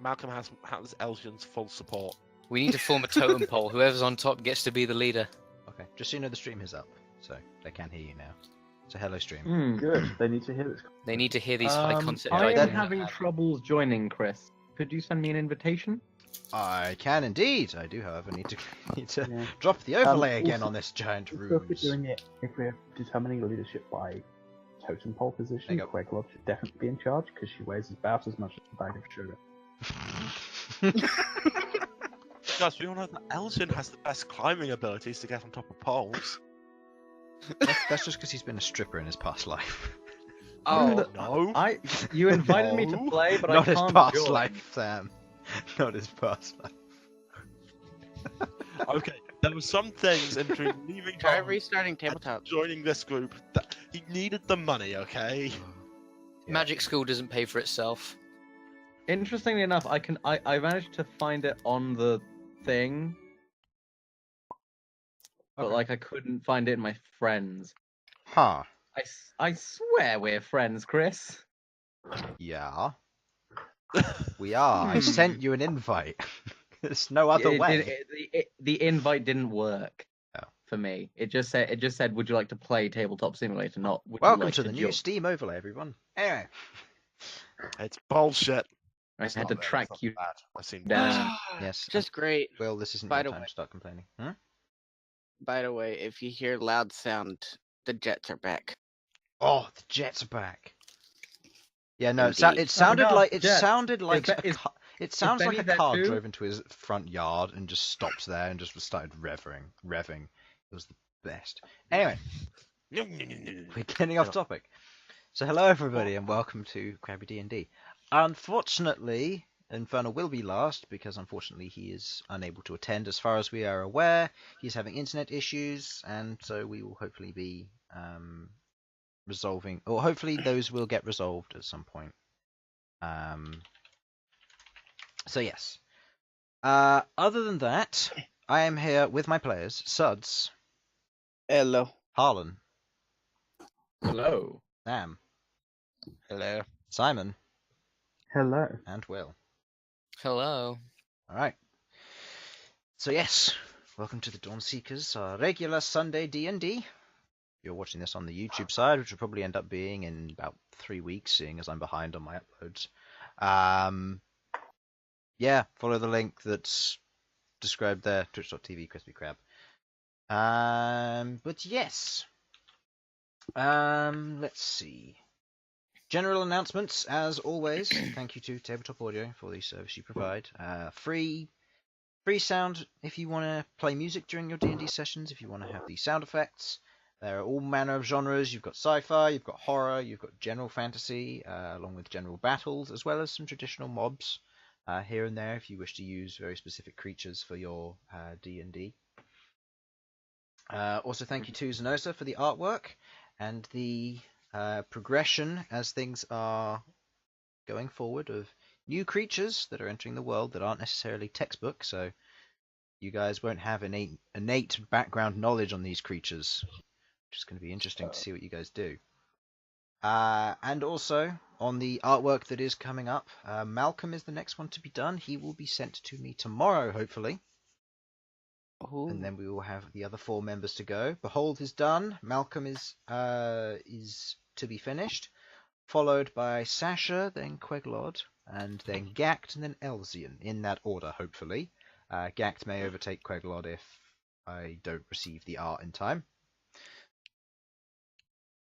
Malcom has Elsyan's full support. We need to form a totem pole. Whoever's on top gets to be the leader. Okay, just so you know, the stream is up, so they can hear you now. So hello, stream. Good. They need to hear this. They need to hear these high concept I am ideas. having trouble joining, Chris. Could you send me an invitation? I can indeed. I do, however, need to Yeah. drop the overlay again also- on this giant So if room. we're doing it, if we're determining the leadership by totem pole position, There you Queglod should definitely be in charge because she weighs about as much as a bag of sugar. Guys, we all know that Elsyan has the best climbing abilities to get on top of poles. That's just because he's been a stripper in his past life. Oh, no. You invited me to No. play, but Not I his can't past join. life, Sam. Not his past life. Okay, there were some things in between leaving Try home restarting and tabletop. joining this group that he needed the money, okay? Magic school doesn't pay for itself. Interestingly enough, I managed to find it on the thing, but Okay. like I couldn't find it in my friends. Huh. I swear we're friends, Chris. Yeah. We are. I sent you an invite. There's no other way. The invite didn't work Oh. for me. It just said, "Would you like to play Tabletop Simulator?" Not would you Welcome like to the new join?" Steam overlay, everyone. Anyway. It's bullshit. I It's had not to very- track it's not you bad. I've seen down. Yes. Just great. Will, this isn't By your the time way- to start complaining. Hmm? By the way, if you hear loud sound, the jets are back. Oh, the jets are back. Yeah, no, it Indeed. sounded God, like it jets. sounded like Is- it sounds like Benny a there car too? drove into his front yard and just stopped there and just started revving. It was the best. Anyway, we're getting off topic. So hello everybody and welcome to Crabby D&D. Unfortunately, Infernal will be last because unfortunately he is unable to attend as far as we are aware. He's having internet issues and so we will hopefully be resolving, or hopefully those will get resolved at some point. So yes. Other than that, I am here with my players, Sudz, Hello. Harlan, Hello. Sam, Hello. Simon, Hello. and Will. Hello. Alright. So yes, welcome to the Dawn Seekers, our regular Sunday D&D. You're watching this on the YouTube side, which will probably end up being in about 3 weeks, seeing as I'm behind on my uploads. Yeah, follow the link that's described there, twitch.tv, ChrispyCrab. But yes. Let's see. General announcements, as always. Thank you to Tabletop Audio for the service you provide. Free sound if you want to play music during your D&D sessions, if you want to have the sound effects. There are all manner of genres. You've got sci-fi, you've got horror, you've got general fantasy, along with general battles, as well as some traditional mobs here and there if you wish to use very specific creatures for your D&D. Also thank you to Zenosa for the artwork and the progression as things are going forward of new creatures that are entering the world that aren't necessarily textbook, so you guys won't have innate background knowledge on these creatures. Which is going to be interesting to see what you guys do. And also, on the artwork that is coming up, Malcom is the next one to be done. He will be sent to me tomorrow, hopefully. Ooh. And then we will have the other 4 members to go. Bhold is done. Malcom is to be finished. Followed by Sasha, then Queglod, and then Ghaakt, and then Elsyan, in that order, hopefully. Ghaakt may overtake Queglod if I don't receive the art in time.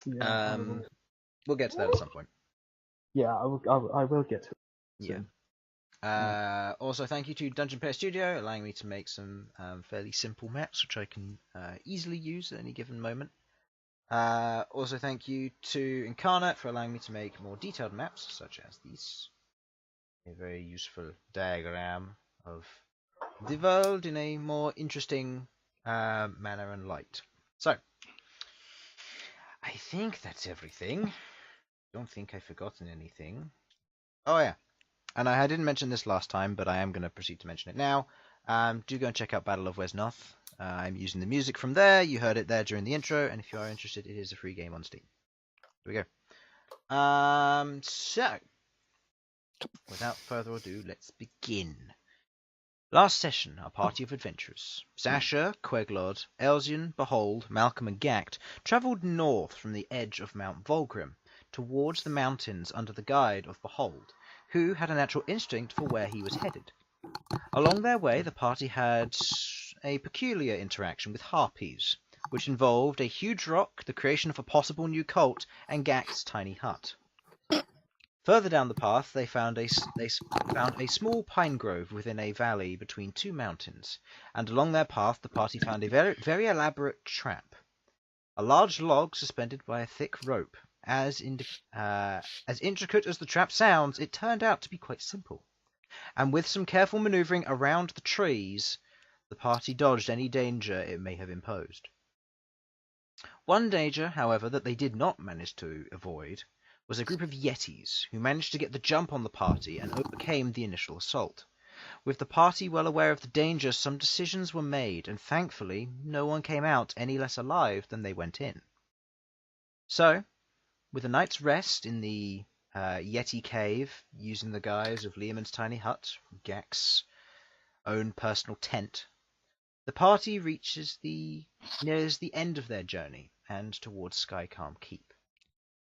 Yeah, We'll get to that at some point. yeah, I will get to it. Yeah. Also, thank you to Dungeon Player Studio, allowing me to make some fairly simple maps, which I can easily use at any given moment. Also, thank you to Incarnate for allowing me to make more detailed maps, such as these. A very useful diagram of the world in a more interesting manner and light. So, I think that's everything. Don't think I've forgotten anything. Oh yeah, and I didn't mention this last time, but I am going to proceed to mention it now. Do go and check out Battle of Wesnoth. I'm using the music from there. You heard it there during the intro, and if you are interested, it is a free game on Steam. Here we go. So, Without further ado, let's begin. Last session, our party of adventurers, Sasha, Queglod, Elsyan, Bhold, Malcom and Ghaakt, travelled north from the edge of Mount Volgrim towards the mountains under the guide of Bhold, who had a natural instinct for where he was headed. Along their way, the party had a peculiar interaction with harpies, which involved a huge rock, the creation of a possible new cult, and Ghaakt's tiny hut. Further down the path, they found a small pine grove within a valley between two mountains, and along their path the party found a very elaborate trap. A large log suspended by a thick rope. As intricate as the trap sounds, it turned out to be quite simple. And with some careful manoeuvring around the trees, the party dodged any danger it may have imposed. One danger, however, that they did not manage to avoid was a group of Yetis, who managed to get the jump on the party and overcame the initial assault. With the party well aware of the danger, some decisions were made, and thankfully no one came out any less alive than they went in. So, with a night's rest in the Yeti cave, using the guise of Leomund's tiny hut, Ghaakt's own personal tent, the party nears the end of their journey, and towards Skycalm Keep.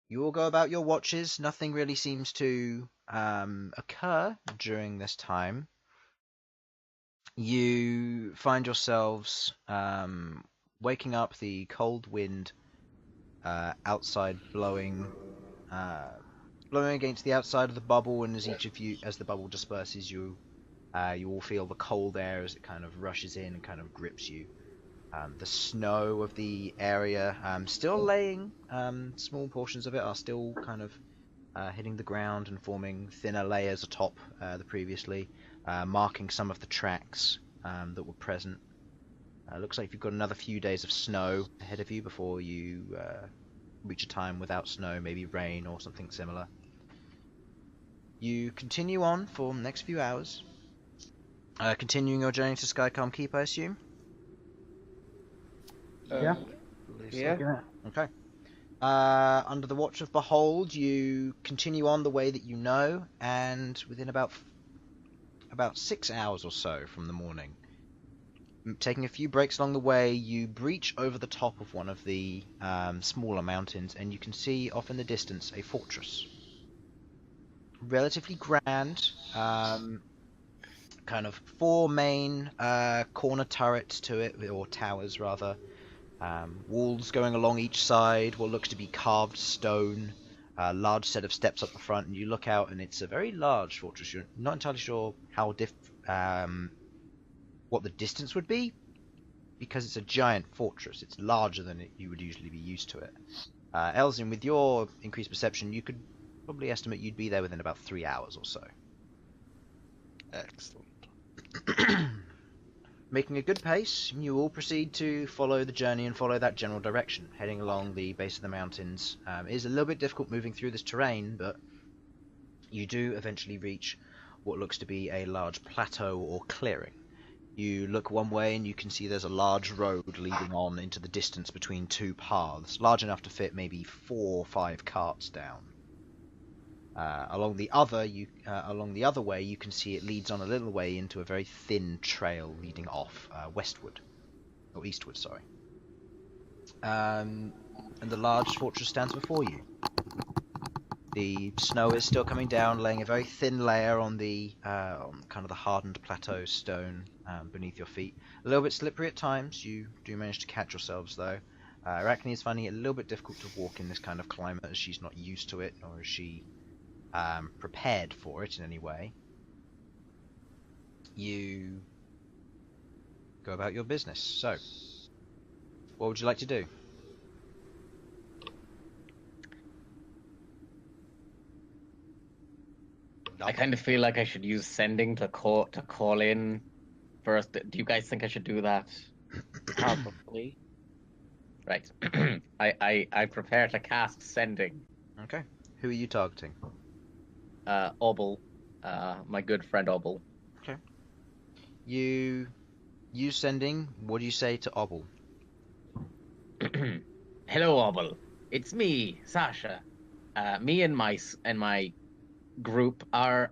You all go about your watches. Nothing really seems to occur during this time. You find yourselves waking up, the cold wind outside blowing against the outside of the bubble, and as the bubble disperses, you all feel the cold air as it kind of rushes in and kind of grips you. The snow of the area still laying, small portions of it are still kind of hitting the ground and forming thinner layers atop the previously, marking some of the tracks that were present. Looks like you've got another few days of snow ahead of you before you reach a time without snow, maybe rain or something similar. You continue on for the next few hours, continuing your journey to Skycalm Keep, I assume? Yeah. Yeah. Okay. Under the watch of Bhold, you continue on the way that you know, and within about 6 hours or so from the morning, taking a few breaks along the way, you breach over the top of one of the smaller mountains, and you can see off in the distance a fortress. Relatively grand, kind of 4 main corner turrets to it, or towers rather. Walls going along each side, what looks to be carved stone, a large set of steps up the front, and you look out and it's a very large fortress. You're not entirely sure how what the distance would be, because it's a giant fortress. It's larger than you would usually be used to it. Elsyan, with your increased perception, you could probably estimate you'd be there within about 3 hours or so. Excellent. Making a good pace, you all proceed to follow the journey and follow that general direction, heading along the base of the mountains. It is a little bit difficult moving through this terrain, but you do eventually reach what looks to be a large plateau or clearing. You look one way and you can see there's a large road leading on into the distance between 2 paths, large enough to fit maybe 4 or 5 carts down. Along the other way, you can see it leads on a little way into a very thin trail leading off westward, or eastward, sorry. And the large fortress stands before you. The snow is still coming down, laying a very thin layer on the on kind of the hardened plateau stone beneath your feet. A little bit slippery at times. You do manage to catch yourselves though. Arachne is finding it a little bit difficult to walk in this kind of climate, as she's not used to it, nor is she prepared for it in any way. You go about your business. So, what would you like to do? I kind of feel like I should use sending to call in first. Do you guys think I should do that? Probably. Right. I prepare to cast sending. Okay. Who are you targeting? Obel, my good friend Obel. Okay. You sending. What do you say to Obel? Hello, Obel. It's me, Sasha. Me and my group are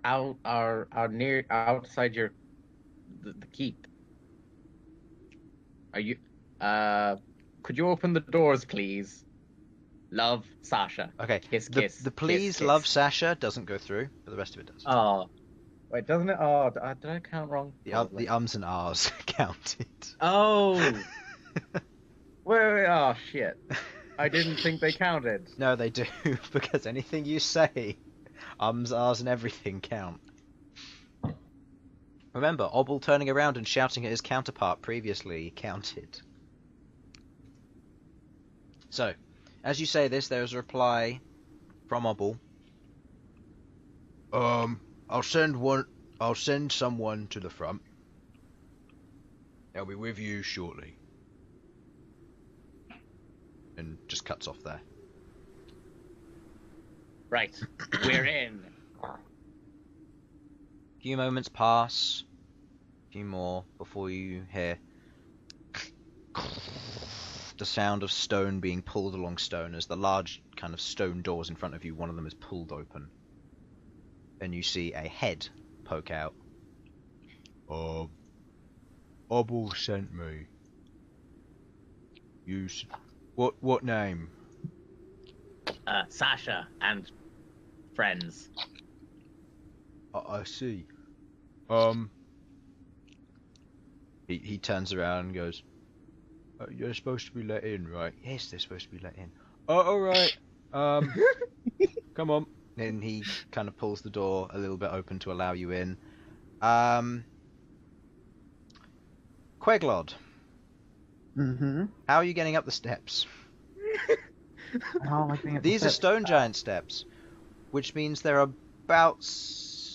near outside the keep. Are you? Could you open the doors, please? Love, Sasha. Okay. Kiss, The kiss. please kiss, love kiss. Sasha doesn't go through, but the rest of it does. Oh, wait, doesn't it? Oh, did I count wrong? The ums and ahs counted. Oh. Wait, oh shit. I didn't think they counted. No, they do, because anything you say, ums, ahs, and everything count. Remember, Obel turning around and shouting at his counterpart previously counted. So, as you say this, there is a reply from Obel. I'll send someone to the front. They'll be with you shortly. And just cuts off there. Right, we're in. A few moments pass, a few more, before you hear the sound of stone being pulled along stone as the large kind of stone doors in front of you, one of them is pulled open. And you see a head poke out. Obel sent me. What name? Sasha and friends. I see. He turns around and goes, you're supposed to be let in, right? Yes, they're supposed to be let in. Oh, alright. Come on. Then he kind of pulls the door a little bit open to allow you in. Queglod. Mm-hmm. How are you getting up the steps? How am I getting up the These are steps? stone giant steps, which means they're about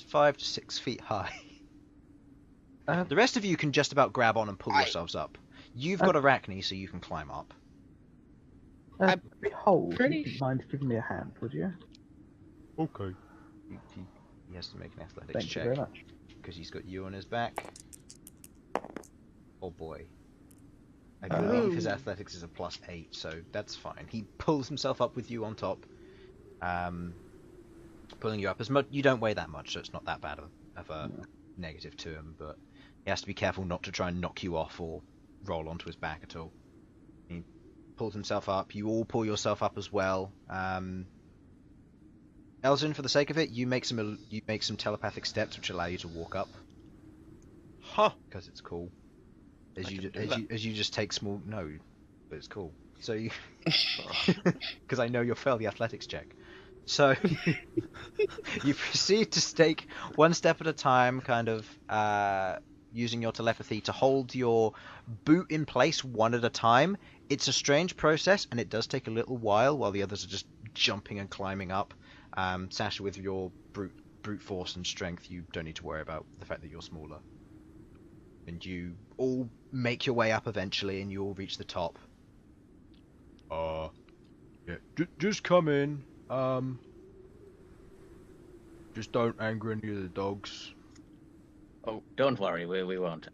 5 to 6 feet high. The rest of you can just about grab on and pull yourselves up. You've got Arachne, so you can climb up. Behold, pretty- would you mind giving me a hand, would you? Okay. He has to make an athletics Thank you check very much. because he's got you on his back. Oh boy. I believe his athletics is a +8, so that's fine. He pulls himself up with you on top, pulling you up as much. You don't weigh that much, so it's not that bad of a negative to him. But he has to be careful not to try and knock you off or roll onto his back at all. He pulls himself up. You all pull yourself up as well. Elsyan, for the sake of it, you make some telepathic steps which allow you to walk up. Huh. Because it's cool. As I you can do that. as you just take small but it's cool. So you because I know you'll fail the athletics check. So you proceed to take one step at a time, kind of using your telepathy to hold your boot in place one at a time. It's a strange process, and it does take a little while the others are just jumping and climbing up. Sasha, with your brute force and strength, you don't need to worry about the fact that you're smaller. And you all make your way up eventually, and you all reach the top. Yeah, just come in. Just don't anger any of the dogs. Oh, don't worry, we won't.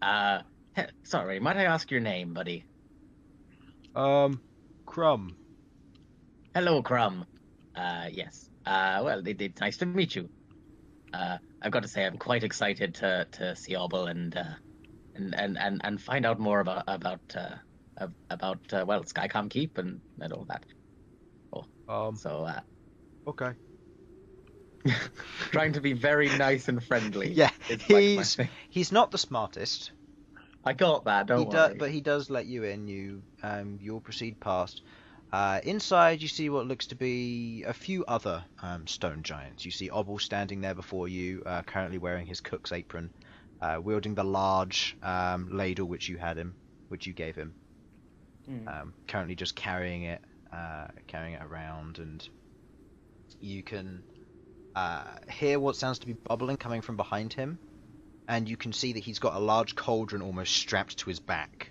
Sorry, might I ask your name, buddy? Crumb. Hello, Crumb. Yes. Well, it's nice to meet you. I've got to say, I'm quite excited to see Obel and find out more about Skycom Keep and all that. Oh, so Okay. trying to be very nice and friendly. Yeah, is my thing. he's not the smartest. I got that. Don't worry. But he does let you in. You'll proceed past. Inside, you see what looks to be a few other stone giants. You see Obel standing there before you, currently wearing his cook's apron, wielding the large ladle which you gave him. Currently just carrying it around, and you can hear what sounds to be bubbling coming from behind him, and you can see that he's got a large cauldron almost strapped to his back,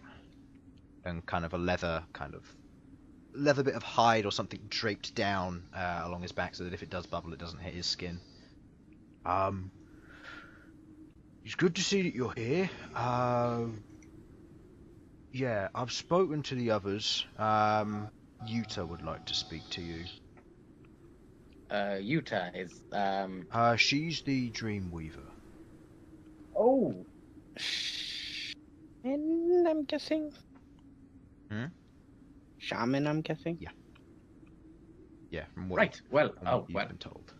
and kind of a leather bit of hide or something draped down along his back, so that if it does bubble, it doesn't hit his skin. It's good to see that you're here. Yeah, I've spoken to the others. Yuta would like to speak to you. Utah is She's the Dreamweaver. Oh. And I'm guessing. Hmm? Shaman, I'm guessing. Yeah, from what Right. Well. from Oh what you've well. been told.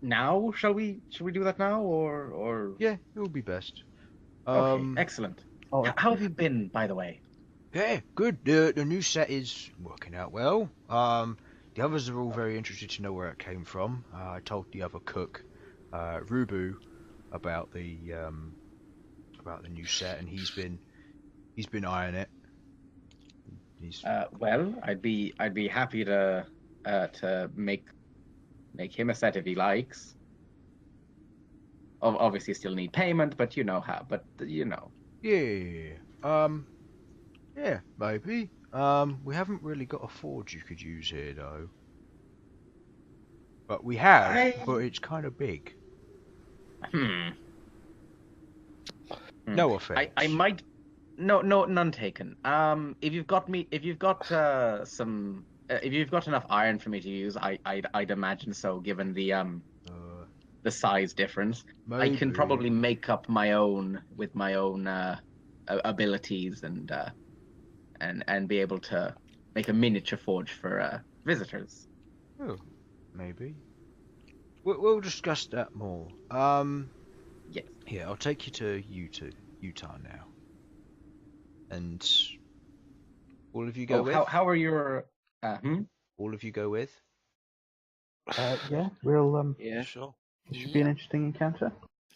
Now shall we do that now or? Yeah, it would be best. Okay. Excellent. Oh, How have you been, by the way? Yeah, good. The new set is working out well. The others are all very interested to know where it came from. I told the other cook, Rubu, about the new set, and he's been eyeing it. Well, I'd be happy to make him a set if he likes. Obviously, still need payment, but you know how. But you know. Yeah. Yeah, maybe. We haven't really got a forge you could use here though. But we have, but it's kind of big. No offense. I might. No, none taken. If you've got enough iron for me to use, I'd imagine so, given the size difference. I can Maybe. probably make up my own with my own abilities and be able to make a miniature forge for visitors. Oh, maybe. We'll discuss that more. Yes. Yeah, I'll take you to Utah now. And all of you go with? How are your All of you go with? yeah, we'll Yeah. Sure. It should be an interesting encounter.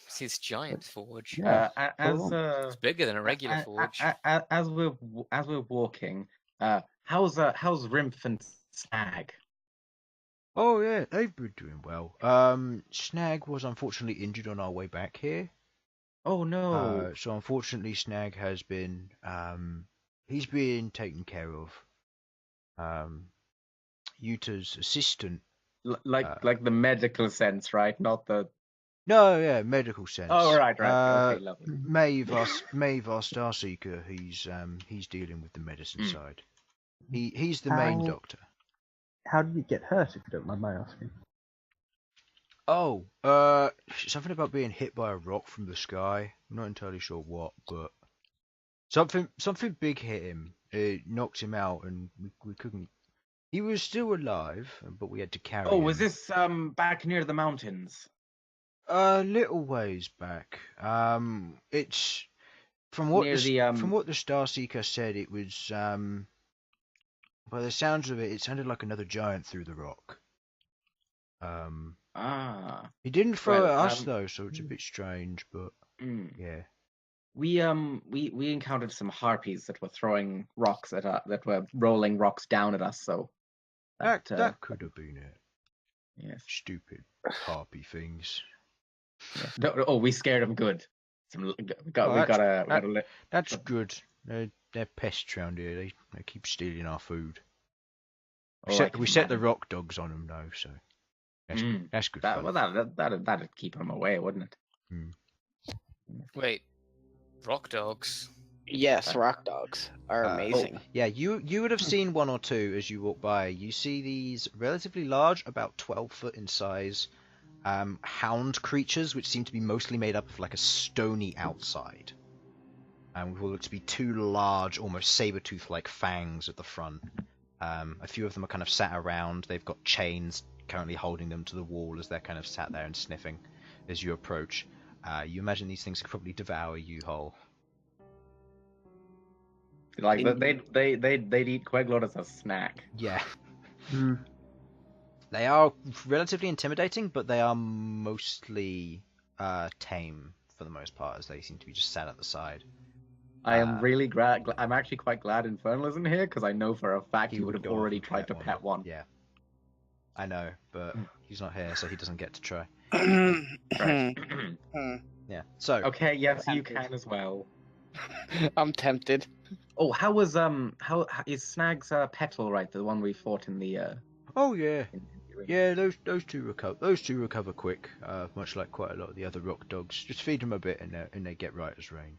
It's his giant forge. Yeah. It's bigger than a regular forge. As we're walking, how's Rimph and Snag? Oh yeah, they've been doing well. Snag was unfortunately injured on our way back here. Oh no. So unfortunately Snag has been he's been taken care of. Utah's assistant. Like the medical sense, right? Not the. No, yeah, medical sense. Oh right. Okay, lovely. Maeve, our Starseeker, he's dealing with the medicine side. He's the main doctor. How did you get hurt, if you don't mind my asking? Oh, something about being hit by a rock from the sky. I'm not entirely sure what, but something big hit him. It knocked him out, and we couldn't. He was still alive, but we had to carry him. Oh, was this back near the mountains? A little ways back. It's from what from what the Starseeker said. It was by the sounds of it, it sounded like another giant threw the rock. He didn't throw it at us though, so it's a bit strange. But yeah, we encountered some harpies that were throwing rocks at us, that were rolling rocks down at us. So that could have been it. Yes, stupid harpy things. Yes. No, we scared them good. That's good. They're pests around here. They keep stealing our food. We set the rock dogs on them though, so that's good. That'd keep them away, wouldn't it? Wait, rock dogs? Yes, rock dogs are amazing. Yeah, you would have seen one or two as you walk by. You see these relatively large, about 12 foot in size, hound creatures, which seem to be mostly made up of like a stony outside. And with what looks to be two large, almost saber-tooth-like fangs at the front. A few of them are kind of sat around. They've got chains currently holding them to the wall as they're kind of sat there and sniffing as you approach. You imagine these things could probably devour you whole. Like they'd eat Queglod as a snack. Yeah. They are relatively intimidating, but they are mostly tame for the most part, as they seem to be just sat at the side. I am really glad. I'm actually quite glad Infernal isn't here, because I know for a fact he would have already tried to pet one. Yeah, I know, but he's not here, so he doesn't get to try. Yeah. So. Okay. Yes, you can as well. I'm tempted. Oh, how is Snag's petal right? The one we fought in the. Oh yeah. Yeah, those two recover quick, much like quite a lot of the other rock dogs. Just feed them a bit, and they get right as rain.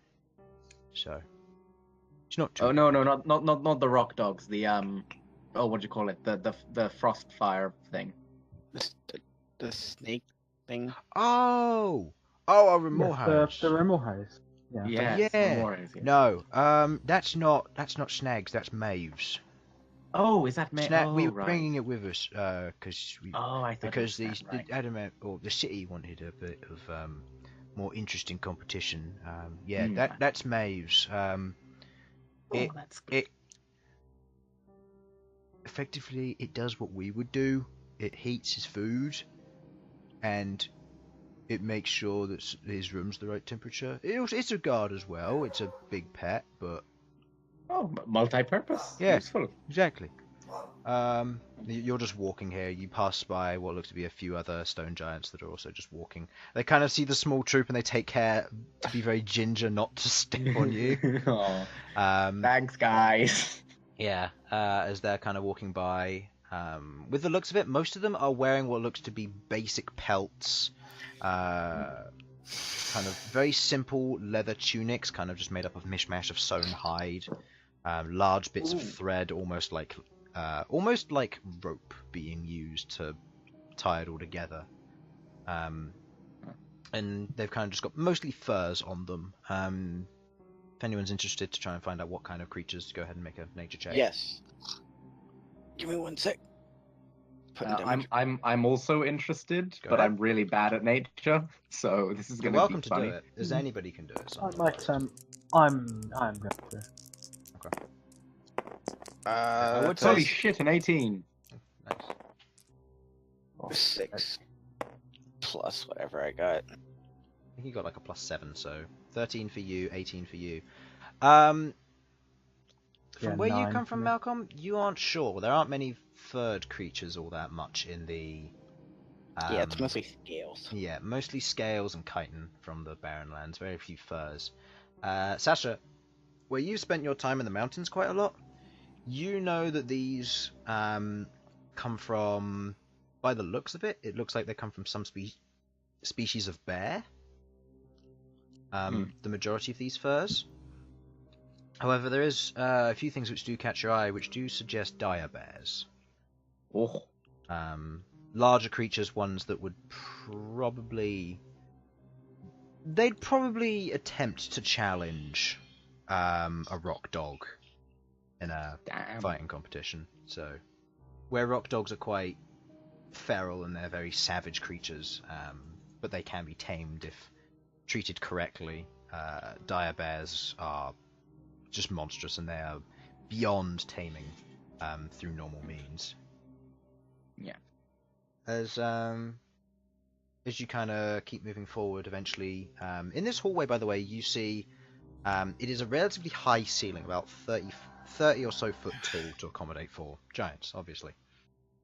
So it's not too. Oh no, not the rock dogs. The what do you call it? The frost fire thing. The snake thing. Oh, I remember Yes, the Rimmel House. Yeah. Yes, Yeah. Memorials, yes. No, that's not snags. That's maves. Oh, is that me? Oh, We were right. bringing it with us because Oh, I thought because it was that, right. the Adamant or the city wanted a bit of more interesting competition. That's maves. Oh, that's good. Effectively it does what we would do. It heats his food, and it makes sure that his room's the right temperature. It's a guard as well. It's a big pet, but Oh, multi-purpose. Yeah. Useful. exactly. You're just walking here. You pass by what looks to be a few other stone giants that are also just walking. They kind of see the small troop and they take care to be very ginger not to step on you. Oh, Um, thanks, guys. Yeah, as they're kind of walking by. With the looks of it, most of them are wearing what looks to be basic pelts. Kind of very simple leather tunics, kind of just made up of mishmash of sewn hide. Large bits of thread, almost like rope being used to tie it all together. And they've kind of just got mostly furs on them. If anyone's interested to try and find out what kind of creatures, go ahead and make a nature check. Yes. Give me 1 sec. Putting damage. I'm also interested, Go but ahead. I'm really bad at nature, so this is You're going to welcome be to funny. do it, as anybody can do it. So I might. I'm going to. I would Holy say shit, an 18. nice. 6 plus whatever I got. I think you got like a +7, so 13 for you, 18 for you. From Yeah, where you 9 come for from, me. Malcolm, you aren't sure. There aren't many furred creatures all that much in the. Yeah, it's mostly scales. Yeah, mostly scales and chitin from the barren lands. Very few furs. Sasha, where you've spent your time in the mountains quite a lot, you know that these come from. By the looks of it, it looks like they come from some species of bear. The majority of these furs. However, there is a few things which do catch your eye, which do suggest dire bears. Oh, Larger creatures, ones that would probably... They'd probably attempt to challenge a rock dog in a damn. fighting competition. So, where rock dogs are quite feral and they're very savage creatures, but they can be tamed if treated correctly. Dire bears are just monstrous, and they are beyond taming through normal means. Yeah. As you kind of keep moving forward, eventually, in this hallway, by the way, you see it is a relatively high ceiling, about 30 or so foot tall to accommodate 4 giants, obviously.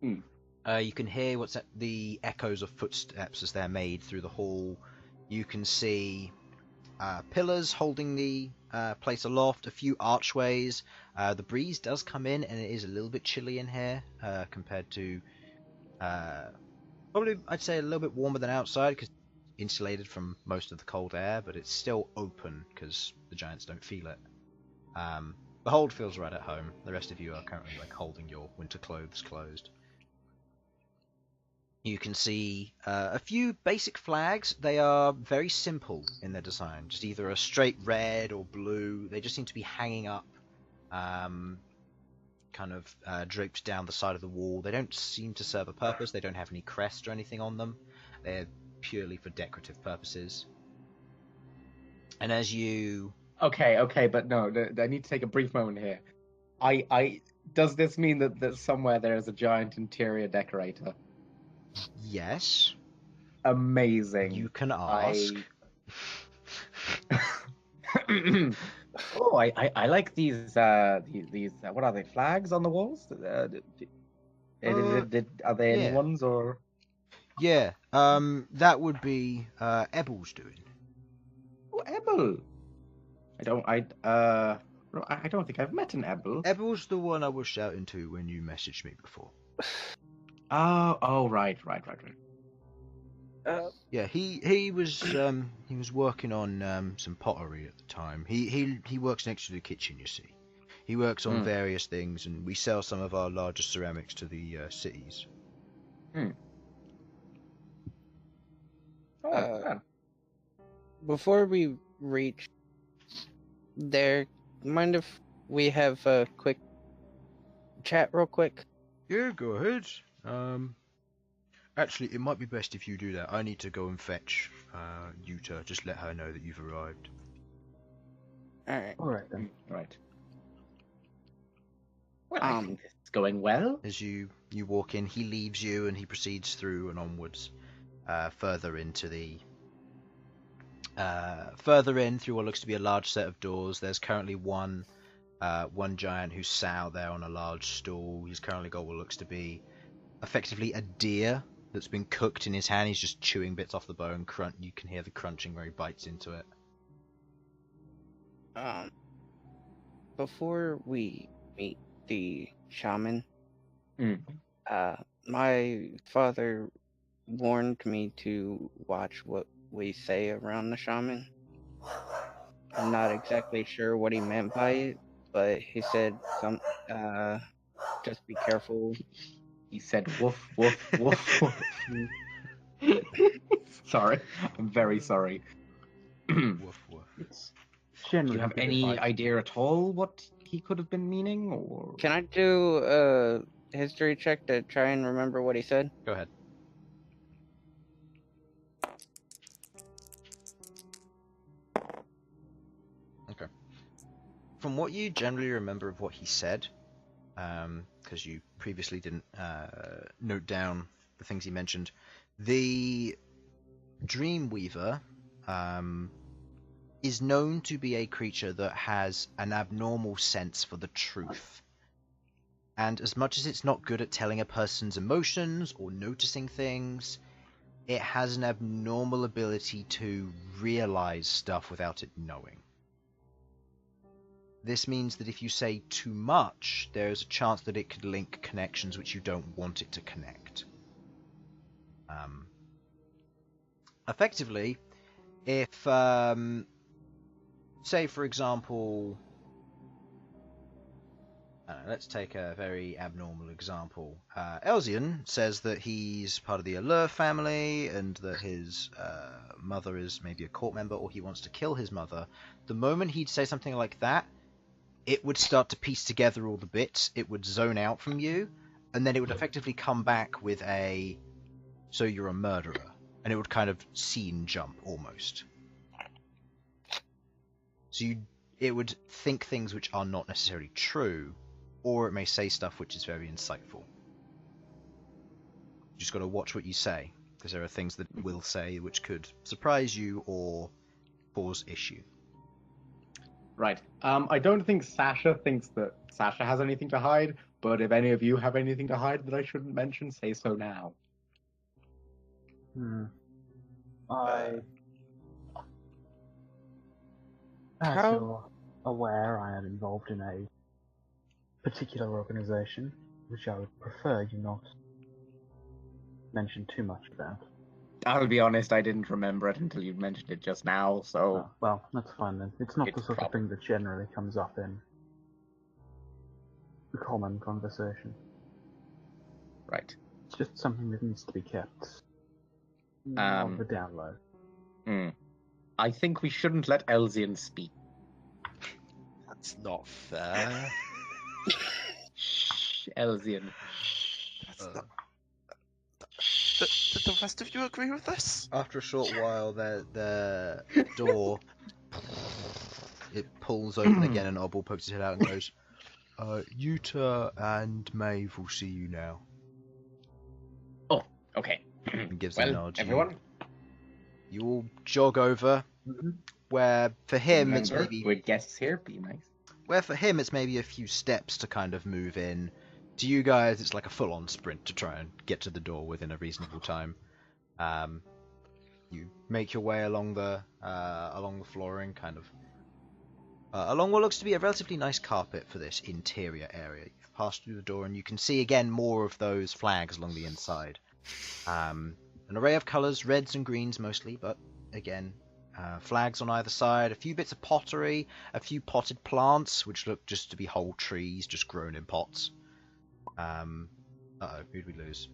You can hear the echoes of footsteps as they're made through the hall. You can see pillars holding the place aloft, a few archways. The breeze does come in, and it is a little bit chilly in here compared to probably, I'd say, a little bit warmer than outside because insulated from most of the cold air, but it's still open because the giants don't feel it. The hold feels right at home. The rest of you are currently holding your winter clothes closed. You can see a few basic flags. They are very simple in their design, just either a straight red or blue. They just seem to be hanging up, kind of draped down the side of the wall. They don't seem to serve a purpose. They don't have any crest or anything on them. They're purely for decorative purposes. And as you... Okay, but no, I need to take a brief moment here. Does this mean that somewhere there is a giant interior decorator? Yes. Amazing. You can ask. Oh, I like these what are they, flags on the walls? Are they yeah. anyone's or? Yeah, that would be Ebel's doing. Oh, Ebel. I don't think I've met an Ebel. Ebel's the one I was shouting to when you messaged me before. Oh, right. Yeah, he was working on some pottery at the time. He works next to the kitchen, you see. He works on various things, and we sell some of our largest ceramics to the cities. Oh, man. Before we reach there, mind if we have a quick chat real quick? Yeah, go ahead. Actually, it might be best if you do that. I need to go and fetch Yuta. Just let her know that you've arrived. Alright. Alright then. Right. Well, I think this is going well. As you walk in, he leaves you and he proceeds through and onwards, further into the further in through what looks to be a large set of doors. There's currently one giant who's sat out there on a large stool. He's currently got what looks to be effectively a deer that's been cooked in his hand. He's just chewing bits off the bone. You can hear the crunching where he bites into it. Before we meet the shaman, Mm. my father warned me to watch what we say around the shaman. I'm not exactly sure what he meant by it, but he said just be careful. He said woof, woof, woof, woof. Sorry. I'm very sorry. Do Woof woof. It's generally you have good any advice. idea at all what he could have been meaning, or? Can I do a history check to try and remember what he said? Go ahead. Okay. From what you generally remember of what he said, because you previously didn't note down the things he mentioned, the Dreamweaver is known to be a creature that has an abnormal sense for the truth. And as much as it's not good at telling a person's emotions or noticing things, it has an abnormal ability to realize stuff without it knowing. This means that if you say too much, there's a chance that it could link connections which you don't want it to connect. Effectively, if, say for example, let's take a very abnormal example. Elsyan says that he's part of the Aleuir family and that his mother is maybe a court member, or he wants to kill his mother. The moment he'd say something like that, it would start to piece together all the bits, it would zone out from you, and then it would effectively come back with a, so you're a murderer, and it would kind of scene jump almost. So it would think things which are not necessarily true, or it may say stuff which is very insightful. You just got to watch what you say, because there are things that it will say which could surprise you or cause issue. Right. I don't think Sasha thinks that Sasha has anything to hide, but if any of you have anything to hide that I shouldn't mention, say so now. As How- you're aware, I am involved in a particular organization, which I would prefer you not mention too much about. I'll be honest, I didn't remember it until you mentioned it just now, so... Well, that's fine then. It's not It's the sort of thing that generally comes up in the common conversation. Right. It's just something that needs to be kept on the down low. I think we shouldn't let Elsyan speak. That's not fair. Shh, Elsyan. That's not... Did the rest of you agree with this? After a short while, the door it pulls open again, and Obble pokes his head out and goes, "Yuta and Maeve will see you now." Oh, okay. And gives Well, a nod. everyone, You all jog over, where for him it's remember, maybe with guests here, be nice. where for him it's maybe a few steps to kind of move in. To you guys, it's like a full-on sprint to try and get to the door within a reasonable time. You make your way along the flooring, kind of along what looks to be a relatively nice carpet for this interior area. You've passed through the door, and you can see again more of those flags along the inside. An array of colours, reds and greens mostly, but again, flags on either side. A few bits of pottery, a few potted plants, which look just to be whole trees, just grown in pots. Uh-oh, who'd we lose?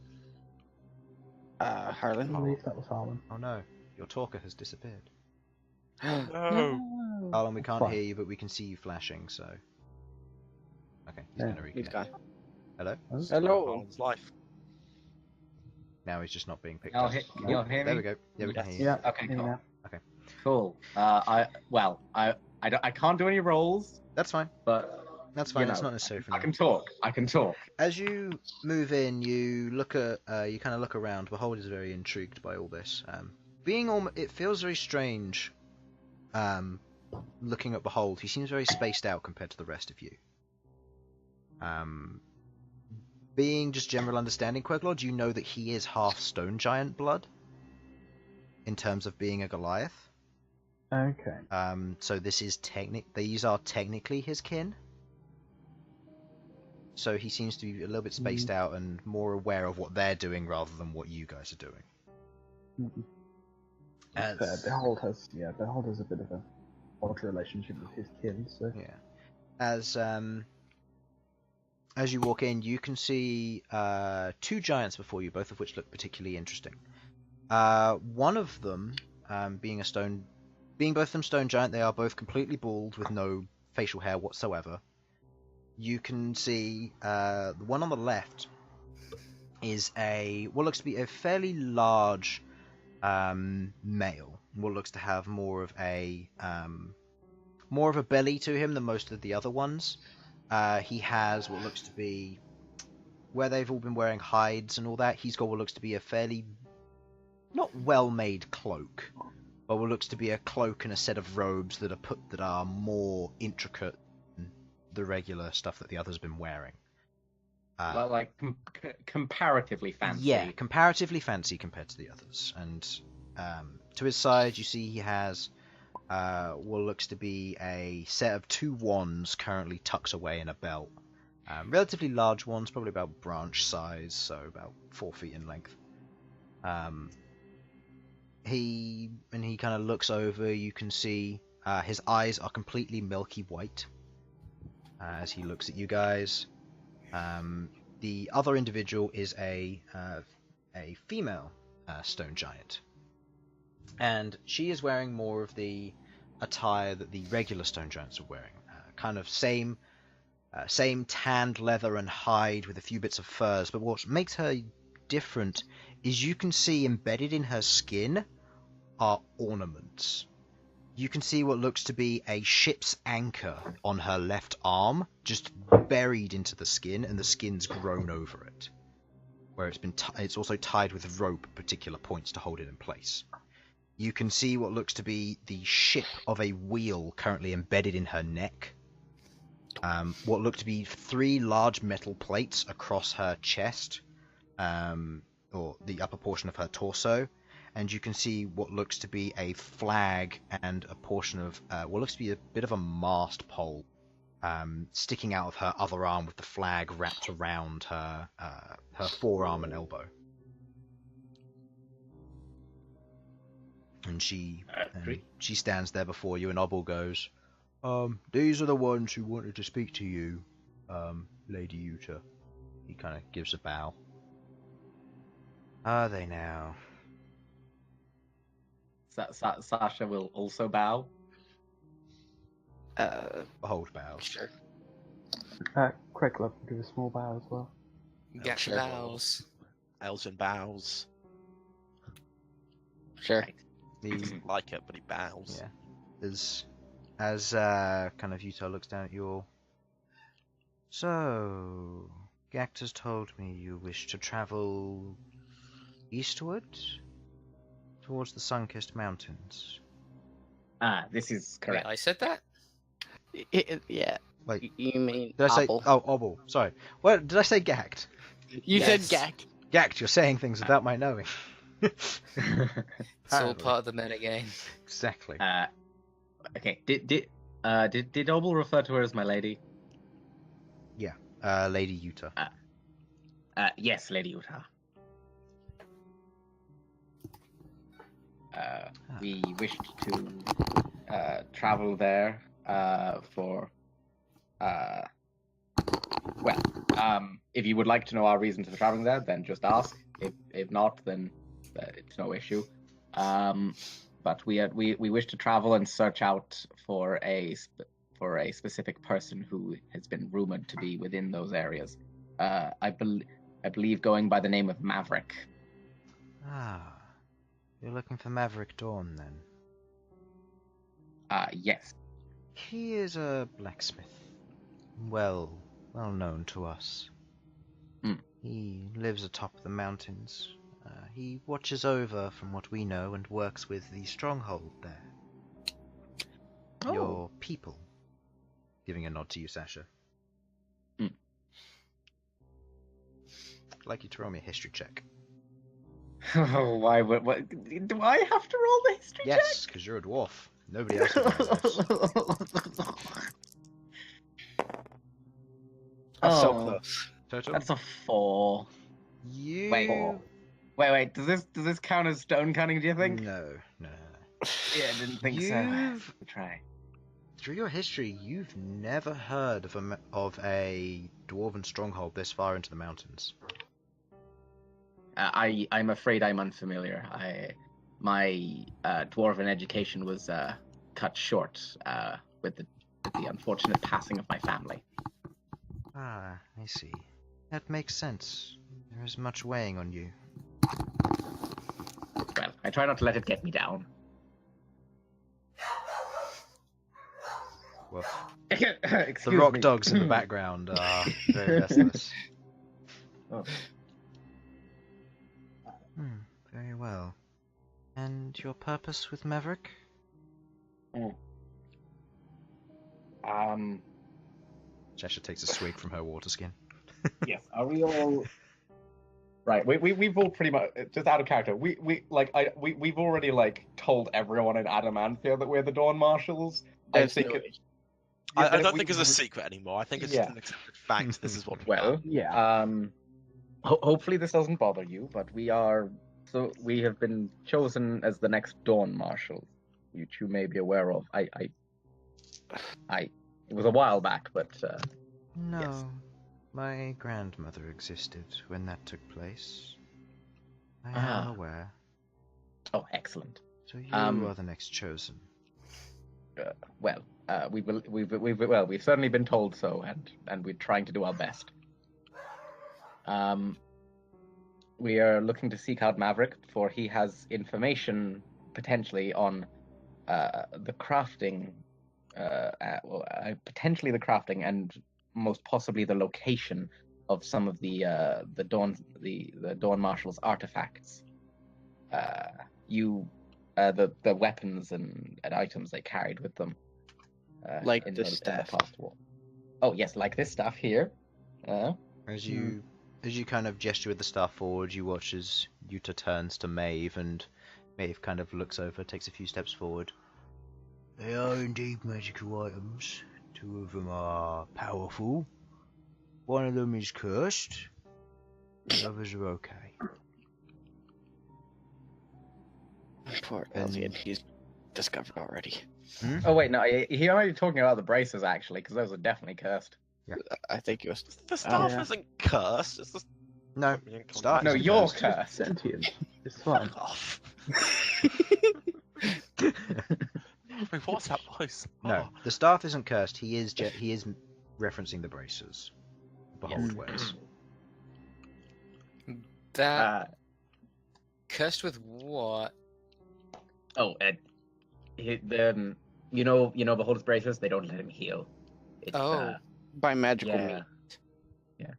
Harlan. I believe that was Harlan. Oh no, Your talker has disappeared. No. Harlan, we can't Fine. hear you, but we can see you flashing, so... Okay, he's Yeah, going to He's reconnect. gone. Hello? Hello. Harlan's life. Now he's just not being picked Y'all up. Can y'all hear me? There we go. Yeah, we can Yes. hear you. Yeah. Okay, here cool. now. Cool. I can't do any rolls, That's fine. but That's fine. you It's know, not necessary for I now. can talk. I can talk. As you move in, you look at, you kind of look around. Bhold is very intrigued by all this. It feels very strange. Looking at Bhold, he seems very spaced out compared to the rest of you. Being just general understanding, Queglod, you know that he is half stone giant blood. In terms of being a Goliath. Okay. So this is these are technically his kin. So he seems to be a little bit spaced out and more aware of what they're doing rather than what you guys are doing. Mhm. As, Bhold has a bit of a odd relationship with his kin, so yeah. As you walk in, you can see two giants before you, both of which look particularly interesting. One of them, being both of them stone giant, they are both completely bald with no facial hair whatsoever. You can see the one on the left is what looks to be a fairly large male. What looks to have more of a belly to him than most of the other ones. He has what looks to be, where they've all been wearing hides and all that, he's got what looks to be a fairly not well-made cloak, but what looks to be a cloak and a set of robes that are more intricate than the regular stuff that the others have been wearing. Like comparatively fancy. Yeah, comparatively fancy compared to the others. And to his side, you see he has what looks to be a set of 2 wands currently tucked away in a belt. Relatively large ones, probably about branch size, so about 4 feet in length. He kind of looks over. You can see his eyes are completely milky white as he looks at you guys. The other individual is a female stone giant, and she is wearing more of the attire that the regular stone giants are wearing. Kind of same tanned leather and hide with a few bits of furs. But what makes her different is you can see embedded in her skin are ornaments. You can see what looks to be a ship's anchor on her left arm, just buried into the skin, and the skin's grown over it. Where it's also tied with rope at particular points to hold it in place. You can see what looks to be the ship of a wheel currently embedded in her neck. What look to be 3 large metal plates across her chest, or the upper portion of her torso. And you can see what looks to be a flag and a portion of what looks to be a bit of a mast pole sticking out of her other arm, with the flag wrapped around her forearm and elbow. And she stands there before you, and Obel goes, "These are the ones who wanted to speak to you, Lady Yuta." He kind of gives a bow. Are they now? Sasha will also bow. Bhold bows. Sure. Queglod will do a small bow as well. Ghaakt Sure. bows. Elsyan bows. Sure. He doesn't like it, but he bows. Yeah. As kind of Yuta looks down at you all. So, Ghaakt has told me you wish to travel eastward towards the sun-kissed mountains. This is Wait, correct. I said that? Yeah. Wait, You mean did I say? Apple. Oh, Obel. Sorry. What did I say? Ghaakt. You Yes. said Ghaakt. Ghaakt, you're saying things without my knowing. It's all Apparently. part of the metagame. Exactly. Okay. Did Obel refer to her as my lady? Lady Yuta. Yes, Lady Utah. We wished to travel there for. If you would like to know our reasons for traveling there, then just ask. If not, then it's no issue. But we wish to travel and search out for a specific person who has been rumored to be within those areas. I believe going by the name of Maverick. Ah, you're looking for Maverick Dawn then? Yes. He is a blacksmith, well known to us. He lives atop the mountains. He watches over, from what we know, and works with the stronghold there. Oh. Your people. Giving a nod to you, Sasha. I'd like you to roll me a history check. Oh, why would what? Do I have to roll the history Yes, because you're a dwarf. Nobody else will know this. That's so Oh. close. Total? That's a 4. You... Wait. Does this count as stone cunning? Do you think? No. Yeah, I didn't think so. You've... Try. Through your history, you've never heard of a dwarven stronghold this far into the mountains. I'm afraid I'm unfamiliar. My dwarven education was cut short with the unfortunate passing of my family. Ah, I see. That makes sense. There is much weighing on you. Well, I try not to let it get me down. Well, Excuse the rock me. dogs in the background are very restless. Oh. Very well. And your purpose with Maverick? Sasha takes a swig from her water skin. Yes. Are we all? Right. We've all pretty much just out of character. We've already like told everyone in Adamantia that we're the Dawn Marshals. I There's think no- it- I Yeah, don't we- think it's a secret anymore. I think it's Yeah. just an accepted fact. This is what we've Well, done. Yeah. hopefully this doesn't bother you, but we have been chosen as the next Dawn Marshals, which you may be aware of. It was a while back, but No. Yes. My grandmother existed when that took place. I Ah. am aware. oh, excellent. So you Um, are the next chosen. We've certainly been told so, and we're trying to do our best. We are looking to seek out Maverick, for he has information potentially on the crafting, potentially the crafting, and most possibly the location of some of the Dawn Marshals artifacts. The weapons and items they carried with them. Like in the the staff. past war. Oh yes, like this stuff here. As you kind of gesture with the staff forward, you watch as Yuta turns to Maeve, and Maeve kind of looks over, takes a few steps forward. They are indeed magical items. 2 of them are powerful. 1 of them is cursed. The others are okay. Poor Elsyan, he's discovered already. Oh wait, no, he already talking about the braces actually, because those are definitely cursed. I think it was. The staff yeah. isn't cursed. It's just No, staff No, isn't you're cursed. cursed. Sentient. It's fine. fuck off. Wait, what's that voice? No, the staff isn't cursed. He is referencing the braces. Bhold Yes. wears. That cursed with what? You know, Behold's braces. They don't let him heal. It's, Oh. By magical yeah. means. Yeah.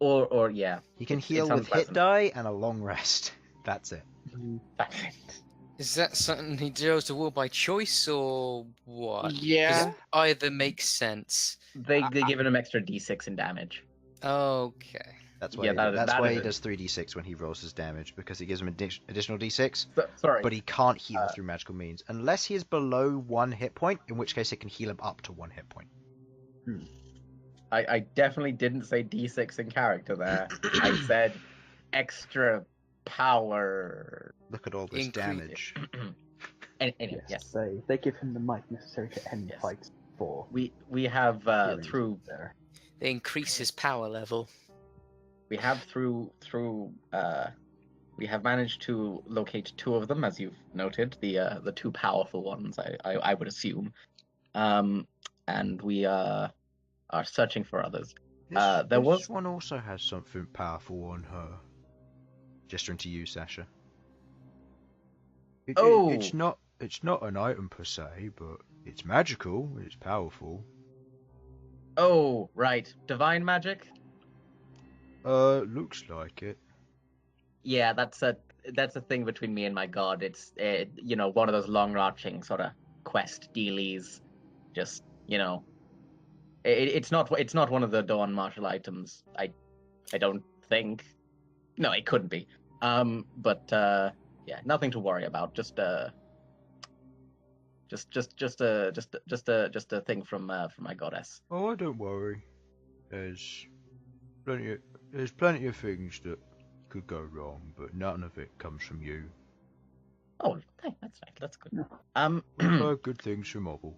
Or yeah. He can It's heal with hit unpleasant. die and a long rest. That's it. That's it. Is that something he chose to war by choice or what? 'Cause Yeah. either makes sense. They give him extra d6 in damage. Okay. That's why. Yeah, that's that why is he it. does 3d6 when he rolls his damage, because it gives him additional d6. Sorry. But he can't heal through magical means unless he is below 1 hit point, in which case it can heal him up to 1 hit point. I definitely didn't say d6 in character there. I said extra power. Look at all this damage. Anyway, yes. They give him the might necessary to end Yes. fights for We have healing through there. They increase his power level. through we have managed to locate 2 of them, as you've noted, the 2 powerful ones, I would assume. And we are searching for others. This one also has something powerful on her. Gesturing to you, Sasha. It's not an item per se, but it's magical. It's powerful. Oh, right, divine magic. Looks like it. Yeah, that's a thing between me and my god. It's one of those long-arching sort of quest dealies. Just it's not one of the Dawn martial items. I don't think. No, it couldn't be. But yeah, nothing to worry about. Just a thing from my goddess. Oh, don't worry. There's plenty of things that could go wrong, but none of it comes from you. Oh, that's right. That's good. No. We've heard good things from Obble.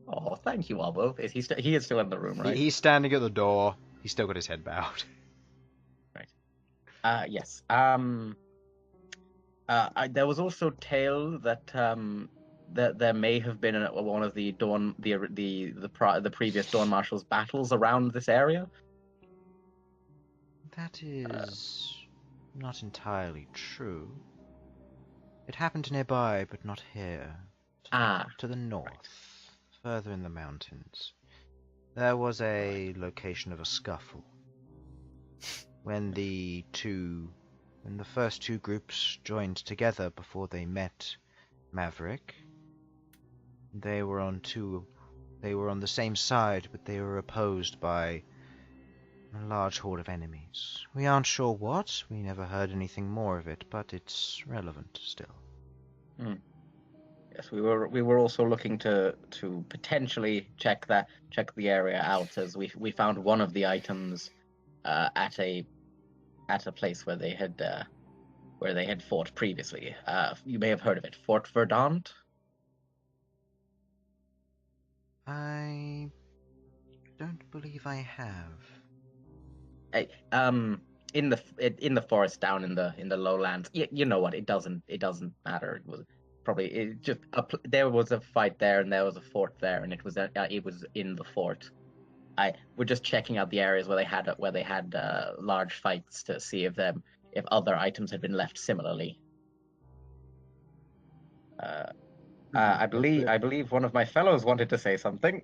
Oh, thank you, Obble. He is still in the room, right? He's standing at the door. He's still got his head bowed. Yes. There was also tale that that there may have been one of the Dawn, the previous Dawn Marshals battles around this area. That is not entirely true. It happened nearby, but not here. To the north, further in the mountains. There was a location of a scuffle. When the first 2 groups joined together before they met Maverick, they were on the same side, but they were opposed by a large horde of enemies. We aren't sure what, we never heard anything more of it, but it's relevant still. Yes, we were also looking to potentially check the area out, as we found one of the items at a place where they had fought previously. You may have heard of it, Fort Verdant. I don't believe I have. In the forest down in the lowlands. You know what? It doesn't matter. It was probably there was a fight there and there was a fort there, and it was in the fort. We're just checking out the areas where they had large fights to see if other items had been left similarly. I believe one of my fellows wanted to say something.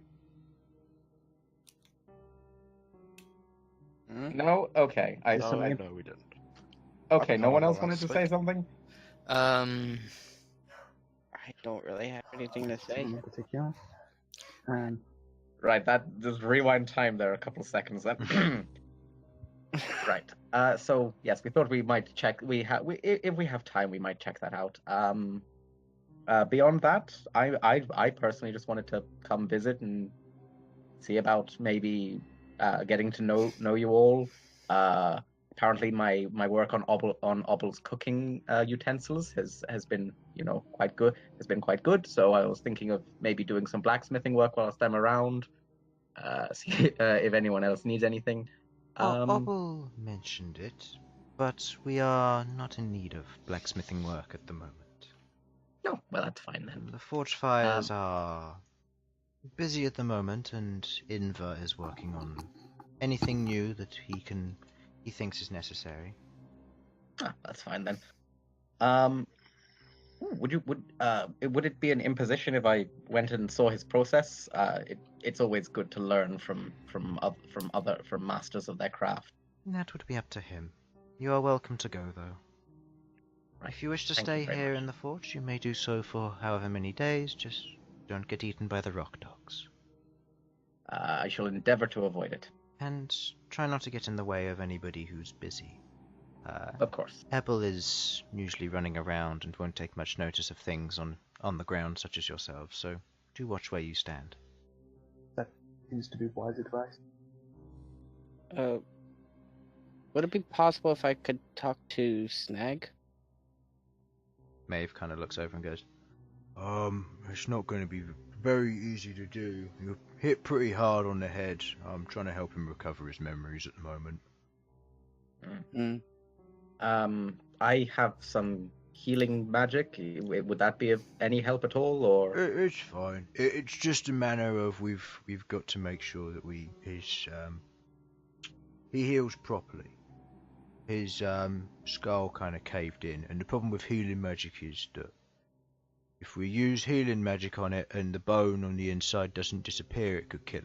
No? Okay. No, we didn't. Okay, no one else wanted to say something? I don't really have anything to say. In particular. Right, just rewind time there a couple of seconds then. Right. So yes, we thought we might check. If we have time, we might check that out. Beyond that, I personally just wanted to come visit and see about maybe getting to know you all. Apparently, my work on Obble's cooking utensils has been quite good. Has been quite good. So I was thinking of maybe doing some blacksmithing work whilst I'm around. See if anyone else needs anything. Obble mentioned it, but we are not in need of blacksmithing work at the moment. No, well that's fine then. The forge fires are busy at the moment, and Inver is working on anything new that he thinks is necessary. That's fine then. Would it be an imposition if I went and saw his process? It's always good to learn from masters of their craft. That would be up to him. You are welcome to go, though. Right. If you wish to Thank stay you very here much. in the forge, you may do so for however many days. Just don't get eaten by the rock dogs. I shall endeavor to avoid it. And try not to get in the way of anybody who's busy. Of course. Ebel is usually running around and won't take much notice of things on the ground such as yourselves, so do watch where you stand. That seems to be wise advice. Would it be possible if I could talk to Snag? Maeve kind of looks over and goes, it's not going to be very easy to do. You're hit pretty hard on the head. I'm trying to help him recover his memories at the moment. I have some healing magic. Would that be of any help at all, or? It's fine. It's just a matter of we've got to make sure that he heals properly. His skull kind of caved in, and the problem with healing magic is that if we use healing magic on it and the bone on the inside doesn't disappear, it could kill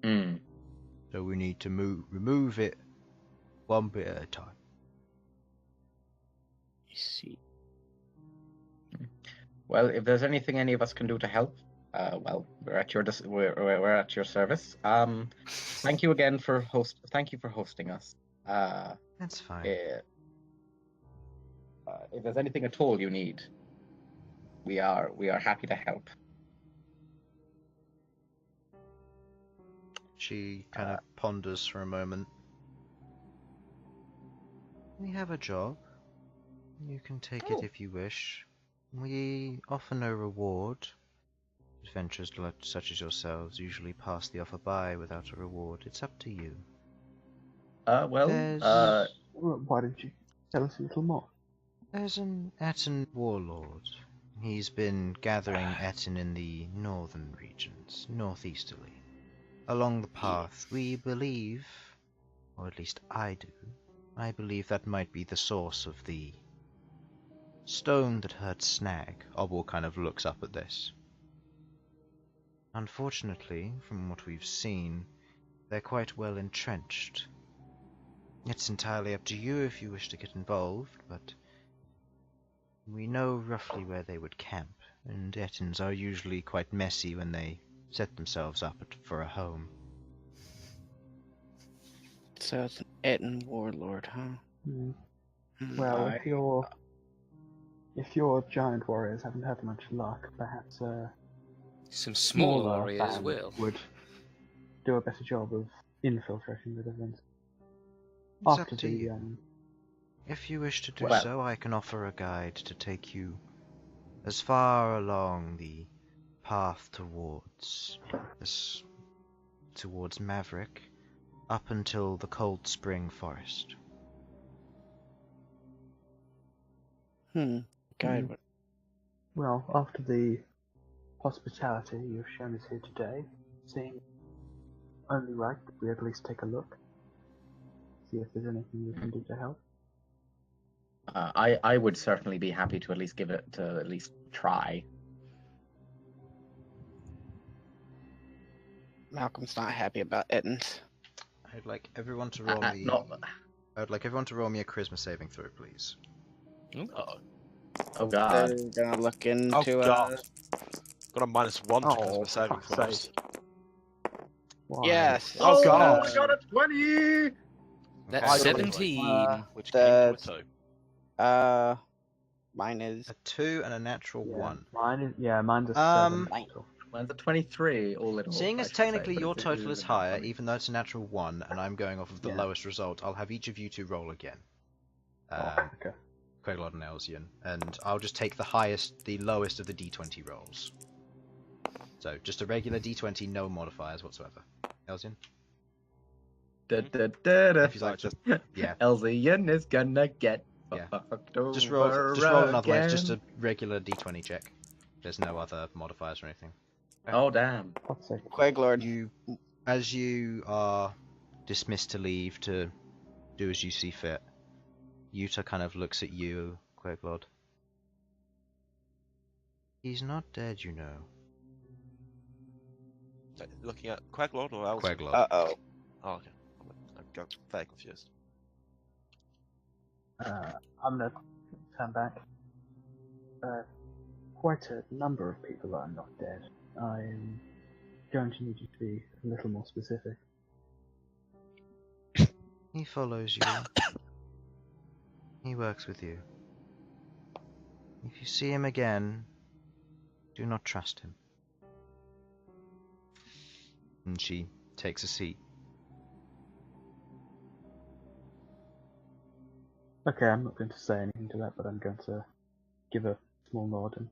him. So we need to remove it one bit at a time. I see. Well, if there's anything any of us can do to help, well, we're at your service. Thank you again for hosting us. That's fine. If there's anything at all you need, we are happy to help. She kind of ponders for a moment. We have a job. You can take it if you wish. We offer no reward. Adventurers such as yourselves usually pass the offer by without a reward. It's up to you. Why didn't you tell us a little more? There's an Etten warlord. He's been gathering Etten in the northern regions, northeasterly. Along the path, we believe, or at least I do, I believe that might be the source of the stone that hurt Snag. Obel kind of looks up at this. Unfortunately, from what we've seen, they're quite well entrenched. It's entirely up to you if you wish to get involved, but we know roughly where they would camp, and Ettins are usually quite messy when they set themselves up for a home. So it's an Etten warlord, huh? Well, if your giant warriors haven't had much luck, perhaps Some small smaller warriors band will. would do a better job of infiltrating the defense. It's After up to the you. If you wish to do Well- so, I can offer a guide to take you as far along the path towards Maverick, up until the Cold Spring Forest. Guide. Well, after the hospitality you've shown us here today, it seems only right that we at least take a look, see if there's anything we can do to help. I would certainly be happy to at least try. Malcolm's not happy about Ettins. I'd like everyone to roll me. I'd like everyone to roll me a charisma saving throw, please. Oh god. They're gonna look into. Oh god. Got a -1 to Oh, charisma saving fuck's throws. sake. Why? Yes. Oh god. I got a 20! That's I 17. Which the- came to a 2. Mine is. A 2 and a natural 1. Mine's a 7. Mine's a 23, all in all. Seeing I as should say, technically but your it's total is even higher, funny. even though it's a natural 1, and I'm going off of the Yeah. lowest result, I'll have each of you two roll again. Okay. Queglod and Elsyan, and I'll just take the lowest of the d20 rolls. So, just a regular d20, no modifiers whatsoever. Elsyan? If you'd like to, yeah. Elsyan is gonna get Yeah. fucked over Just roll another one, it's again. just a regular d20 check. There's no other modifiers or anything. Oh damn. Fuck's sake. Queglord. As you are dismissed to leave to do as you see fit, Yuta kind of looks at you, Queglod. He's not dead, you know. So, looking at Queglod or else? Queglod. Oh. Oh, okay. I'm very confused. I'm gonna turn back. Quite a number of people are not dead. I'm going to need you to be a little more specific. He follows you. He works with you. If you see him again, do not trust him. And she takes a seat. Okay, I'm not going to say anything to that, but I'm going to give a small nod and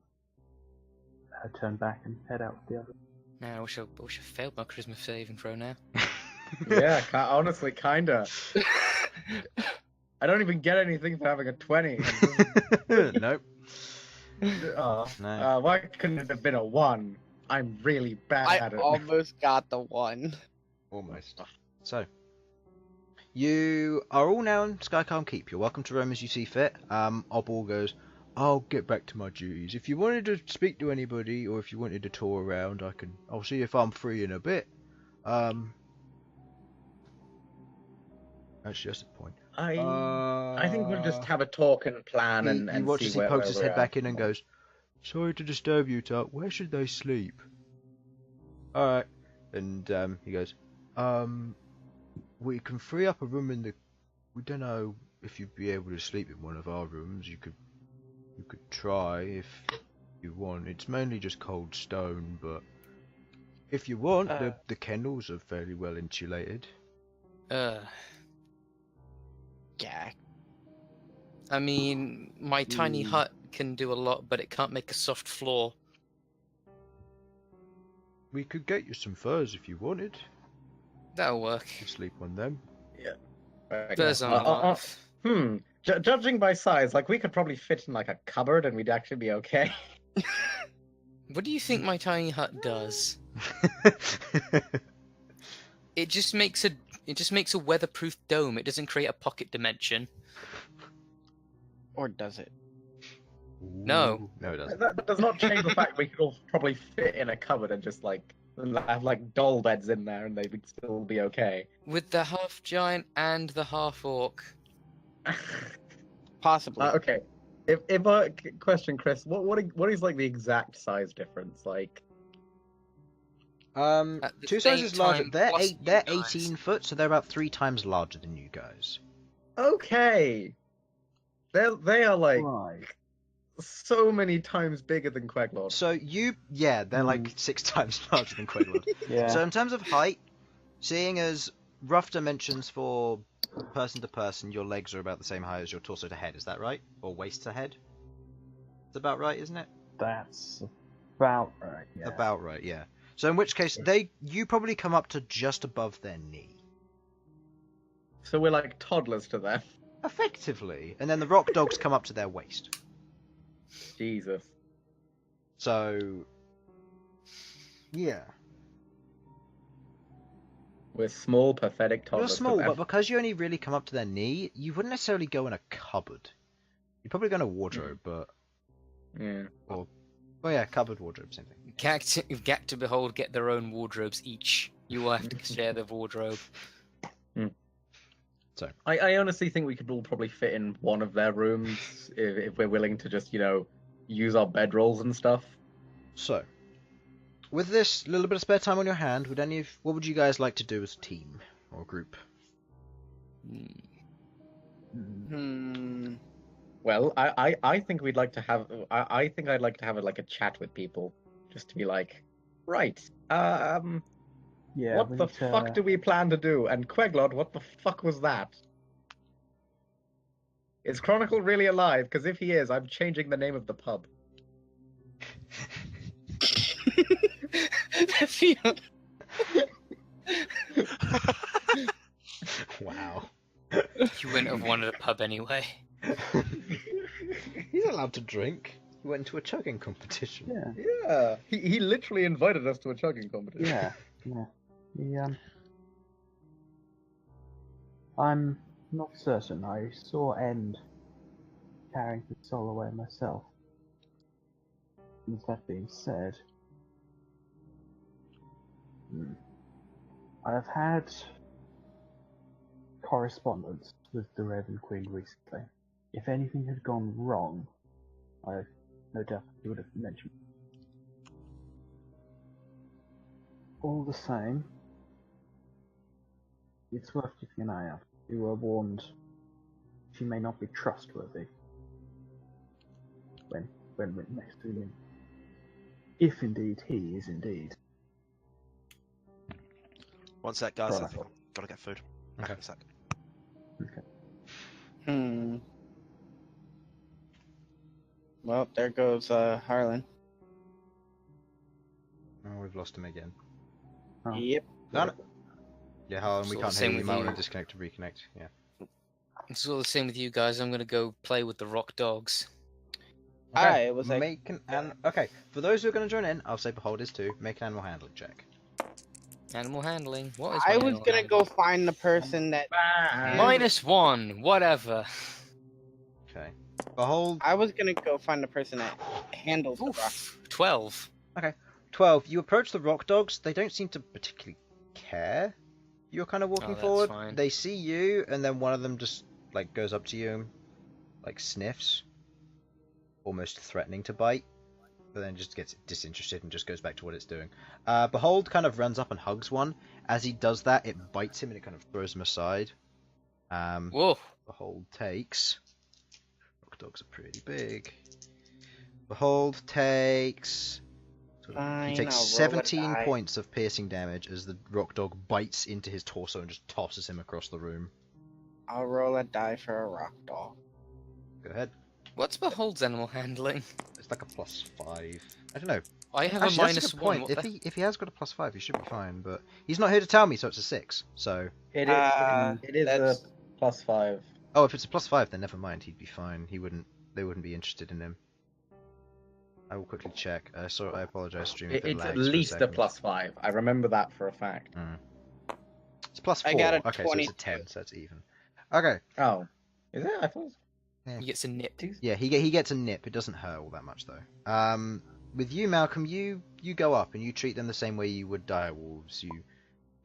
turn back and head out with the others. Man, I wish I failed my charisma saving throw now. Yeah, honestly, kinda. I don't even get anything for having a 20. Nope. No. Why couldn't it have been a 1? I'm really bad I at it. almost got the 1. Almost. So, you are all now in Skycalm Keep. You're welcome to roam as you see fit. Obol goes, I'll get back to my duties. If you wanted to speak to anybody, or if you wanted to tour around, I'll see if I'm free in a bit. Actually, that's the point. I think we'll just have a talk and plan and he watches, see he where pokes his we're head at. back in and goes, sorry to disturb you, Tuck. Where should they sleep? Alright. And he goes, we can free up a room in the... We don't know if you'd be able to sleep in one of our rooms. You could try if you want. It's mainly just cold stone, but if you want, the kennels are fairly well insulated. Yeah. I mean, my tiny hut can do a lot, but it can't make a soft floor. We could get you some furs if you wanted. That'll work. You sleep on them. Right, Furs aren't enough. Judging by size, like we could probably fit in like a cupboard and we'd actually be okay. What do you think my tiny hut does? It just makes a weatherproof dome. It doesn't create a pocket dimension. Or does it? No. No, it doesn't. That does not change the fact we could all probably fit in a cupboard and just like have like doll beds in there and they would still be okay. With the half giant and the half orc. Possibly. Okay. Question, Chris, what is like the exact size difference? Like, At the two same sizes larger. time, They're plus they're you guys. 18 foot, so they're about 3 times larger than you guys. okay, they are like Right. so many times bigger than Queglod. So they're like 6 times larger than Queglod. Yeah. So in terms of height, seeing as rough dimensions for person to person, your legs are about the same height as your torso to head. Is that right? Or waist to head? It's about right, isn't it? That's about right. Yeah. About right, yeah. So in which case, you probably come up to just above their knee, So we're like toddlers to them. effectively, and then the rock dogs come up to their waist. Jesus. So, yeah. We're small, pathetic You're toddlers. small, to them. but because you only really come up to their knee, you wouldn't necessarily go in a cupboard. You'd probably go in a wardrobe, but... Yeah. Oh yeah, cupboard, wardrobe, same thing. Ghaakt to Behold get their own wardrobes each. You will have to share the wardrobe. I honestly think we could all probably fit in one of their rooms if we're willing to just, use our bedrolls and stuff. So, with this little bit of spare time on your hand, what would you guys like to do as a team or group? Well, I think we'd like to have. I think I'd like to have a chat with people, just to be like, right. Yeah. What we the need to- fuck do we plan to do? And Queglod, what the fuck was that? Is Chronicle really alive? Because if he is, I'm changing the name of the pub. Wow. You wouldn't have wanted a pub anyway. He's allowed to drink. He went into a chugging competition. Yeah. Yeah, he literally invited us to a chugging competition. Yeah. Yeah. I'm not certain. I saw End carrying his soul away myself. With that being said, I've had correspondence with the Raven Queen recently. If anything had gone wrong, I no doubt he would have mentioned. All the same, it's worth keeping an eye out. You were warned she may not be trustworthy when we're next to him. If indeed he is indeed. One sec, guys. I Right. think I've got to get food. Okay. One sec. Well, there goes Harlan. Oh, we've lost him again. Oh. Yep. No. Yeah, Harlan, we So can't same hear you. You with might you. want to disconnect to reconnect. Yeah. It's all the same with you guys. I'm gonna go play with the rock dogs. Okay, it was like okay, for those who are going to join in, I'll say Behold is 2. Make an animal handling check. Animal handling. What is I my was animal gonna handling? go find the person that -1. Whatever. Okay. Behold, I was gonna go find the person that handles the rock. Oof. 12. 12. You approach the rock dogs. They don't seem to particularly care. You're kind of walking that's forward. fine. They see you, and then one of them just like goes up to you, and, like sniffs, almost threatening to bite, but then just gets disinterested and just goes back to what it's doing. Behold kind of runs up and hugs one. As he does that, it bites him and it kind of throws him aside. Whoa. Behold takes. Rock dogs are pretty big. Behold takes. Fine, He takes I'll roll a 17 die. points of piercing damage as the rock dog bites into his torso and just tosses him across the room. I'll roll a die for a rock doll. Go ahead. What's Behold's animal handling? It's like a +5. I don't know. I have Actually, a that's a good -1. point. What If he has got a +5, he should be fine. But he's not here to tell me, so it's a 6. So It is that's- a +5. oh, if it's a +5, then never mind. He'd be fine. They wouldn't be interested in him. I will quickly check. So I apologize, stream. If it It's at lags for least a second. +5. I remember that for a fact. It's +4. I got a okay, 20. so it's a 10, so it's even. Okay. Oh, is it? I thought. He gets a nip. Yeah, he gets a nip. It doesn't hurt all that much though. With you, Malcolm, you go up and you treat them the same way you would direwolves. You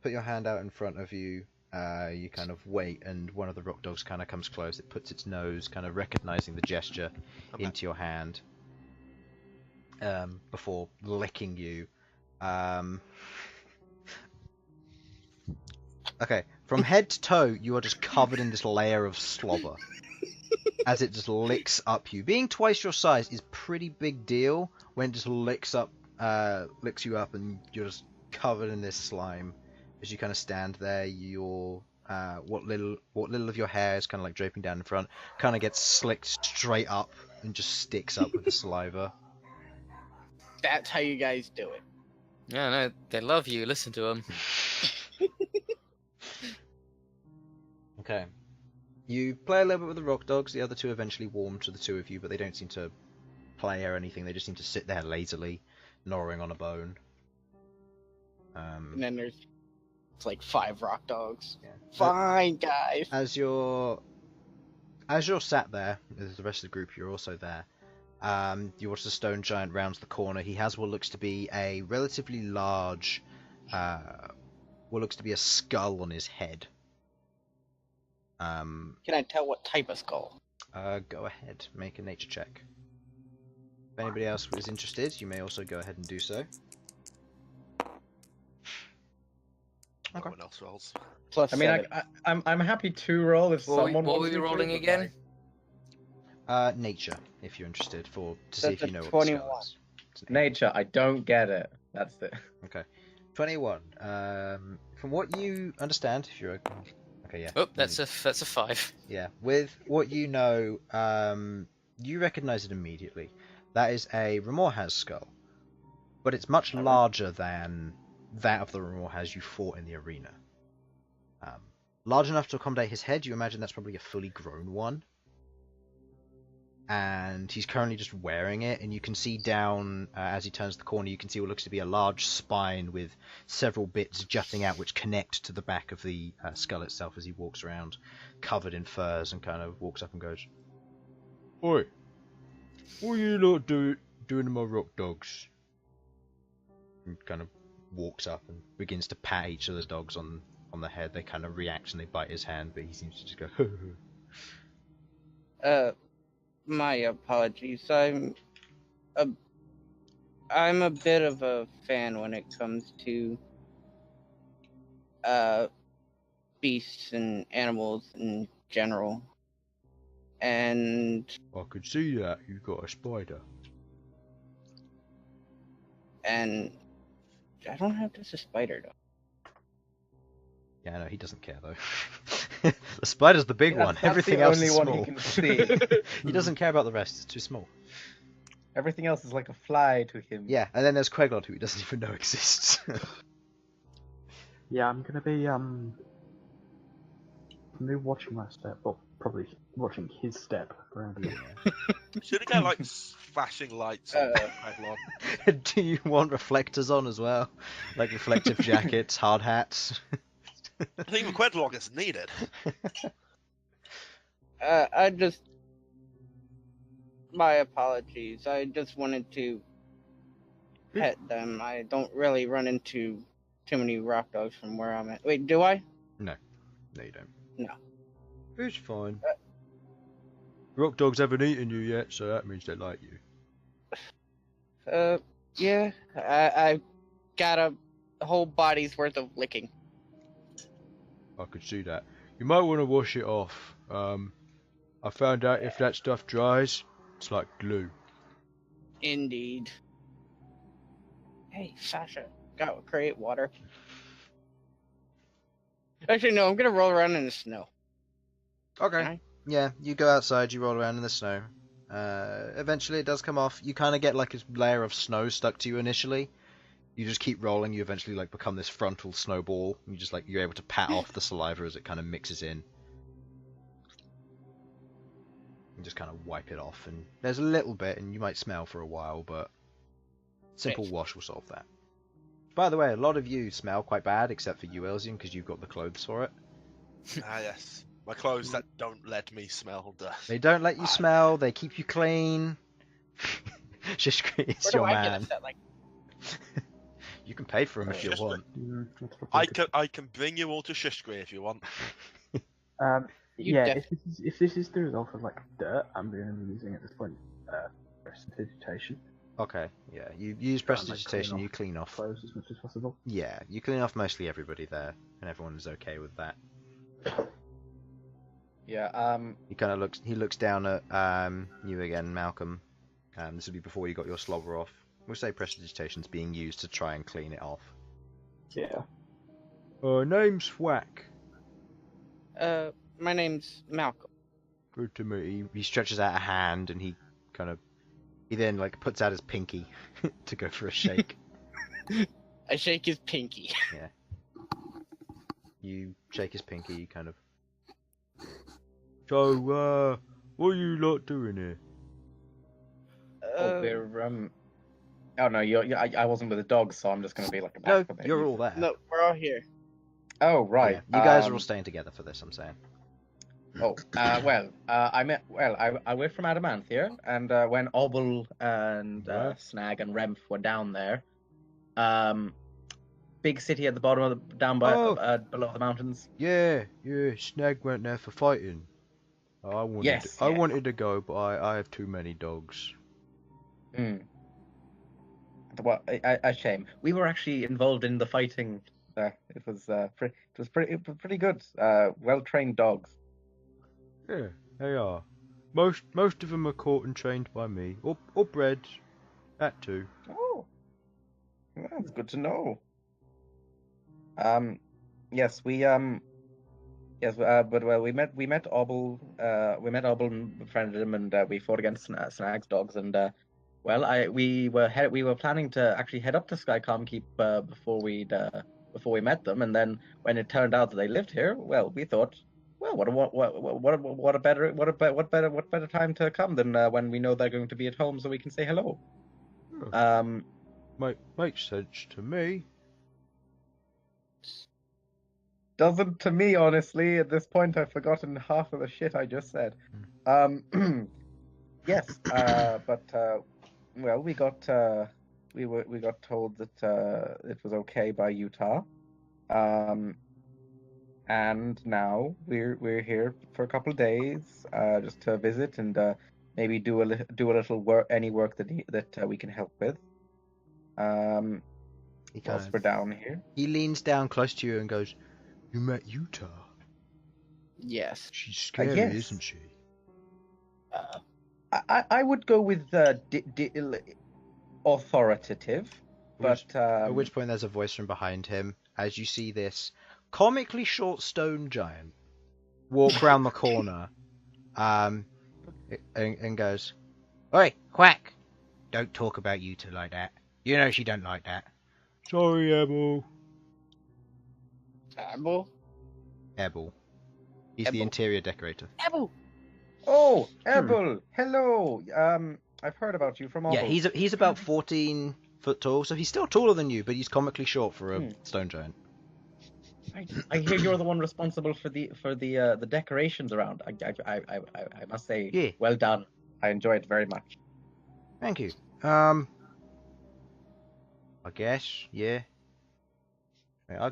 put your hand out in front of you. You kind of wait, and one of the rock dogs kind of comes close. It puts its nose, kind of recognizing the gesture, Okay. into your hand. Before licking you. Okay, from head to toe, you are just covered in this layer of slobber. As it just licks up you. Being twice your size is pretty big deal when it just licks you up, and you're just covered in this slime. As you kind of stand there, your what little of your hair is kind of like draping down in front, kind of gets slicked straight up and just sticks up with the saliva. That's how you guys do it. Yeah, no, they love you. Listen to them. Okay. You play a little bit with the rock dogs. The other two eventually warm to the two of you, but they don't seem to play or anything. They just seem to sit there lazily, gnawing on a bone. And then it's like 5 rock dogs. Yeah. Fine, guys. As you're sat there, as the rest of the group, you're also there. You watch the stone giant rounds the corner. He has what looks to be a relatively large, what looks to be a skull on his head. Can I tell what type of skull? Go ahead, make a nature check. If anybody else is interested, you may also go ahead and do so. No Okay. one else rolls. Plus I mean, 7. I'm happy to roll if What someone. were wants we me to, rolling but, again? Nature, if you're interested, to see if That's you a know what the skull 21. is. It's an Nature, I don't get it. That's it. 21. From what you understand, if you're open. Okay, yeah. Oh, that's a 5. Yeah, with what you know, you recognize it immediately. That is a Remorhaz skull, but it's much larger than that of the Remorhaz you fought in the arena. Large enough to accommodate his head. You imagine that's probably a fully grown one. And he's currently just wearing it, and you can see down, as he turns the corner, you can see what looks to be a large spine with several bits jutting out which connect to the back of the skull itself as he walks around, covered in furs, and kind of walks up and goes, "Oi, what are you lot doing to my rock dogs?" And kind of walks up and begins to pat each of the dogs on the head. They kind of react and they bite his hand, but he seems to just go, My apologies. I'm a bit of a fan when it comes to beasts and animals in general. And "I could see that you got a spider." I don't have just a spider though. Yeah, no, he doesn't care though. The spider's the big one. That's Everything the else only is one small. he can see. He doesn't care about the rest. It's too small. Everything else is like a fly to him. Yeah, and then there's Queglod, who he doesn't even know exists. Yeah, I'm gonna be me watching my step, or probably watching his step around here. Should have got like flashing lights on Queglod. Do you want reflectors on as well? Like reflective jackets, hard hats? I think the Queglod is needed. My apologies. I just wanted to pet them. I don't really run into too many rock dogs from where I'm at. Wait, do I? No, you don't. No. It's fine. Rock dogs haven't eaten you yet, so that means they like you. Yeah. I got a whole body's worth of licking. I could see that. You might want to wash it off. I found out if that stuff dries, it's like glue. Indeed. Hey, Sasha, got create water. Actually, no, I'm gonna roll around in the snow. Okay. Yeah, you go outside, you roll around in the snow. Eventually it does come off. You kind of get like a layer of snow stuck to you initially. You just keep rolling, you eventually like become this frontal snowball. You just like, you're able to pat off the saliva as it kind of mixes in. And just kind of wipe it off. And there's a little bit, and you might smell for a while, but simple wash will solve that. By the way, a lot of you smell quite bad, except for you, Elsyan, because you've got the clothes for it. Ah, yes. My clothes that don't let me smell dust. They don't let you smell, they keep you clean. Shishkri, it's your man. You can pay for him if you want. I can bring you all to Shishkri if you want. Yeah, if this is the result of like dirt, I'm going to be using at this point prestidigitation. Okay, yeah. You use prestidigitation, you clean off clothes as much as possible. Yeah, you clean off mostly everybody there, and everyone's okay with that. Yeah. He looks down at you again, Malcom. This will be before you got your slobber off. We'll say prestidigitation's being used to try and clean it off. Yeah. Name's Thwack. My name's Malcom. Good to meet you. He stretches out a hand and he then like puts out his pinky to go for a shake. I shake his pinky. Yeah. You shake his pinky, you kind of. So, what are you lot doing here? We're Oh no, I wasn't with the dogs, so I'm just gonna be like a No, back for you're all there. No, we're all here. Oh right. Yeah, you guys are all staying together for this, I'm saying. I went from Adamanthia, and when Obel and Snag and Remph were down there, big city at the bottom of below the mountains. Yeah, Snag went there for fighting. I wanted to go, but I have too many dogs. Well, a shame. We were actually involved in the fighting. It was pretty good. Well trained dogs. Yeah, they are. Most of them are caught and trained by me, or bred. That too. Oh, that's good to know. Yes, we but we met Obel. We met Obel and befriended him, and we fought against Snag's dogs. And we were planning to actually head up to Skycom Keep before we met them. And then when it turned out that they lived here, well, we thought, well, what better time to come than when we know they're going to be at home, so we can say hello. Makes sense to me. Doesn't to me, honestly. At this point, I've forgotten half of the shit I just said. Yes, but well, we got told that it was okay by Utah, and now we're here for a couple of days, just to visit and maybe do a little work, any work that we can help with. Whilst we're down here, he leans down close to you and goes, "You met Utah? Yes. She's scary, yes. Isn't she?" I would go with authoritative, but at which point there's a voice from behind him as you see this comically short stone giant walk round the corner, and goes, "Oi, Quack! Don't talk about Utah like that. You know she don't like that." "Sorry, Ebel." Ebel? Ebel. He's the Ebel. interior decorator. Ebel. Oh, Ebel. Hello. I've heard about you from Obel. Yeah, he's about 14 foot tall, so he's still taller than you, but he's comically short for a stone giant. I hear you're the one responsible for the decorations around. I must say, Yeah. well done. I enjoy it very much. Thank you. I guess, yeah. Right, I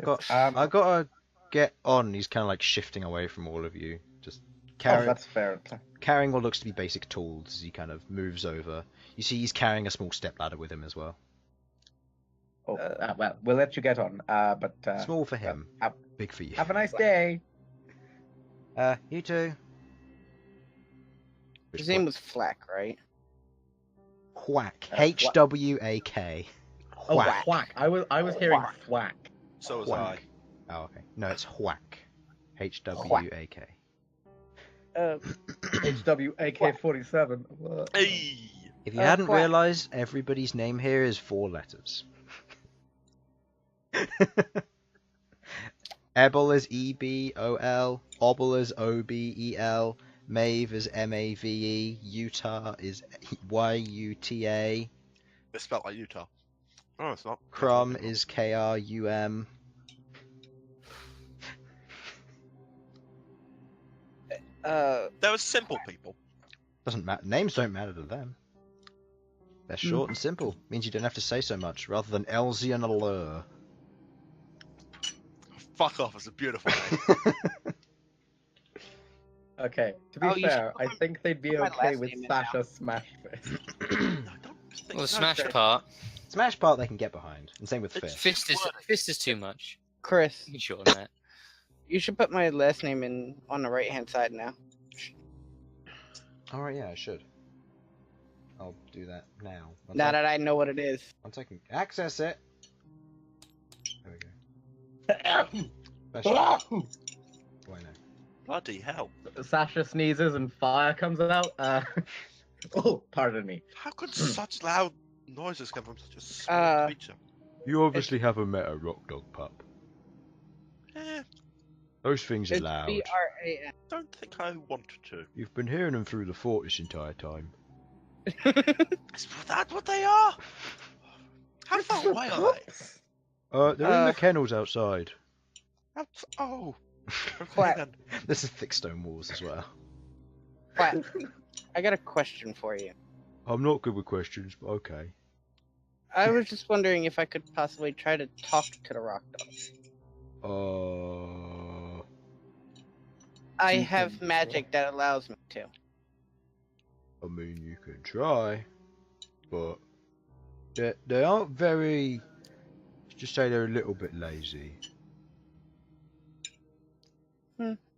gotta get on. He's kind of like shifting away from all of you, just Oh, that's fair. carrying what looks to be basic tools as he kind of moves over. You see, he's carrying a small stepladder with him as well. Oh, well, we'll let you get on. But Small for him, big for you. have a nice day. You too. His name was Flack, right? Whack. H-W-A-K. Oh, Whack. whack. I was hearing thwack. So was Whack. I. Oh, okay. No, it's whack. H-W-A-K. HWAK-47. Hey! If you hadn't Whack. realised, everybody's name here is 4 letters. Ebel is E-B-O-L, Obel is O-B-E-L, Mave is M-A-V-E, Utah is Y-U-T-A, It's spelled like Utah. Oh, it's not. Crum is K-R-U-M. There were simple people. Doesn't matter. Names don't matter to them. They're short and simple. Means you don't have to say so much, rather than Elsyan Aleuir. Fuck off, it's a beautiful name. Okay, to be Oh, you fair, should I think they'd be my okay last with name in Sasha Smashfist. I don't think Well, the so. smash part. Smash part they can get behind, and same with It's Fist. Fist is too much. Chris, You can shorten that. you should put my last name in on the right hand side now. Alright, yeah, I should. I'll do that now. Now that I know what it is. Once I can access it. There we go. Special. Why no? Bloody hell. Sasha sneezes and fire comes out. Oh, pardon me. How could such loud noises come from such a small creature? You obviously haven't met a rock dog pup. Eh, Those things are It's loud. B-R-A-N. don't think I wanted to. You've been hearing them through the fort this entire time. Is that what they are? How far away are they? They're in the kennels outside. Oh. Okay, Quack. then. This is thick stone walls as well. Quack. I got a question for you. I'm not good with questions, but okay. I was just wondering if I could possibly try to talk to the rock dog. I have magic that allows me to. I mean, you can try, but they aren't very. Let's just say they're a little bit lazy.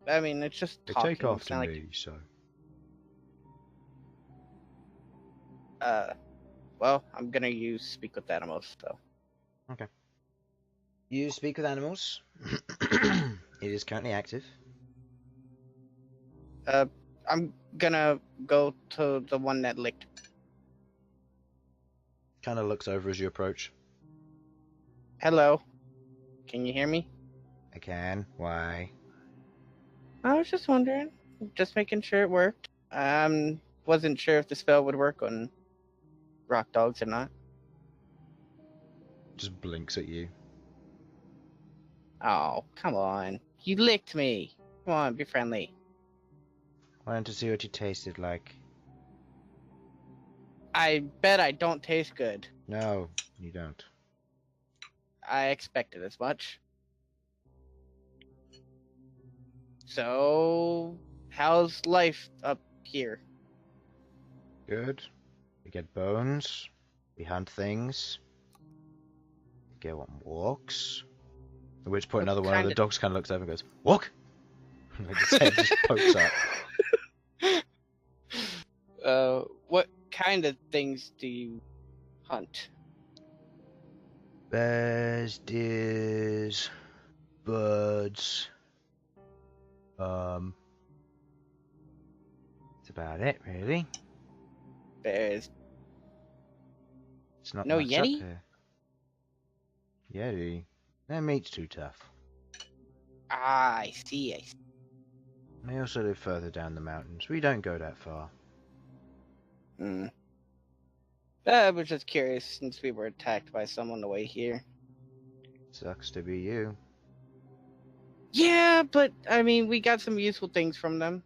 I mean, it's just They talking. take It's after not me, so. Well, I'm gonna use speak with animals, so. You speak with animals. It is currently active. I'm gonna go to the one that licked. Kind of looks over as you approach. Hello. Can you hear me? I can. Why? I was just wondering. Just making sure it worked. Wasn't sure if the spell would work on rock dogs or not. Just blinks at you. Oh, come on. You licked me. Come on, be friendly. Wanted to see what you tasted like. I bet I don't taste good. No, you don't. I expected as much. So, how's life up here? Good. We get bones. We hunt things. We go on walks. At which point, What another one of kind the of- dogs kind of looks over and goes, "Walk." And its head just pokes up. What kind of things do you hunt? Bears, deers, birds. That's about it, really. Bears. It's not No much Yeti? up here. Yeti. Their meat's too tough. Ah, I see. They also live further down the mountains. We don't go that far. Hmm. I was just curious since we were attacked by someone on the way here. Sucks to be you. Yeah, but I mean, we got some useful things from them.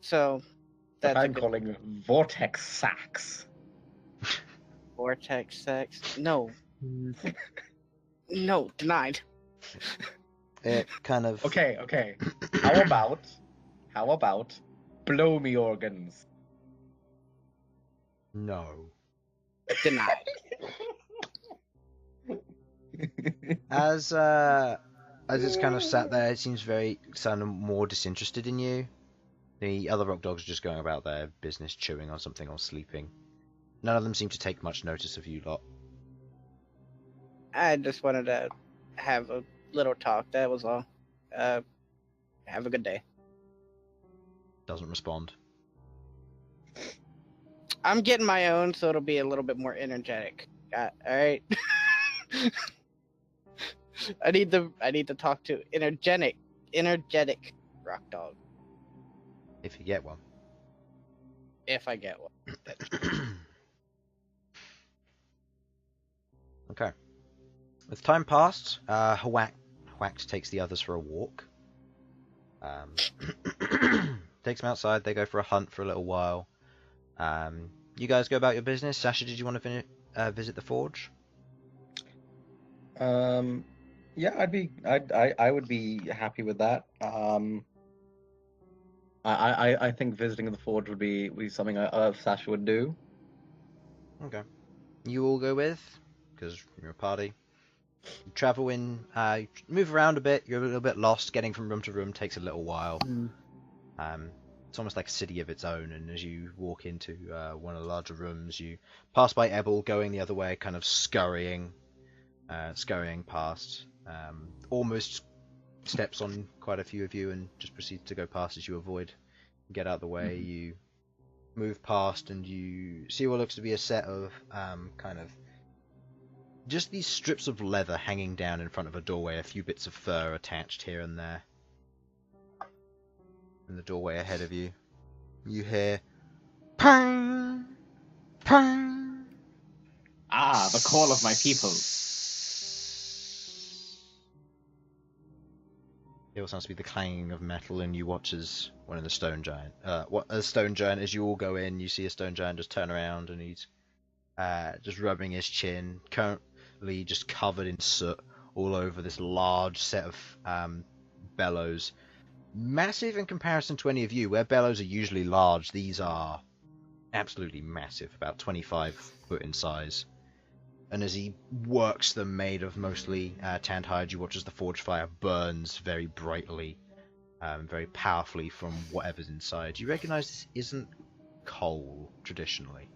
So, That that's a I'm good calling vortex sacks. vortex sex. No, Hmm. no, denied. It kind of... Okay. How about blow me organs? No. Denied. As it's kind of sat there, it seems very more disinterested in you. The other rock dogs are just going about their business, chewing on something or sleeping. None of them seem to take much notice of you lot. I just wanted to have a little talk. That was all. Have a good day. Doesn't respond. I'm getting my own, so it'll be a little bit more energetic. All right. I need to talk to energetic rock dog If you get one. if I get one. Okay. With time passed, Hwack takes the others for a walk. Takes them outside, they go for a hunt for a little while. You guys go about your business. Sasha, did you want to visit the forge? Yeah, I would be happy with that. I think visiting the forge would be something Sasha would do. Okay. You all go with, because you're a party. You travel in, you move around a bit, you're a little bit lost, getting from room to room takes a little while. It's almost like a city of its own, and as you walk into one of the larger rooms, you pass by Ebel going the other way, kind of scurrying past. Almost steps on quite a few of you and just proceeds to go past as you avoid. Get out of the way, you move past and you see what looks to be a set of kind of just these strips of leather hanging down in front of a doorway, a few bits of fur attached here and there. In the doorway ahead of you, you hear pang, pang. Ah, the call of my people. It also sounds to be the clanging of metal, and you watch as one of the stone giant. A stone giant. As you all go in, you see a stone giant just turn around, and he's just rubbing his chin, currently just covered in soot all over this large set of bellows. Massive in comparison to any of you. Where bellows are usually large, these are absolutely massive, about 25 foot in size. And as he works them, made of mostly tanned hide, you watch as the forge fire burns very brightly, very powerfully from whatever's inside. You recognize this isn't coal, traditionally.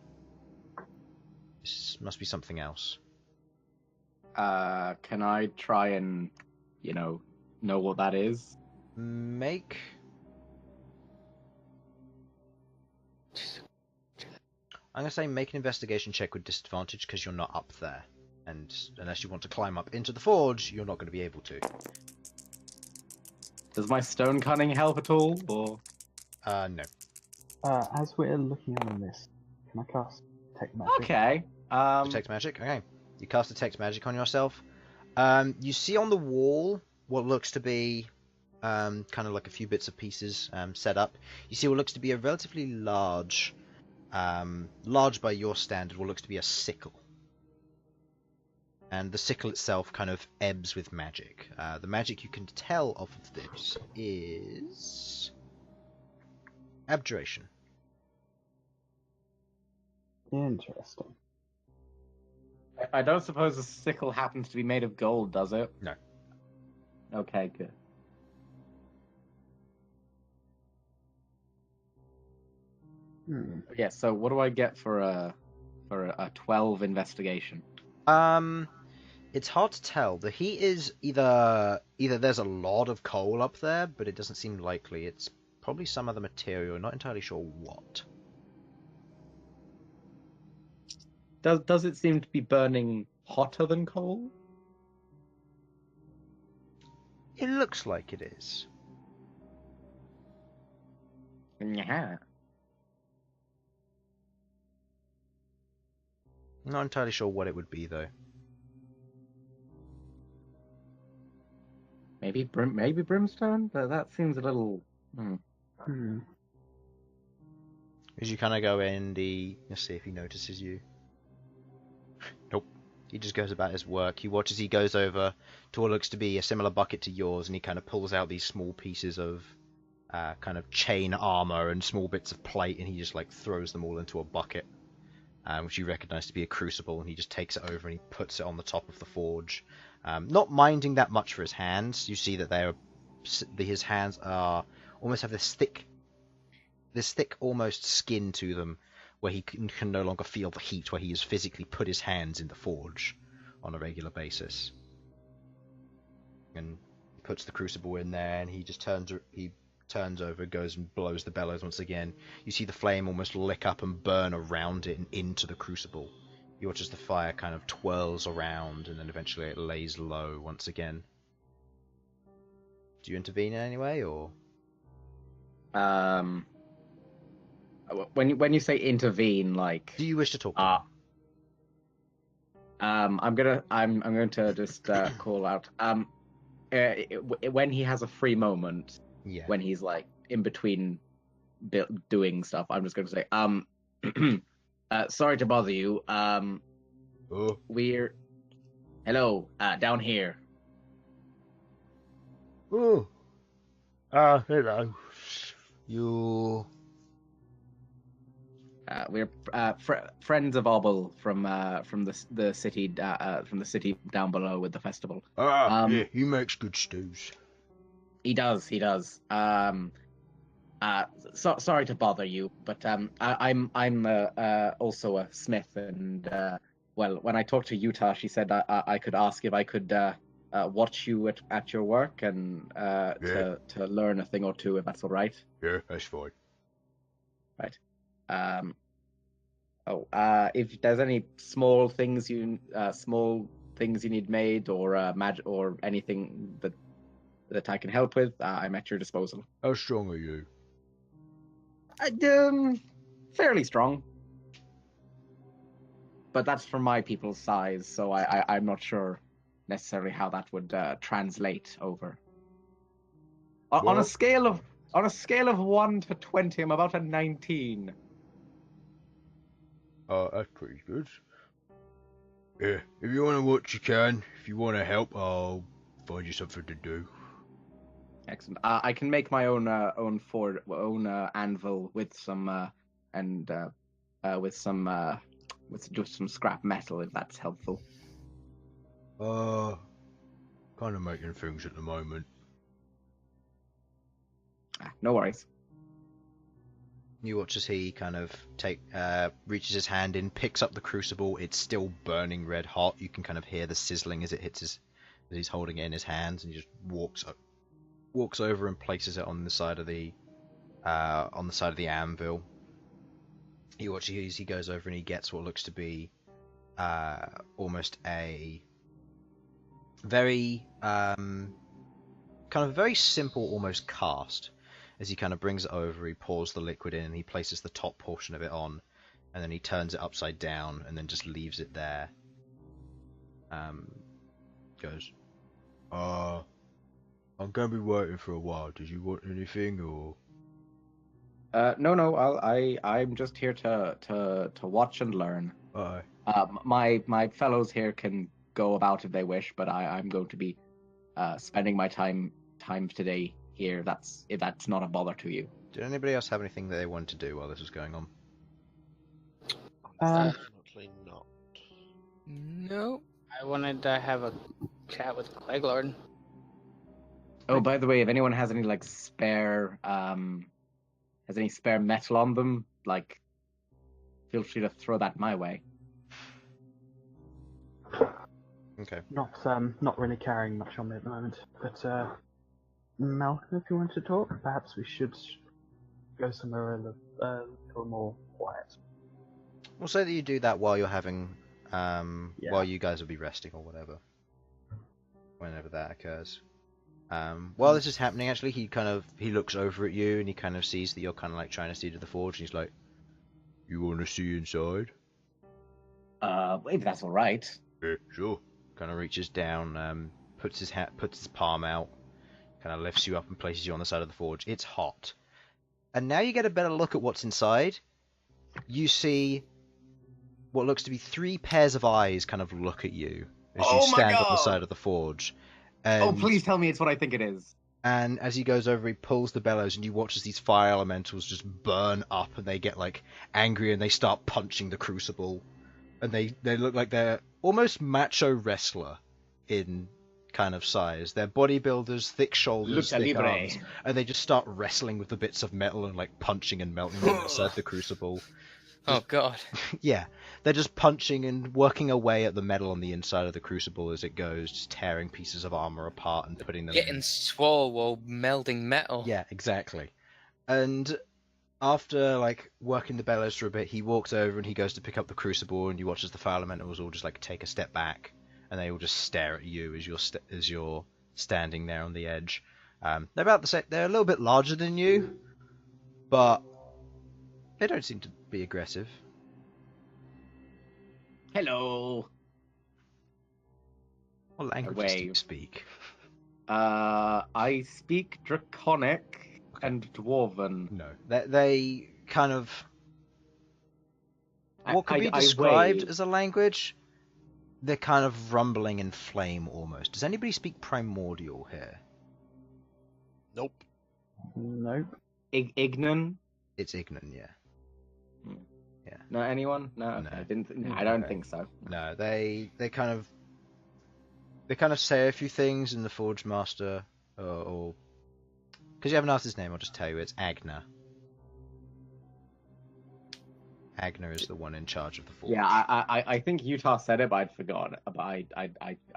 This must be something else. Can I try and, know what that is? Make... I'm going to say make an investigation check with disadvantage because you're not up there. And unless you want to climb up into the forge, you're not going to be able to. Does my stone cunning help at all, or? No. As we're looking on this, can I cast Detect Magic? Okay. Detect magic? Okay. You cast Detect magic on yourself. You see on the wall what looks to be kind of like a few bits of pieces set up. You see what looks to be a relatively large by your standard, what looks to be a sickle. And the sickle itself kind of ebbs with magic. The magic you can tell off of this is abjuration. Interesting. I don't suppose the sickle happens to be made of gold, does it? No. Okay, good. Yeah, so what do I get for a 12 investigation? It's hard to tell. The heat is either there's a lot of coal up there, but it doesn't seem likely. It's probably some other material, not entirely sure what. Does it seem to be burning hotter than coal? It looks like it is. Yeah. I'm not entirely sure what it would be though. Maybe brimstone? That seems a little. As you kind of go in, let's see if he notices you. Nope. He just goes about his work. He watches. He goes over to what looks to be a similar bucket to yours, and he kind of pulls out these small pieces of kind of chain armor and small bits of plate, and he just like throws them all into a bucket, which you recognize to be a crucible, and he just takes it over and he puts it on the top of the forge. Not minding that much for his hands. You see that his hands are almost have this thick almost skin to them, where he can no longer feel the heat, where he has physically put his hands in the forge on a regular basis. And he puts the crucible in there, and he just turns over, goes and blows the bellows once again. You see the flame almost lick up and burn around it and into the crucible. You watch as the fire kind of twirls around, and then eventually it lays low once again. Do you intervene in any way, or? When you say intervene, like. Do you wish to talk to him? I'm going to just call out. When he has a free moment, Yeah. when he's like in between doing stuff, I'm just going to say, sorry to bother you. We're hello down here. Oh. Hello. You. We're friends of Obel from the city down below with the festival. Yeah, he makes good stews. He does. Sorry to bother you, but I'm also a smith, and well, when I talked to Utah, she said I could ask if I could watch you at your work and to learn a thing or two, if that's all right. Yeah, that's fine. Right. If there's any small things you need made, or magic or anything that I can help with, I'm at your disposal. How strong are you? Fairly strong, but that's for my people's size, so I'm not sure necessarily how that would translate over. On a scale of 1 to 20, I'm about a 19. That's pretty good. Yeah, if you want to watch, you can. If you want to help, I'll find you something to do. Excellent. I can make my own anvil with some with just some scrap metal, if that's helpful. Kind of making things at the moment. No worries. You watch as he kind of reaches his hand in, picks up the crucible. It's still burning red hot. You can kind of hear the sizzling as it hits as he's holding it in his hands, and he just walks over and places it on the side of the anvil. You watch as he goes over and he gets what looks to be almost a very kind of very simple almost cast. As he kind of brings it over, he pours the liquid in, and he places the top portion of it on, and then he turns it upside down, and then just leaves it there. Goes, I'm gonna be waiting for a while. Did you want anything, or? No. I'm just here to watch and learn. Aye. My fellows here can go about if they wish, but I'm going to be spending my time today here. If that's not a bother to you. Did anybody else have anything that they wanted to do while this was going on? Definitely not. No. I wanted to have a chat with Queglod. Oh, by the way, if anyone has any spare metal on them, feel free to throw that my way. Okay. Not really carrying much on me at the moment, but Malcom, if you want to talk, perhaps we should go somewhere a little more quiet. We'll say that you do that while you're having, while you guys will be resting or whatever, whenever that occurs. While this is happening, actually, he looks over at you and he kind of sees that you're kind of like trying to see to the forge, and he's like, "You want to see inside?" If that's all right. Yeah, sure. Kind of reaches down, puts his palm out, kind of lifts you up and places you on the side of the forge. It's hot, and now you get a better look at what's inside. You see what looks to be 3 pairs of eyes kind of look at you as you stand on the side of the forge. Oh, please tell me it's what I think it is. And as he goes over, he pulls the bellows, and you watch as these fire elementals just burn up, and they get like angry, and they start punching the crucible, and they look like they're almost macho wrestler in kind of size. They're bodybuilders, thick shoulders, thick arms, and they just start wrestling with the bits of metal and like punching and melting them inside the crucible. Oh god. Yeah, they're just punching and working away at the metal on the inside of the crucible as it goes, just tearing pieces of armor apart and putting them Getting swole while melding metal. Yeah, exactly. And after like working the bellows for a bit, he walks over and he goes to pick up the crucible, and you watch as the fire elementals all just like take a step back, and they all just stare at you as you're standing there on the edge. They're about the same. They're a little bit larger than you, but they don't seem to be aggressive. Hello. What languages do you speak? I speak Draconic and Dwarven. No, they kind of what could be described as a language. They're kind of rumbling in flame almost. Does anybody speak Primordial here? Nope. Nope. Ignan? It's Ignan, yeah. Yeah. No, anyone? No, okay. No. I don't think so. No, they kind of say a few things in the Forge Master, or because you haven't asked his name, I'll just tell you it's Agna. Agna is the one in charge of the Forge. Yeah, I think Utah said it, but I'd forgotten. But I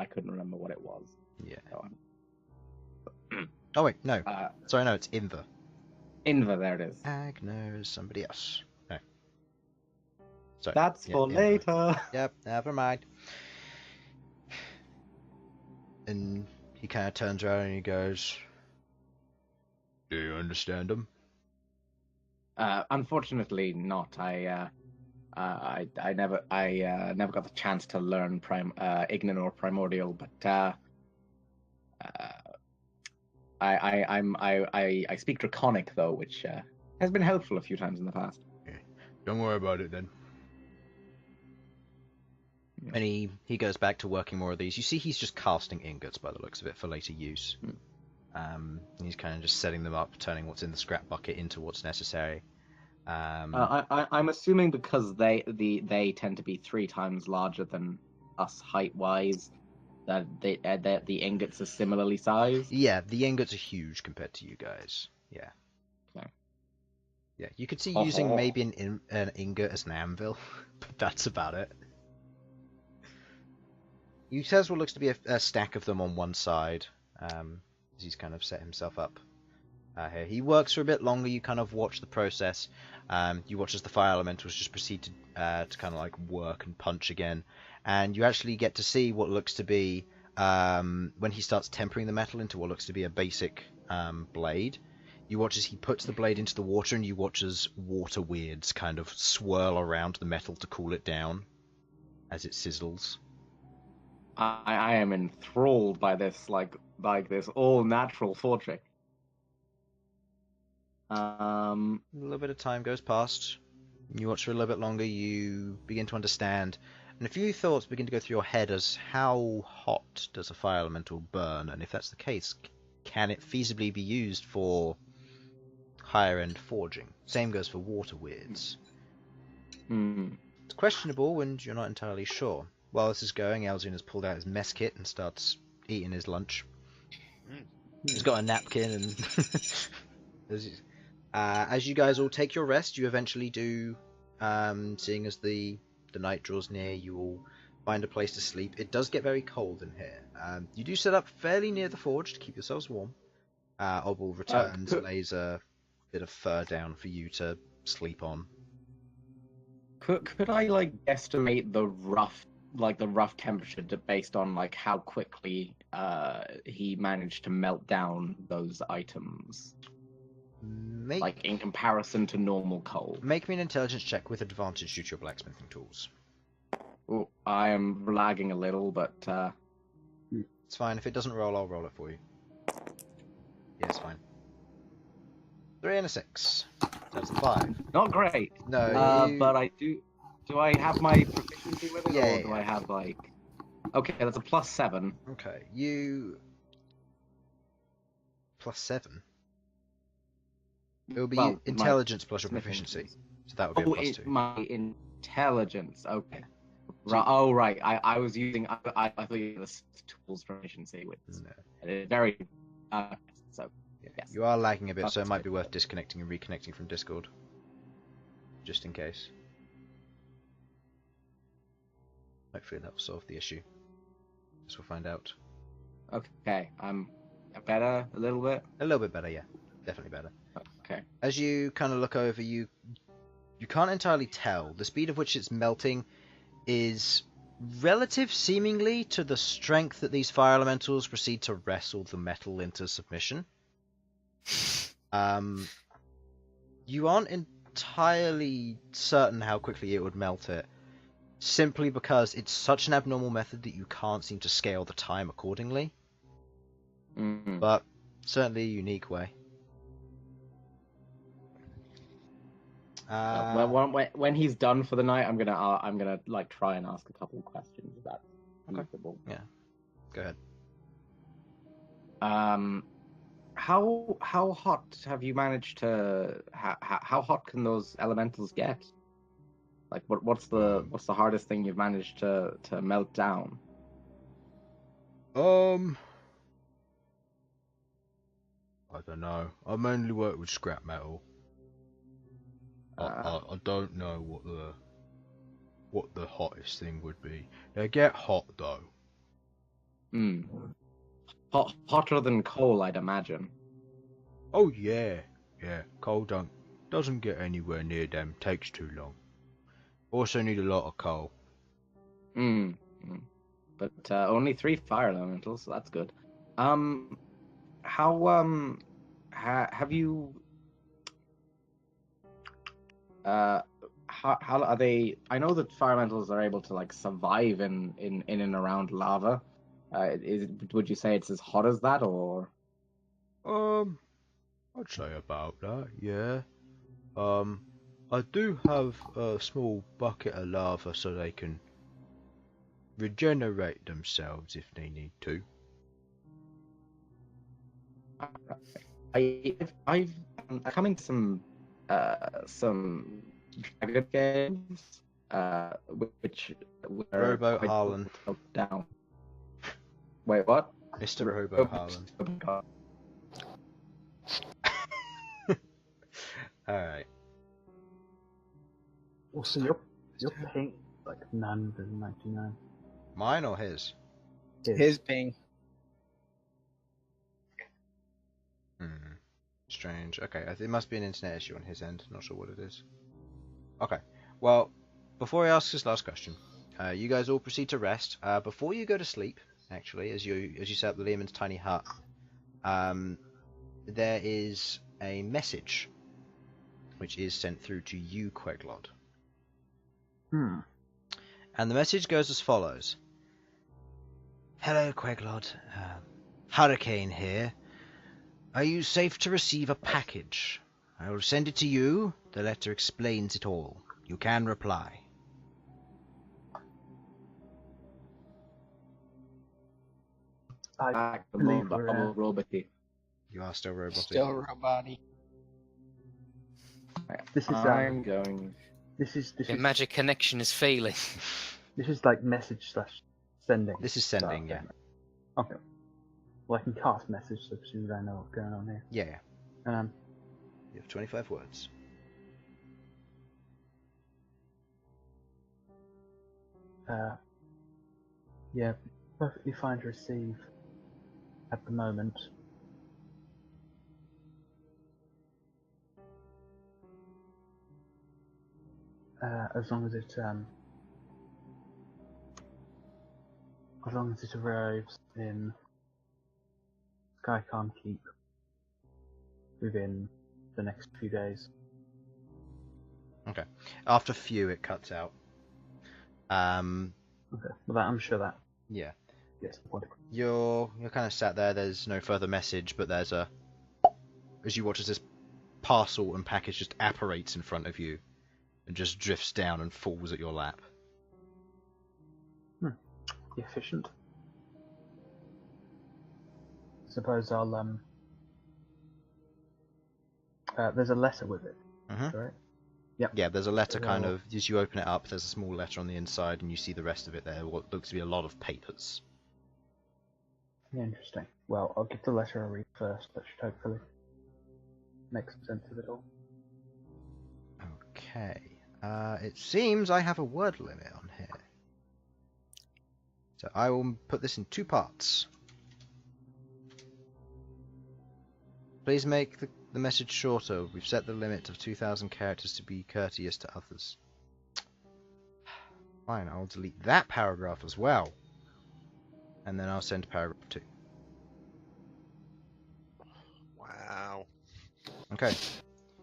couldn't remember what it was. Yeah. So, Oh wait, no. Sorry, no, it's Inver. Inver, there it is. Agna is somebody else. No. Sorry. That's for Inver. later. Yep, never mind. And he kind of turns around and he goes, "Do you understand him?" Unfortunately, not. I never got the chance to learn Ignan or Primordial, but I speak Draconic though, which has been helpful a few times in the past. Don't worry about it then. And he goes back to working more of these. You see he's just casting ingots by the looks of it for later use. He's kind of just setting them up, turning what's in the scrap bucket into what's necessary. I'm assuming because they tend to be 3 times larger than us height-wise, that the ingots are similarly sized. Yeah, the ingots are huge compared to you guys. Yeah. Okay. Yeah, you could see using maybe an ingot as an anvil, but that's about it. He says what looks to be a stack of them on one side, as he's kind of set himself up here. He works for a bit longer. You kind of watch the process. You watch as the fire elementals just proceed to kind of like work and punch again, and you actually get to see what looks to be when he starts tempering the metal into what looks to be a basic blade. You watch as he puts the blade into the water, and you watch as water weirds kind of swirl around the metal to cool it down as it sizzles. I am enthralled by this, like this all-natural forging. A little bit of time goes past. You watch for a little bit longer. You begin to understand, and a few thoughts begin to go through your head as how hot does a fire elemental burn, and if that's the case, can it feasibly be used for higher-end forging? Same goes for water weirds. It's questionable, and you're not entirely sure. While this is going, Elsyan has pulled out his mess kit and starts eating his lunch. He's got a napkin, and as you guys all take your rest, you eventually do, seeing as the night draws near, you will find a place to sleep. It does get very cold in here. You do set up fairly near the forge to keep yourselves warm. Bhold returns, lays a bit of fur down for you to sleep on. Could I like estimate the rough like the rough temperature based on like how quickly he managed to melt down those items, like in comparison to normal coal? Make me an intelligence check with advantage due to your blacksmithing tools. Oh, I am lagging a little, but It's fine. If it doesn't roll, I'll roll it for you. Yeah, it's fine. 3 and a 6. That's a 5. not great. No, But I do. Do I have my proficiency with it, Yeah, or do I have like? Okay, that's a +7. Okay, you... +7? It'll be Well, intelligence plus your smithing proficiency. tools. So that would be Oh, a +2. my intelligence. Okay. Right. Oh, right. I was using. I thought you were the tools proficiency, which is No. very. So. Yeah. Yes. You are lagging a bit, so it That's might be good. worth disconnecting and reconnecting from Discord. Just in case. Hopefully that will solve the issue. Guess we'll find out. Okay. I'm better a little bit. A little bit better, yeah. Definitely better. Okay. As you kind of look over, you can't entirely tell. The speed of which it's melting is relative, seemingly, to the strength that these fire elementals proceed to wrestle the metal into submission. You aren't entirely certain how quickly it would melt it, simply because it's such an abnormal method that you can't seem to scale the time accordingly. Mm-hmm. But certainly a unique way. When he's done for the night, I'm gonna like try and ask a couple of questions about comfortable. Yeah. Go ahead. How hot have you managed to? How hot can those elementals get? Like, what's the hardest thing you've managed to melt down? I don't know. I mainly work with scrap metal. I don't know what the hottest thing would be. They get hot though. Hotter than coal, I'd imagine. Oh yeah. Coal doesn't get anywhere near them. Takes too long. Also need a lot of coal. But only 3 fire elementals, so that's good. Have you? How are they? I know that fire elementals are able to like survive in and around lava. Would you say it's as hot as that, or? I'd say about that. Yeah. I do have a small bucket of lava so they can regenerate themselves if they need to. I've coming to some Dragon games, which were Robo Harlan. Down. Wait, what? Mr. Robo Harlan. Alright. Also, your ping like 999. Mine or his? His ping. Strange. Okay, it must be an internet issue on his end. Not sure what it is. Okay. Well, before he asks his last question, you guys all proceed to rest. Before you go to sleep, actually, as you set up the Lehman's tiny hut, there is a message which is sent through to you, Queglod. And the message goes as follows. Hello, Queglod. Hurricane here. Are you safe to receive a package? I will send it to you. The letter explains it all. You can reply. I believe we're roboty. You are still robotic. Still roboty. This is I'm going. This is Your magic connection is failing. This is like message / sending. This is sending, yeah. Okay. Well, I can cast message, so presumably I know what's going on here. Yeah. Um. You have 25 words. Yeah, perfectly fine to receive at the moment. As long as it as long as it arrives in Skycon Keep within the next few days. Okay. After few, it cuts out. Okay, well, I'm sure that Yeah. gets the point. You're kind of sat there. There's no further message, but there's a as you watch as this parcel and package just apparates in front of you and just drifts down and falls at your lap. Efficient. Suppose I'll there's a letter with it, Mhm. right? Yeah, there's a letter kind Well- of as you open it up. There's a small letter on the inside, and you see the rest of it there. What looks to be a lot of papers. Interesting. Well, I'll give the letter a read first. That should hopefully make some sense of it all. Okay. It seems I have a word limit on here. So I will put this in 2 parts. Please make the message shorter. We've set the limit of 2,000 characters to be courteous to others. Fine, I'll delete that paragraph as well. And then I'll send paragraph 2. Wow. Okay.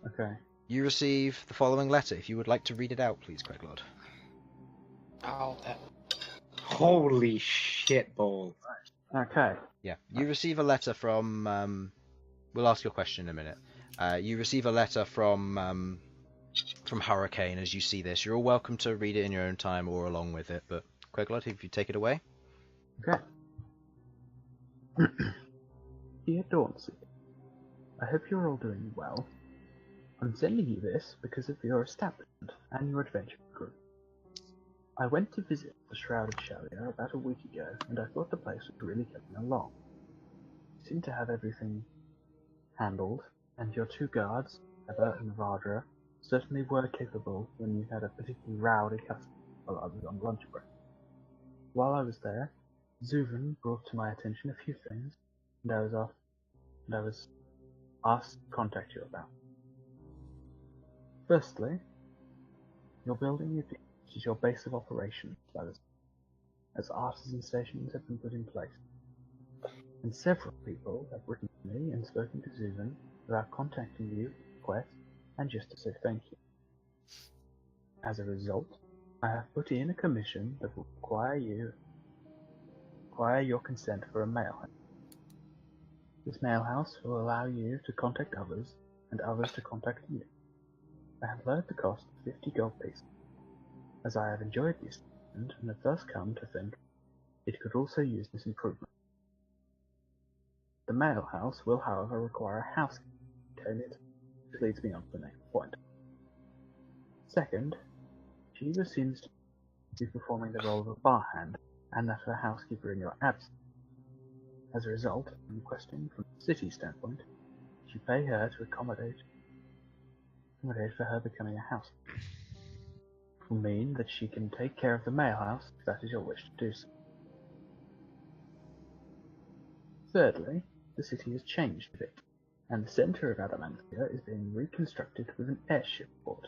Okay. You receive the following letter. If you would like to read it out, please, Queglod. Oh, Holy shit, Bhold. Okay. Yeah. You receive a letter from... we'll ask your question in a minute. You receive a letter from Hurricane as you see this. You're all welcome to read it in your own time or along with it, but Queglod, if you take it away. Okay. Dear Dauncey, I hope you're all doing well. I'm sending you this because of your establishment and your adventure group. I went to visit the Shrouded Chalier about a week ago, and I thought the place was really getting along. You seem to have everything handled, and your 2 guards, Heather and Vardra, certainly were capable when you had a particularly rowdy customer while I was on lunch break. While I was there, Zuvin brought to my attention a few things, and I was asked to contact you about. Firstly, your building is your base of operations, as artisan stations have been put in place. And several people have written to me and spoken to Zuvin about contacting you for requests and just to say thank you. As a result, I have put in a commission that will require your consent for a mail house. This mail house will allow you to contact others, and others to contact you. I have lowered the cost to 50 gold pieces, as I have enjoyed the establishment and have thus come to think it could also use this improvement. The mail house will, however, require a housekeeper to maintain it, which leads me on to the next point. Second, Shiva seems to be performing the role of a barhand and that of a housekeeper in your absence. As a result, I'm requesting from the city standpoint that you pay her to accommodate for her becoming a house. It will mean that she can take care of the mail house if that is your wish to do so. Thirdly, the city has changed a bit, and the centre of Adamantia is being reconstructed with an airship port,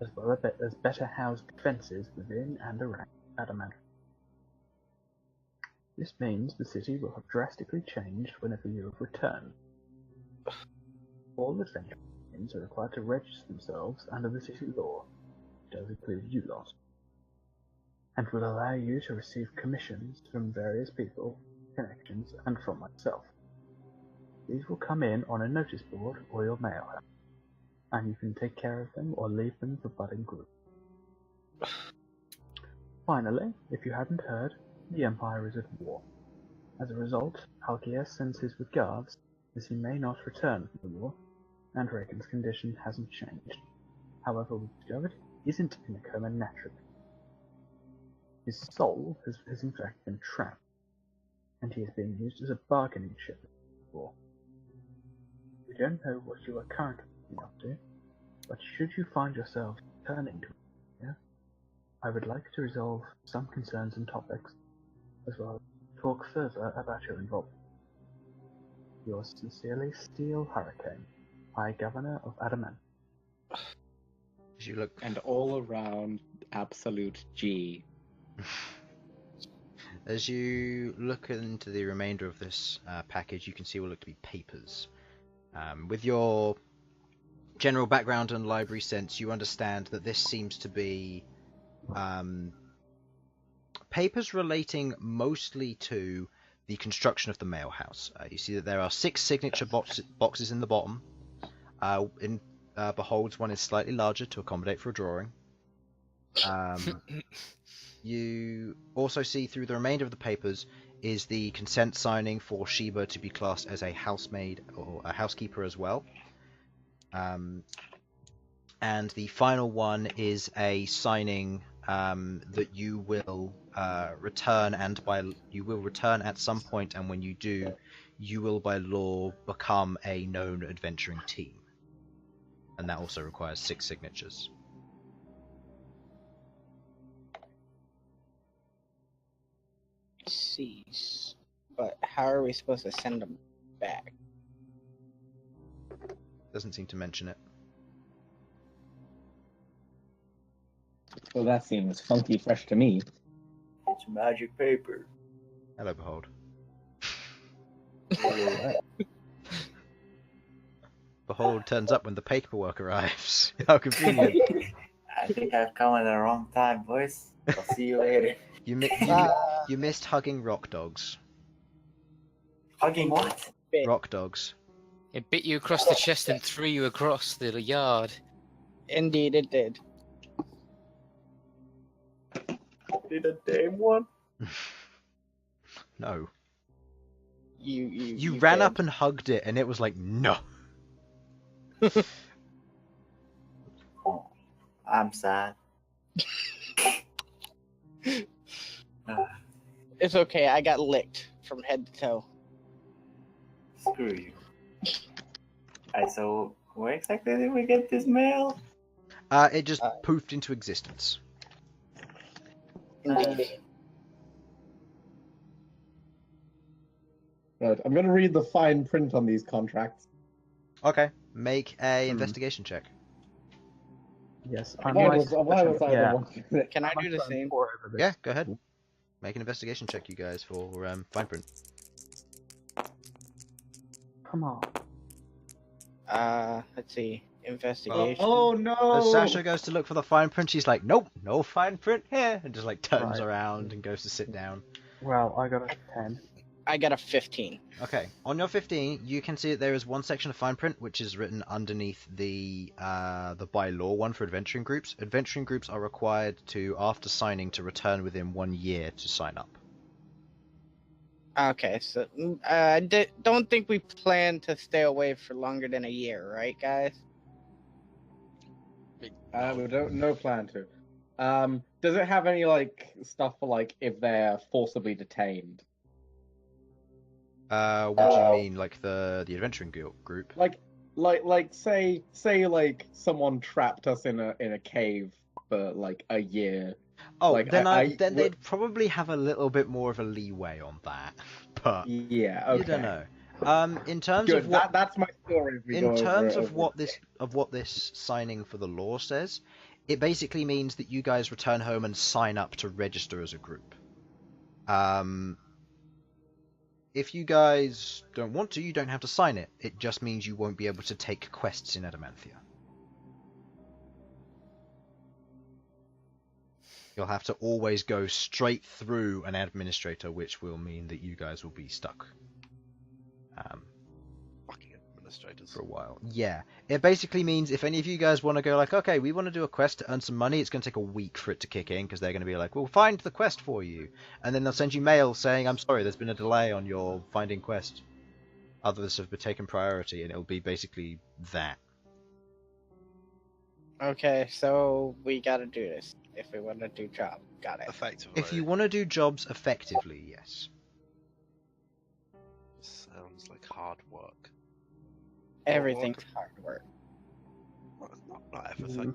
as well as better housed defences within and around Adamantia. This means the city will have drastically changed whenever you have returned. All adventure teams are required to register themselves under the city law, which does include you lot, and will allow you to receive commissions from various people, connections, and from myself. These will come in on a notice board or your mail house, and you can take care of them or leave them for budding groups. Finally, if you hadn't heard, the Empire is at war. As a result, Aleuir sends his regards, as he may not return from the war, and Reagan's condition hasn't changed. However, we discovered he isn't in a coma naturally. His soul has in fact been trapped, and he is being used as a bargaining chip for war. We don't know what you are currently up to, but should you find yourself turning to Aleuir, I would like to resolve some concerns and topics, as well as talk further about your involvement. Yours sincerely, Steel Hurricane, High Governor of Adamant. As you look, And all around absolute G. As you look into the remainder of this package, you can see what look to be papers. With your general background and library sense, you understand that this seems to be papers relating mostly to the construction of the mail house. You see that there are 6 signature boxes in the bottom. In Behold's one is slightly larger to accommodate for a drawing. You also see through the remainder of the papers is the consent signing for Sheba to be classed as a housemaid or a housekeeper as well. And the final one is a signing that you will return, and you will return at some point, and when you do, you will by law become a known adventuring team. And that also requires 6 signatures. Cease. But how are we supposed to send them back? Doesn't seem to mention it. Well, that seems funky fresh to me. It's magic paper. Hello, Behold. Behold turns up when the paperwork arrives. How convenient. I think I've come at the wrong time, boys. I'll see you later. You missed hugging rock dogs. Hugging what? Rock dogs. It bit you across the chest and threw you across the yard. Indeed, it did. Did a damn one? No. You ran did. up and hugged it, and it was like, no. Oh, I'm sad. It's okay. I got licked from head to toe. Screw you. Alright, so where exactly did we get this mail? It just poofed into existence. Indeed. Right, I'm going to read the fine print on these contracts. Okay, make a investigation check. Yes, Why was I yeah. the one? Can I do the same? Yeah, go ahead. Make an investigation check, you guys, for fine print. Come on. Let's see. Investigation. Oh no! As Sasha goes to look for the fine print, she's like, nope, no fine print here, and just like turns Right. around and goes to sit down. Well, I got a 10. I got a 15. Okay, on your 15, you can see that there is one section of fine print which is written underneath the by law one for adventuring groups. Adventuring groups are required to, after signing, to return within 1 year to sign up. Okay, so don't think we plan to stay away for longer than a year, right, guys? We don't, no plan to. Does it have any like stuff for like if they're forcibly detained? What do you mean, like the adventuring group? Like say like someone trapped us in a cave for like a year. Oh, like, then they'd probably have a little bit more of a leeway on that, but Yeah, okay. you don't know. In terms Good. of what That's my story. If we in go terms over of what this signing for the law says, it basically means that you guys return home and sign up to register as a group. If you guys don't want to, you don't have to sign it. It just means you won't be able to take quests in Adamanthia. You'll have to always go straight through an administrator, which will mean that you guys will be stuck. Fucking administrators. For a while. Yeah. It basically means if any of you guys want to go like, okay, we want to do a quest to earn some money, it's going to take a week for it to kick in, because they're going to be like, we'll find the quest for you. And then they'll send you mail saying, I'm sorry, there's been a delay on your finding quest. Others have taken priority, and it'll be basically that. Okay, so we gotta do this if we want to do job. Got it. Effectively. If you want to do jobs effectively, yes. Sounds like hard work. Everything's hard work. Well, not everything.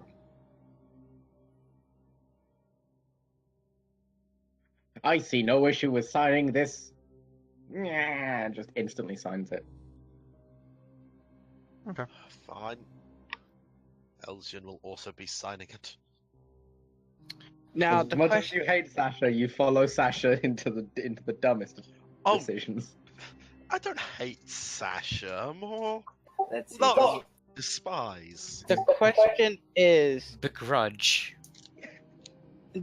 I see no issue with signing this. Yeah, just instantly signs it. Fine. Elsyan will also be signing it. Now As the much as question. you hate Sasha, you follow Sasha into the dumbest of Oh, decisions. I don't hate Sasha. I'm more Let's see. love, despise. The question is: Begrudge.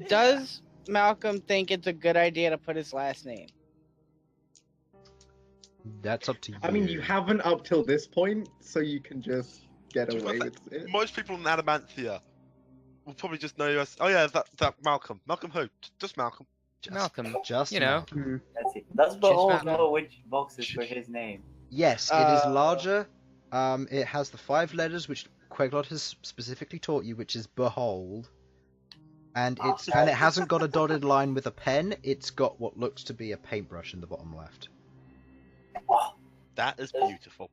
does Malcolm think it's a good idea to put his last name? That's up to you. I mean, you haven't up till this point, so you can just get To be away fair, with it. Most people in Adamantia will probably just know you as. Oh yeah, that Malcolm. Malcolm who? Just Malcolm. Malcolm. Just you know. Malcolm. Let's see. Does Just Behold Malcolm. know which box is for his name? Yes, it is larger. It has the 5 letters which Queglod has specifically taught you, which is Behold. And it hasn't got a dotted line with a pen. It's got what looks to be a paintbrush in the bottom left. Oh, That is beautiful.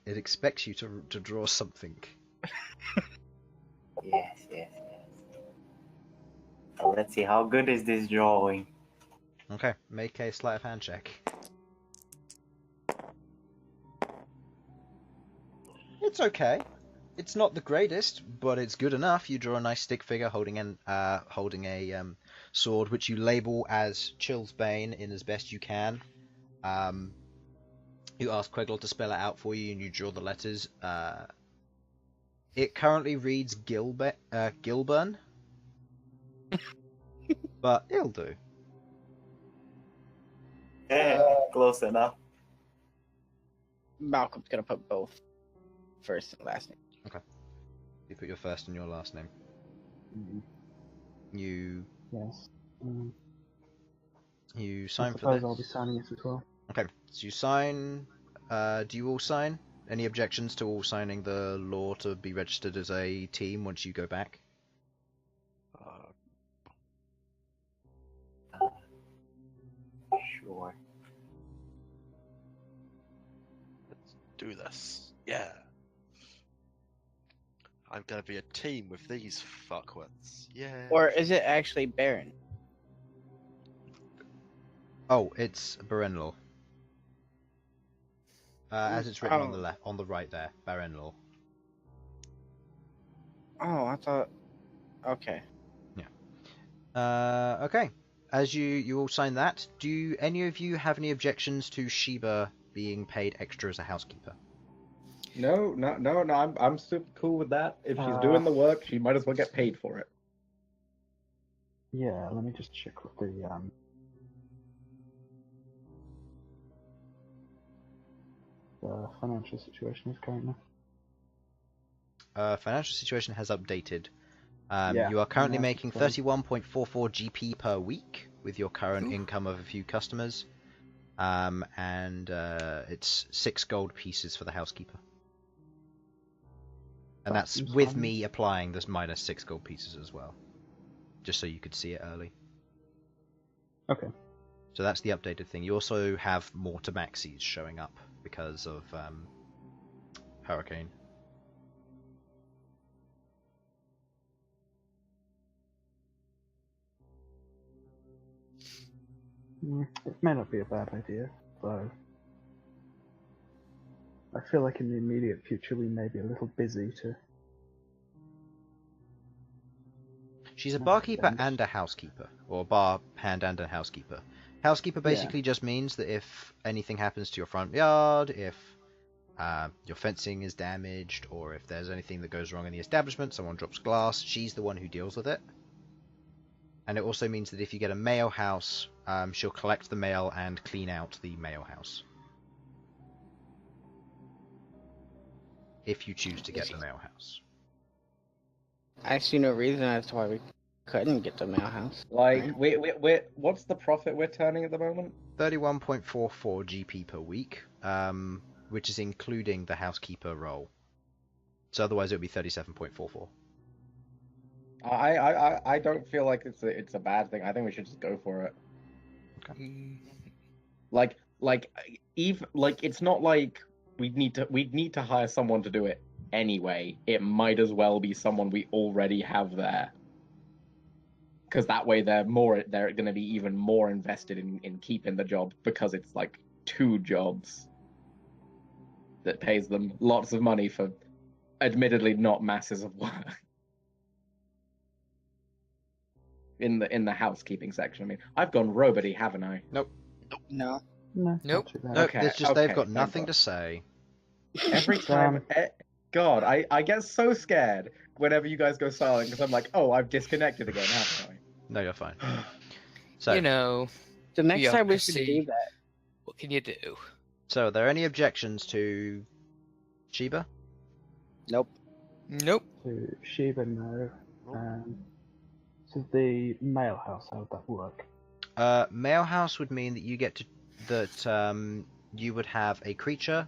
It expects you to draw something. yes. So let's see, how good is this drawing? Okay, make a sleight of hand check. It's okay. It's not the greatest, but it's good enough. You draw a nice stick figure holding a sword, which you label as Chill's Bane in as best you can. You ask Queglod to spell it out for you, and you draw the letters. It currently reads Gilburn, but it'll do. Close enough. Malcolm's gonna put both first and last name. You put your first and your last name. You Yes. you I sign for suppose this. I'll be signing it as well. Okay, so you sign. Do you all sign? Any objections to all signing the law to be registered as a team once you go back? Sure. Let's do this. Yeah. I'm gonna be a team with these fuckwits. Yeah. Or is it actually Baron? Oh, it's Barenlaw. As it's written on the Oh. left, on the right there, Barenlaw. Oh, I thought. Okay. Okay. As you all sign that, do any of you have any objections to Sheba being paid extra as a housekeeper? No. I'm super cool with that. If she's doing the work, she might as well get paid for it. Yeah, let me just check what the financial situation is currently. Financial situation has updated. Yeah, You are currently yeah, making fine. 31.44 GP per week with your current income of a few customers. And it's 6 gold pieces for the housekeeper. And That that's seems with fine. me applying this minus 6 gold pieces as well. Just so you could see it early. Okay. So that's the updated thing. You also have more Tabaxis showing up because of Hurricane. It may not be a bad idea, though. I feel like in the immediate future we may be a little busy to. She's a Makes barkeeper sense. and a housekeeper, or bar hand and a housekeeper. Housekeeper basically just means that if anything happens to your front yard, if your fencing is damaged, or if there's anything that goes wrong in the establishment, someone drops glass, she's the one who deals with it. And it also means that if you get a mail house, she'll collect the mail and clean out the mail house. If you choose to get the mail house. I see no reason as to why we couldn't get the mail house. Like, we're what's the profit we're turning at the moment? 31.44 GP per week, which is including the housekeeper role. So otherwise it would be 37.44. I don't feel like it's a bad thing. I think we should just go for it. Like it's not like we'd need to hire someone to do it anyway. It might as well be someone we already have there. Because that way they're going to be even more invested in keeping the job, because it's like 2 jobs that pays them lots of money for admittedly not masses of work. in the housekeeping section. I mean, I've gone roboty, haven't I? No. No, Nope. not too bad. Nope, Okay, it's just they've okay, got thank nothing God. to say. Every time, God, I get so scared whenever you guys go silent because I'm like, oh, I've disconnected again, haven't No, you're fine. I? So, You know, The next time we should bureaucracy. do that. What can you do? so are there any objections to Sheba? Nope. Nope. To Sheba, no. So the mail house, how would that work? Male house would mean that you would have a creature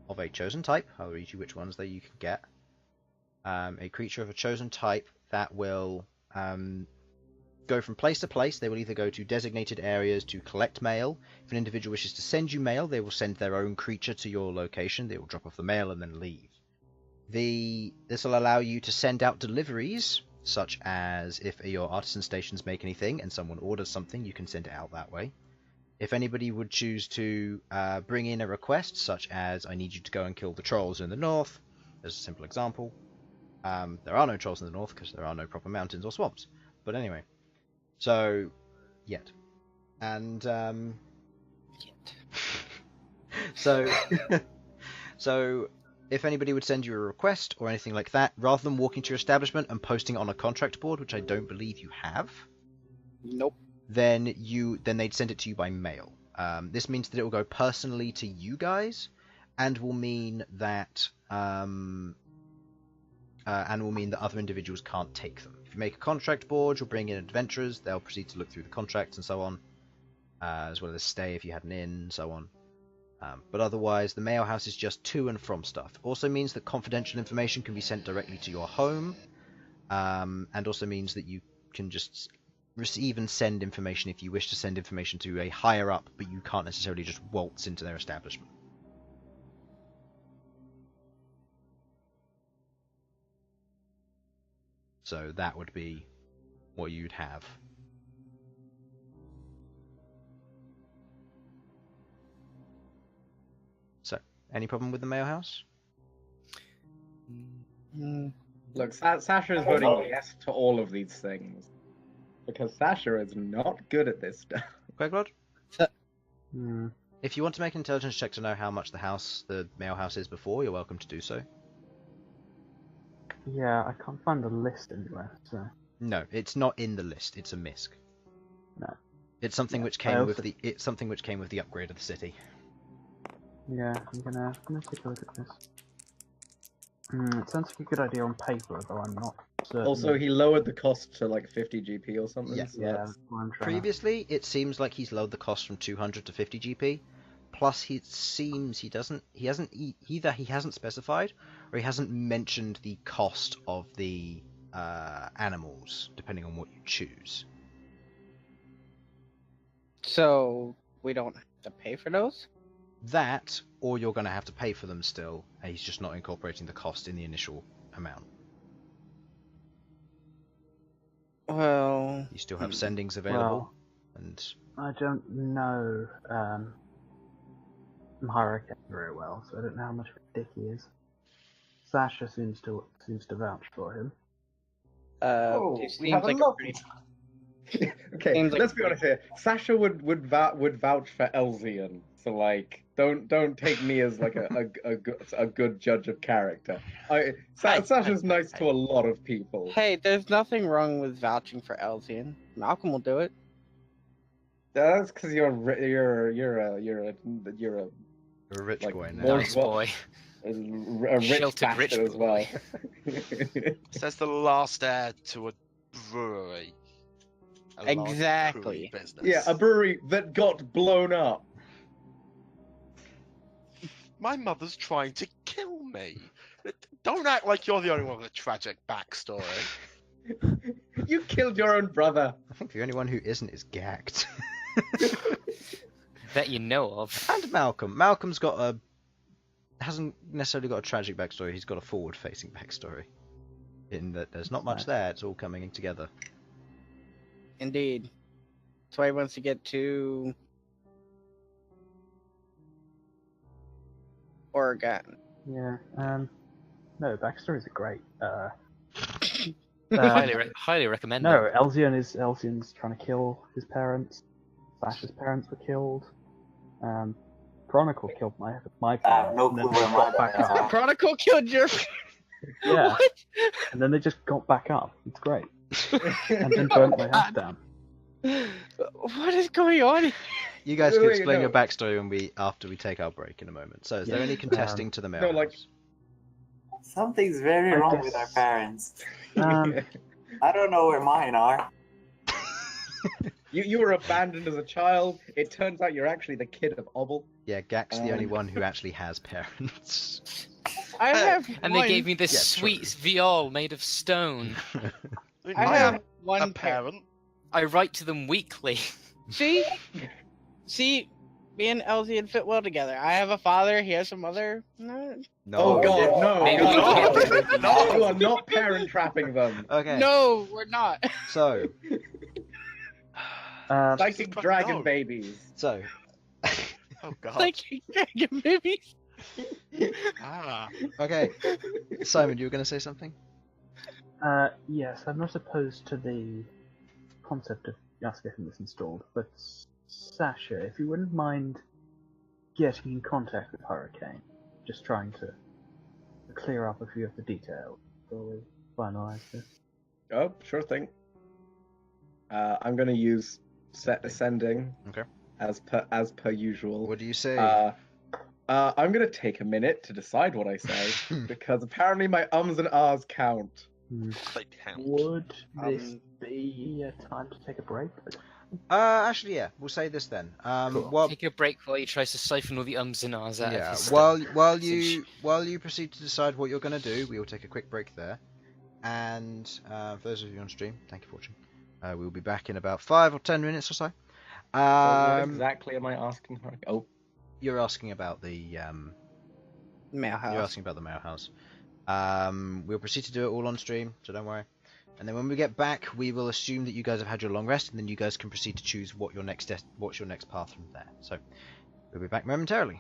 of a chosen type. I'll read you which ones that you can get. A creature of a chosen type that will go from place to place. They will either go to designated areas to collect mail. If an individual wishes to send you mail, they will send their own creature to your location. They will drop off the mail and then leave. This will allow you to send out deliveries, such as if your artisan stations make anything and someone orders something, you can send it out that way. If anybody would choose to bring in a request, such as I need you to go and kill the trolls in the north, as a simple example. There are no trolls in the north because there are no proper mountains or swamps. But anyway, so yet, and so so if anybody would send you a request or anything like that, rather than walking to your establishment and posting it on a contract board, which I don't believe you have, Nope. then they'd send it to you by mail. This means that it will go personally to you guys, and will mean that other individuals can't take them. If you make a contract board, you'll bring in adventurers. They'll proceed to look through the contracts and so on, as well as stay if you had an inn, and so on. But otherwise, the mail house is just to and from stuff. Also means that confidential information can be sent directly to your home, and also means that you can just receive and send information if you wish to send information to a higher up, but you can't necessarily just waltz into their establishment. So that would be what you'd have. So, any problem with the mail house? Look, Sasha is voting yes to all of these things because Sasha is not good at this stuff. Queglod? Hmm. If you want to make an intelligence check to know how much the mail house is before, you're welcome to do so. Yeah, I can't find the list anywhere, so... No, it's not in the list. It's a misc. No. It's something Yeah, which I came also- with the. It's something which came with the upgrade of the city. Yeah, I'm gonna take a look at this. It sounds like a good idea on paper, though I'm not certain. Also, he lowered the cost to like 50 GP or something. Yeah. so Yeah, that's- I'm trying to... Previously, it seems like he's lowered the cost from 200 to 50 GP. Plus, it seems he hasn't either he hasn't specified or he hasn't mentioned the cost of the animals, depending on what you choose. So we don't have to pay for those? That, or you're going to have to pay for them still, and he's just not incorporating the cost in the initial amount. Well, You still have sendings available, and I don't know Mahara very well, so I don't know how much of a dick he is. Sasha seems to vouch for him. Oh, it we have seems like a a lot. pretty... Okay, Seems like let's a be honest here. Sasha would vouch for Elsyan, so like, don't take me as like a good judge of character. Sasha's nice to a lot of people. Hey, there's nothing wrong with vouching for Elsyan. Malcom will do it. That's because you're a you're a rich like, boy now. more- Nice well, boy. a rich Sheltered bastard rich as well. Says the last heir to a brewery. A large Exactly. brewery business. Yeah, a brewery that got blown up. My mother's trying to kill me. Don't act like you're the only one with a tragic backstory. You killed your own brother. I think the only one who isn't is Ghaakt. That you know of. And Malcolm. Hasn't necessarily got a tragic backstory, he's got a forward-facing backstory. In that there's not much there, it's all coming in together. Indeed. That's why he wants to get to Oregon. Yeah, no, backstories are great. Highly recommend No, it. Elsyan's trying to kill his parents. Sasha's parents were killed. Chronicle killed my I have parents. no and clue then where they my got back parents up. are. Chronicle killed your. Yeah, What? and then they just got back up. It's great. And then burnt my house down. What is going on? You guys Wait, can wait, explain no. your backstory after we take our break in a moment. So, is there Yes, any contesting to the mail? no, like- house? Something's very I wrong with guess- our parents. Um, I don't know where mine are. You were abandoned as a child. It turns out you're actually the kid of Obble. Yeah, Ghakt's the only Um, one who actually has parents. I have And one. they gave me this Yeah, sweet true. viol made of stone. I have one a parent. I write to them weekly. See, me and Elsyan fit well together. I have a father. He has a mother. No, No. Oh god, no! Maybe God, you no. No. You are not parent trapping them. Okay. no, we're not. So, Psychic Fuck dragon no. babies. so Oh god. Like dragon babies. Ah. okay. Simon, you were going to say something? yes, I'm not opposed to the concept of us getting this installed, but Sasha, if you wouldn't mind getting in contact with Hurricane, just trying to clear up a few of the details before we finalize this. Oh, sure thing. I'm gonna use set ascending. Okay. As per usual. What do you say? I'm gonna take a minute to decide what I say because apparently my ums and ahs count. They count. Would this be a time to take a break? Actually, yeah, we'll say this then. Cool. While, Take a break while he tries to siphon all the ums and ahs out of yeah, his while message. you proceed to decide what you're going to do, we will take a quick break there. And for those of you on stream, thank you for watching. We will be back in about 5 or 10 minutes or so. So what exactly am I asking her? Oh, You're asking about the Mail house. You're asking about the mail house. We'll proceed to do it all on stream, so don't worry. And then when we get back, we will assume that you guys have had your long rest, and then you guys can proceed to choose what's your next path from there. So we'll be back momentarily.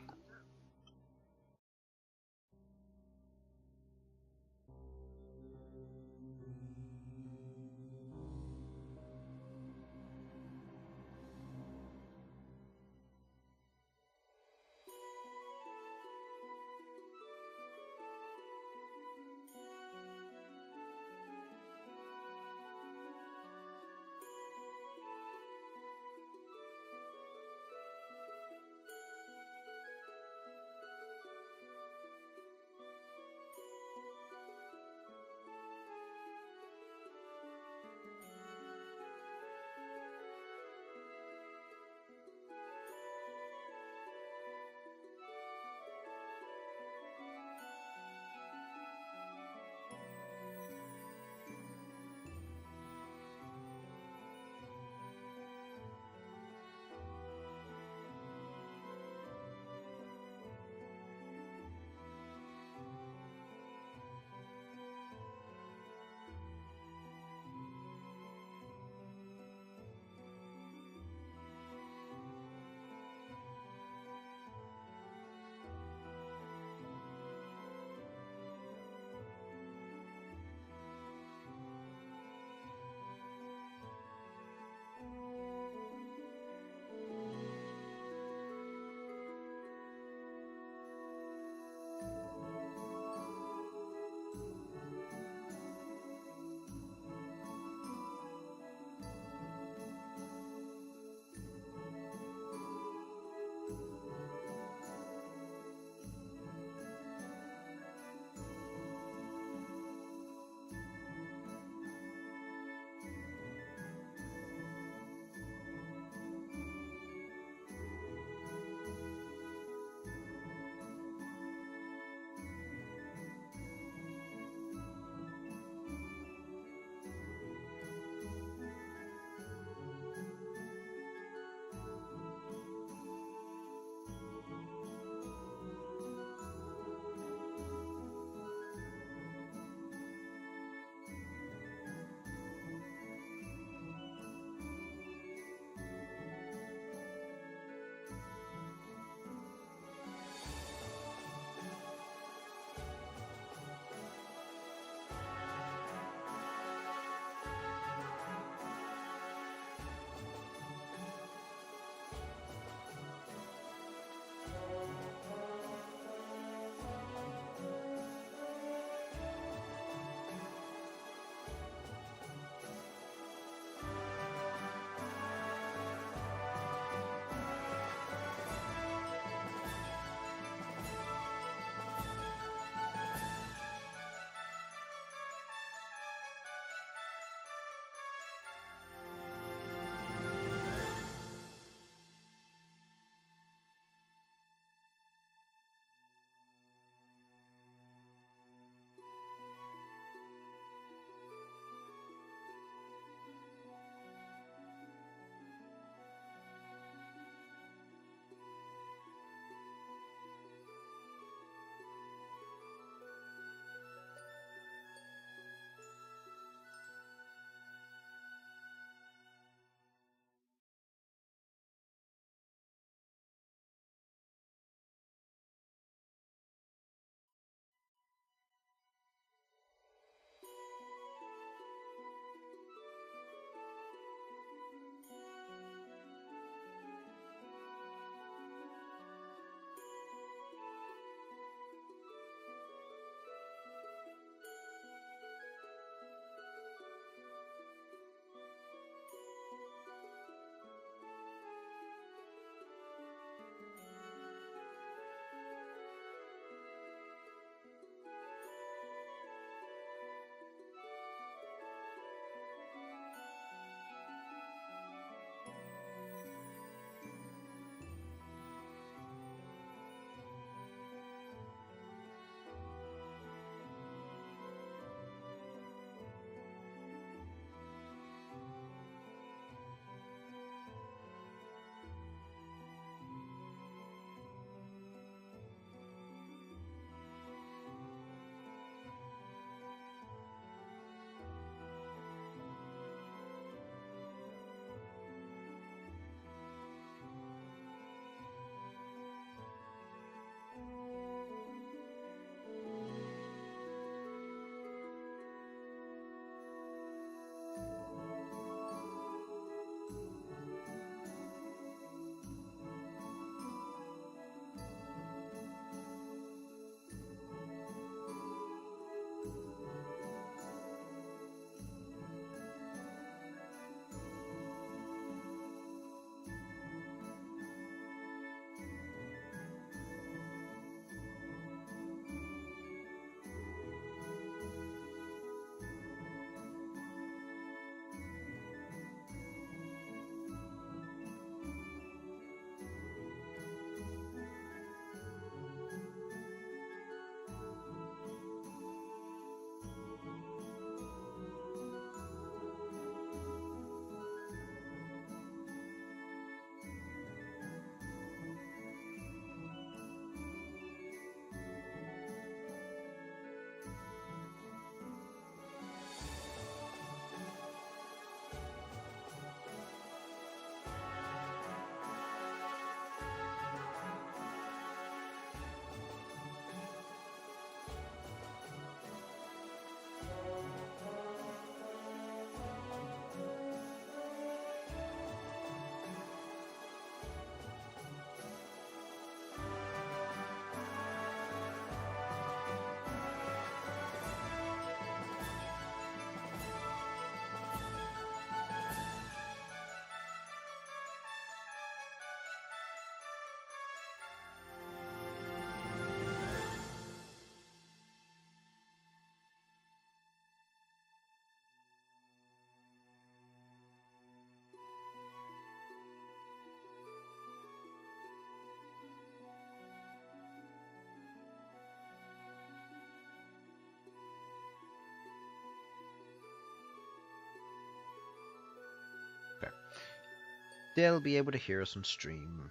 they'll be able to hear us on stream.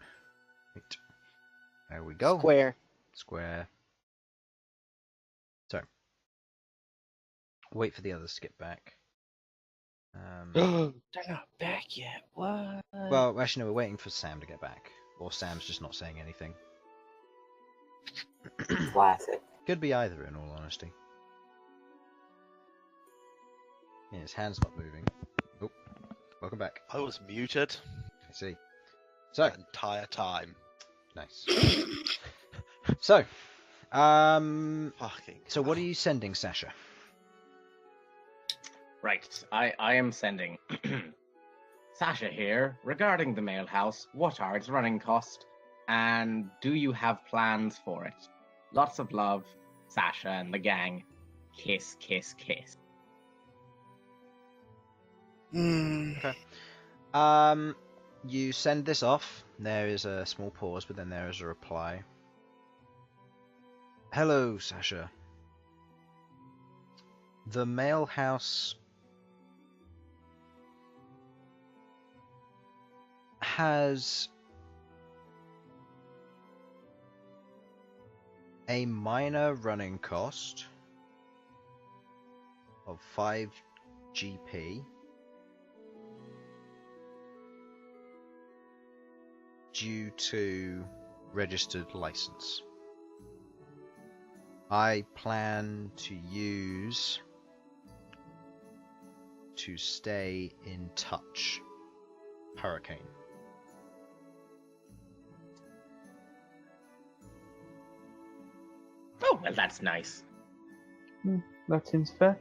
Right. There we go. Square. So, wait for the others to get back. They're not back yet. What? Well, actually, no, we're waiting for Sam to get back. Or Sam's just not saying anything. Classic. Could be either, in all honesty. Yeah, his hand's not moving. Oh, welcome back. I was muted I see. So, the entire time. nice. So, Fucking. so what are you sending, Sasha? Right, I am sending Sasha here regarding the mail house. What are its running cost, and do you have plans for it? Lots of love, Sasha and the gang. Kiss, kiss, kiss. Okay. You send this off. There is a small pause, but then there is a reply. Hello, Sasha. The mail house has a minor running cost of 5 GP due to registered license. I plan to use to stay in touch. Hurricane. Oh, well, that's nice. That seems fair.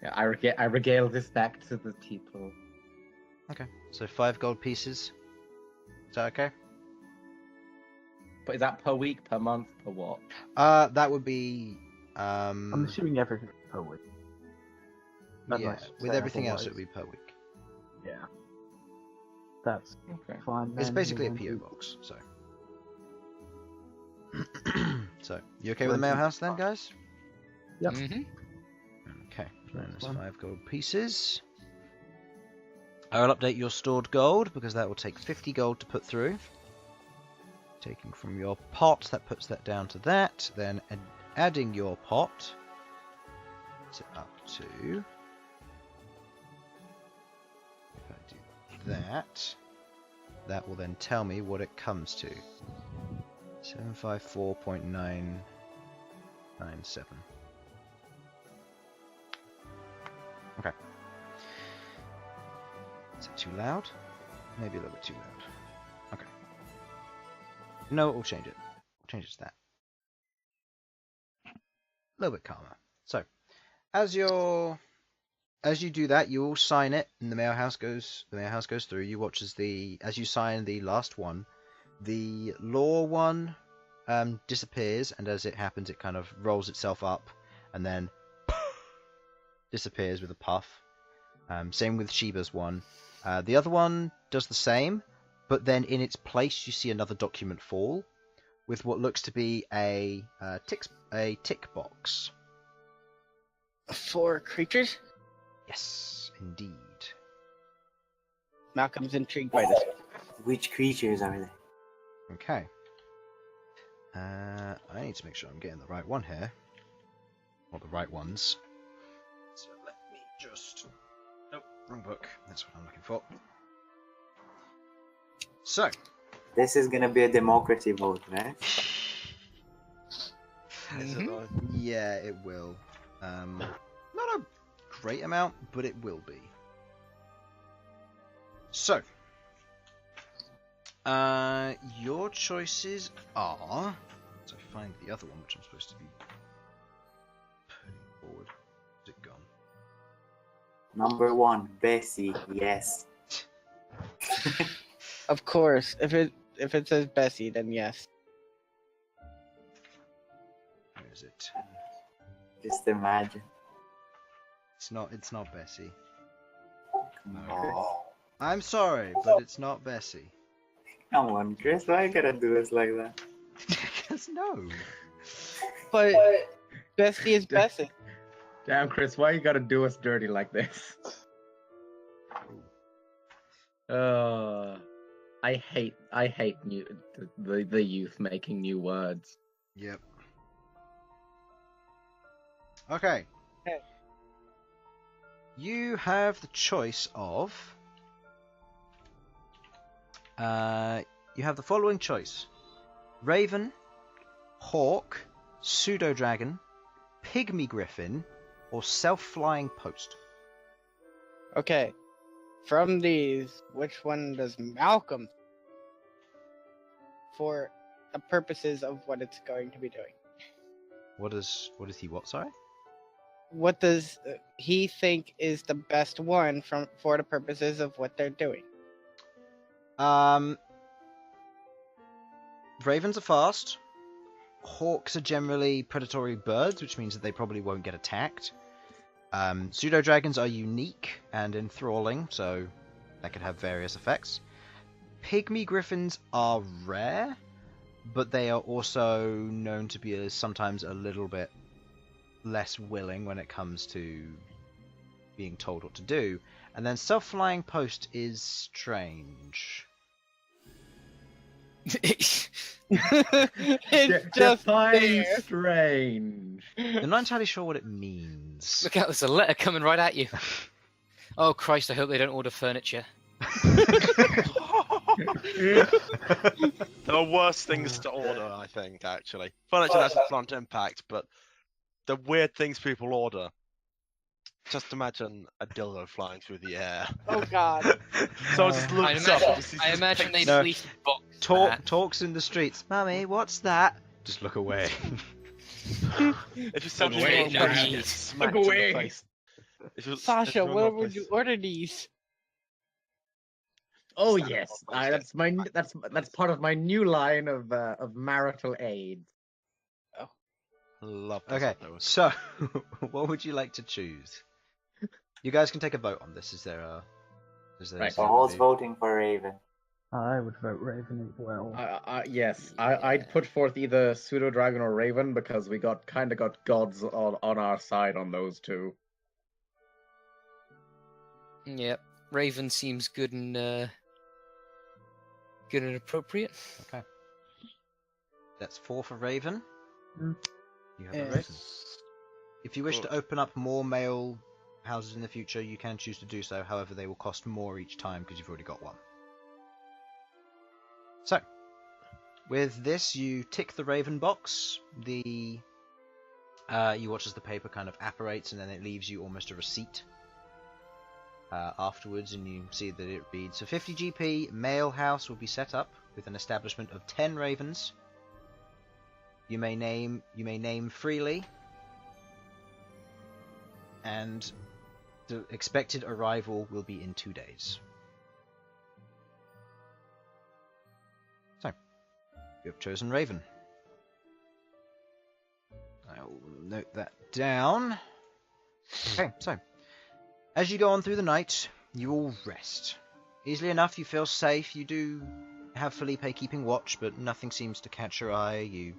Yeah, I regale this back to the people. Okay, so 5 gold pieces. Is that okay? But is that per week, per month, per what? That would be I'm assuming everything per week. yeah, Unless with say everything else it otherwise. would be per week. Yeah. That's Okay. fine. It's then, basically a we'll PO do- box, so. So, you okay with the mail house then, guys? Yep. Mm-hmm. Okay, That's minus fine. 5 gold pieces. I will update your stored gold because that will take 50 gold to put through. Taking from your pot, that puts that down to that. Then adding your pot, it's up to. If I do that, that will then tell me what it comes to. 754.997. Okay. Is that too loud? Maybe a little bit too loud. Okay. No, we'll change it. We'll change it to that. A little bit calmer. So, as you do that, you all sign it, and the mail house goes through. You watch as you sign the last one, the law one disappears, and as it happens, it kind of rolls itself up, and then disappears with a puff. Same with Sheba's one. The other one does the same, but then in its place you see another document fall with what looks to be a tick box. For creatures? Yes, indeed. Malcolm's intrigued by this. Which creatures are they? Okay. I need to make sure I'm getting the right one here. Or the right ones. So let me just... Nope, wrong book. That's what I'm looking for. So. This is gonna be a democracy vote, right? Yeah, it will. Not a great amount, but it will be. So. Your choices are... So find the other one, which I'm supposed to be putting forward. Is it gone? Number 1, Bessie. Yes. Of course. If it says Bessie, then yes. Where is it? Just imagine. It's not Bessie. Oh. I'm sorry, but it's not Bessie. Come on, Chris. Why you gotta do us like that? Because no. But Bessie is Bessie. Damn, Chris, why you gotta do us dirty like this? I hate the youth making new words. Yep. Okay. Okay. You have the choice of. You have the following choice: Raven, Hawk, Pseudo Dragon, Pygmy Griffin, or Self-Flying Post. Okay. From these, which one does Malcom for the purposes of what it's going to be doing? What is he? What? Sorry. What does he think is the best one for the purposes of what they're doing? Ravens are fast. Hawks are generally predatory birds, which means that they probably won't get attacked. Pseudo dragons are unique and enthralling, so that could have various effects. Pygmy griffins are rare, but they are also known to be sometimes a little bit less willing when it comes to being told what to do. And then self-flying post is strange. It's just there. Strange. I'm not entirely sure what it means. Look out, there's a letter coming right at you. Oh Christ, I hope they don't order furniture. There are worse things to order, I think, actually. Furniture has a front impact, but the weird things people order. Just imagine a dildo flying through the air. Oh God. So it just looks up. I imagine they'd No. at least box Talks in the streets. Mummy, what's that? Just look away. If you send away, me Daddy. get smacked Look in away. the face. Sasha, where would you order these? Oh yes, that's part of my new line of marital aid. Love this. Okay, so what would you like to choose? You guys can take a vote on this. Is there Right. So Hall's voting for Raven. I would vote Raven as well. Yes, I'd put forth either Pseudo Dragon or Raven because we got gods on our side on those two. Yep, Raven seems good and appropriate. Okay. That's 4 for Raven. Mm. You have a Raven. If you wish to open up more male houses in the future, you can choose to do so. However, they will cost more each time because you've already got one. So, with this, you tick the Raven box. You watch as the paper kind of apparates, and then it leaves you almost a receipt afterwards, and you see that it reads: a 50 GP male house will be set up with an establishment of 10 ravens. You may name freely, and the expected arrival will be in 2 days. So, you have chosen Raven. I'll note that down. Okay, so as you go on through the night, you all rest. Easily enough, you feel safe. You do have Felipe keeping watch, but nothing seems to catch your eye. You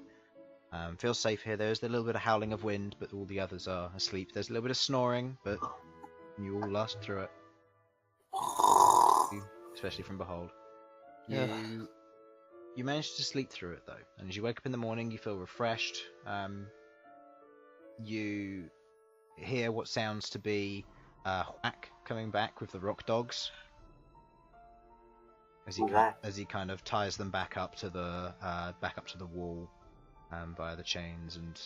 feel safe here. There's a little bit of howling of wind, but all the others are asleep. There's a little bit of snoring, but you all last through it. Especially from Bhold. You manage to sleep through it, though. And as you wake up in the morning, you feel refreshed. You hear what sounds to be Whack coming back with the rock dogs. As he kind of ties them back up to the wall via the chains and